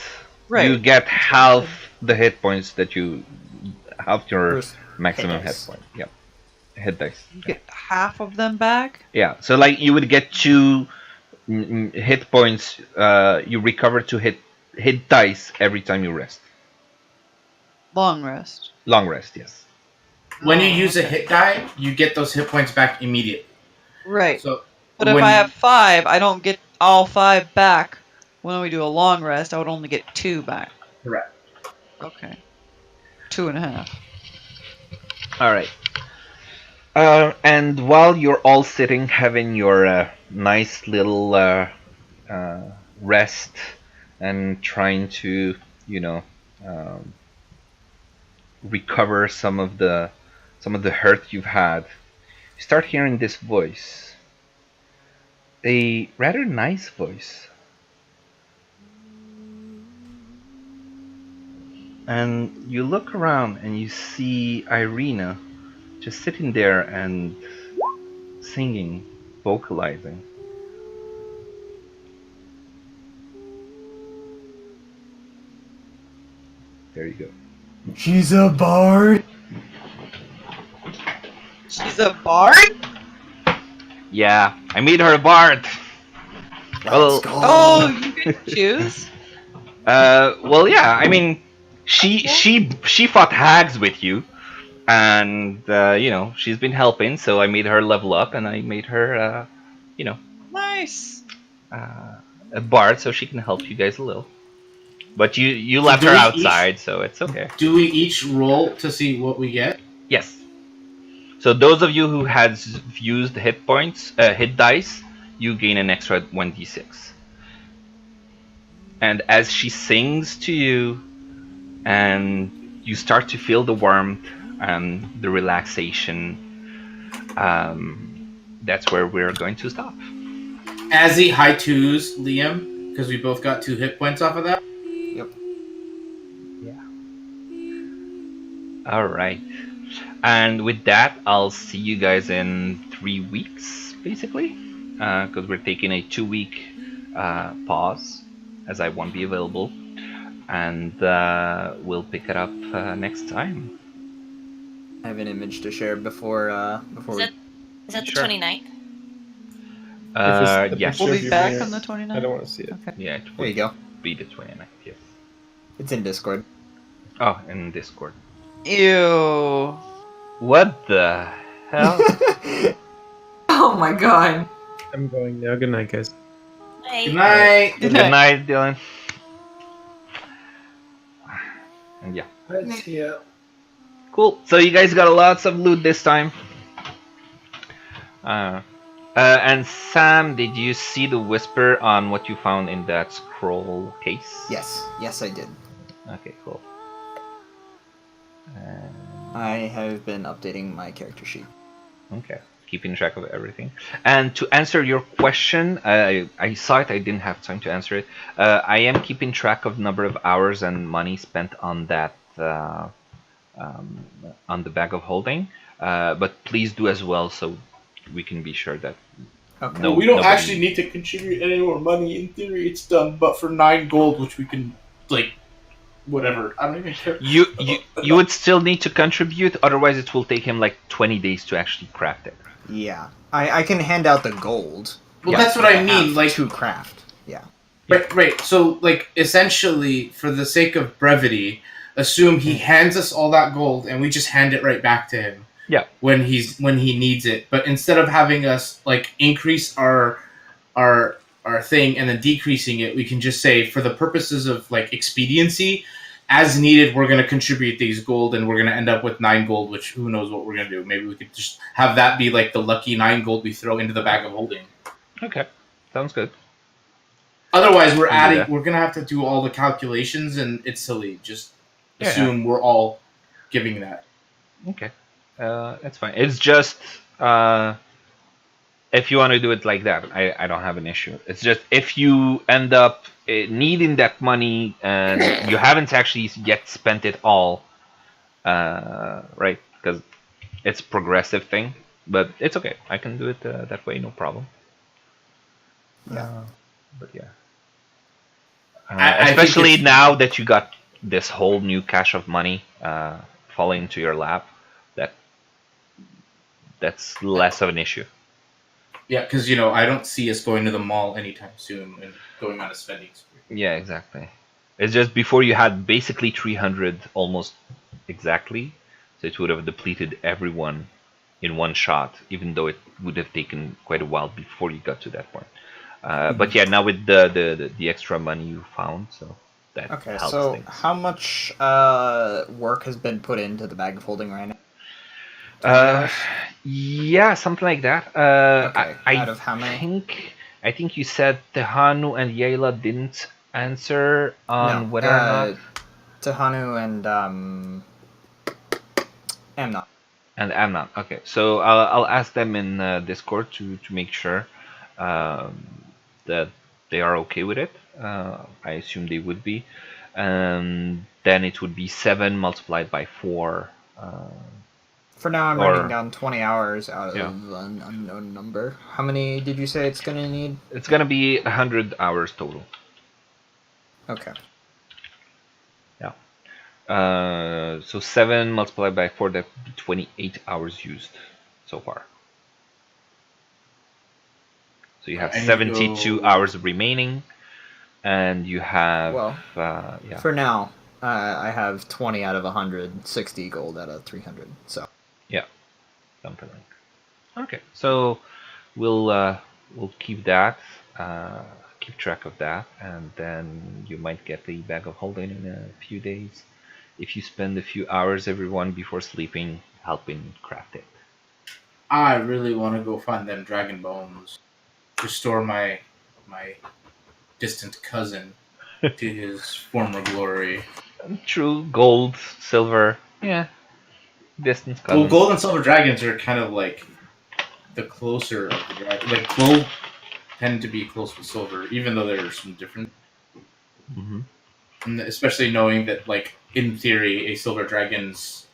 Right. you get half the hit points that you half your First maximum hit hit dice. point. Yeah, hit dice. You get half of them back? Yeah, so like you would get 2 hit points. You recover 2 hit dice every time you rest. Long rest. Long rest, yes. When you Oh, use a okay. hit die, you get those hit points back immediately. Right. So, But if when- I have 5, I don't get all 5 back. When we do a long rest, I would only get 2 back. Correct. Okay. 2.5. All right. And while you're all sitting having your nice little rest and trying to, recover some of the hurt you've had, you start hearing this voice. A rather nice voice. And you look around and you see Irina just sitting there and singing, vocalizing. There you go. She's a bard. She's a bard? Yeah, I made her a bard. Well, Oh, you get to choose? well, yeah. I mean, she fought hags with you, and you know she's been helping. So I made her level up, and I made her, you know, Nice. a bard, so she can help you guys a little. But you So left do her we outside, so it's okay. Do we each roll to see what we get? Yes. So those of you who has used hit points, hit dice, you gain an extra 1d6. And as she sings to you, and you start to feel the warmth and the relaxation, that's where we're going to stop. Azzy high twos Liam because we both got 2 hit points off of that. Yep. Yeah. All right. And with that, I'll see you guys in 3 weeks, basically, because we're taking a 2-week pause, as I won't be available, and we'll pick it up next time. I have an image to share before Is we. that, is that the Sure. 29th? Yes. We'll of be you back here, on the 29th. I don't want to see it. Okay. Yeah, it There you will go. be the 29th, yes. It's in Discord. Oh, in Discord. Ew. What the hell? Oh my god. I'm going now. Good night, guys. Bye. Good night. Good night, Dylan. And yeah. Let's see ya. Cool. So you guys got lots of loot this time. And Sam, did you see the whisper on what you found in that scroll case? Yes, yes, I did. Okay, cool. I have been updating my character sheet. Okay, keeping track of everything. And to answer your question, I saw it. I didn't have time to answer it. I am keeping track of number of hours and money spent on that on the bag of holding. But please do as well, so we can be sure that. Okay. No, we don't nobody- actually need to contribute any more money. In theory, it's done, but for 9 gold, which we can like, whatever. I don't even care. You would still need to contribute, otherwise it will take him like 20 days to actually craft it. Yeah, I can hand out the gold. Well, Yeah, that's what I have mean. Like, to craft. Yeah. right. So, like, essentially, for the sake of brevity, assume he hands us all that gold, and we just hand it right back to him. Yeah. When he needs it, but instead of having us like increase our thing and then decreasing it, we can just say for the purposes of like expediency, as needed, we're going to contribute these gold, and we're going to end up with 9 gold. Which who knows what we're going to do? Maybe we could just have that be like the lucky 9 gold we throw into the bag of holding. Okay, sounds good. Otherwise, we're Can do that. We're going to have to do all the calculations, and it's silly. Just Yeah. assume we're all giving that. Okay, that's fine. It's just if you want to do it like that, I don't have an issue. It's just if you end up needing that money and you haven't actually yet spent it all, right? Because it's a progressive thing, but it's okay. I can do it that way, no problem. Yeah. But yeah. I think Especially it's- now that you got this whole new cache of money falling into your lap, that's less of an issue. Yeah, because I don't see us going to the mall anytime soon and going on a spending spree. Yeah, exactly. It's just before you had basically 300 almost exactly, so it would have depleted everyone in one shot, even though it would have taken quite a while before you got to that point. But yeah, now with the extra money you found, so that Okay, helps so things. how much work has been put into the bag of holding right now? Yeah, something like that. Okay, I out of how many? I think you said Tehanu and Yayla didn't answer on whether or not. Tehanu and Amnon. And Amnon. Okay, so I'll ask them in Discord to make sure that they are okay with it. I assume they would be. And then it would be 7 multiplied by 4. For now, I'm Or- writing down 20 hours out Yeah. of an unknown number. How many did you say it's going to need? It's gonna be 100 hours total. Okay. Yeah. So 7 multiplied by 4, that would be 28 hours used so far. So you have I need to 72 go- hours remaining, and you have Well, yeah. For now, I have 20 out of 100, 60 gold out of 300. So Something like. Okay, so we'll keep that, keep track of that, and then you might get the bag of holding in a few days if you spend a few hours, everyone, before sleeping, helping craft it. I really want to go find them dragon bones. Restore my distant cousin to his former glory. True, gold, silver, yeah, distance Well, cousins. gold and silver dragons are kind of like the closer of the dragon. Like gold tend to be close with silver, even though there are some different. Mm-hmm. And especially knowing that, like in theory, a silver dragon's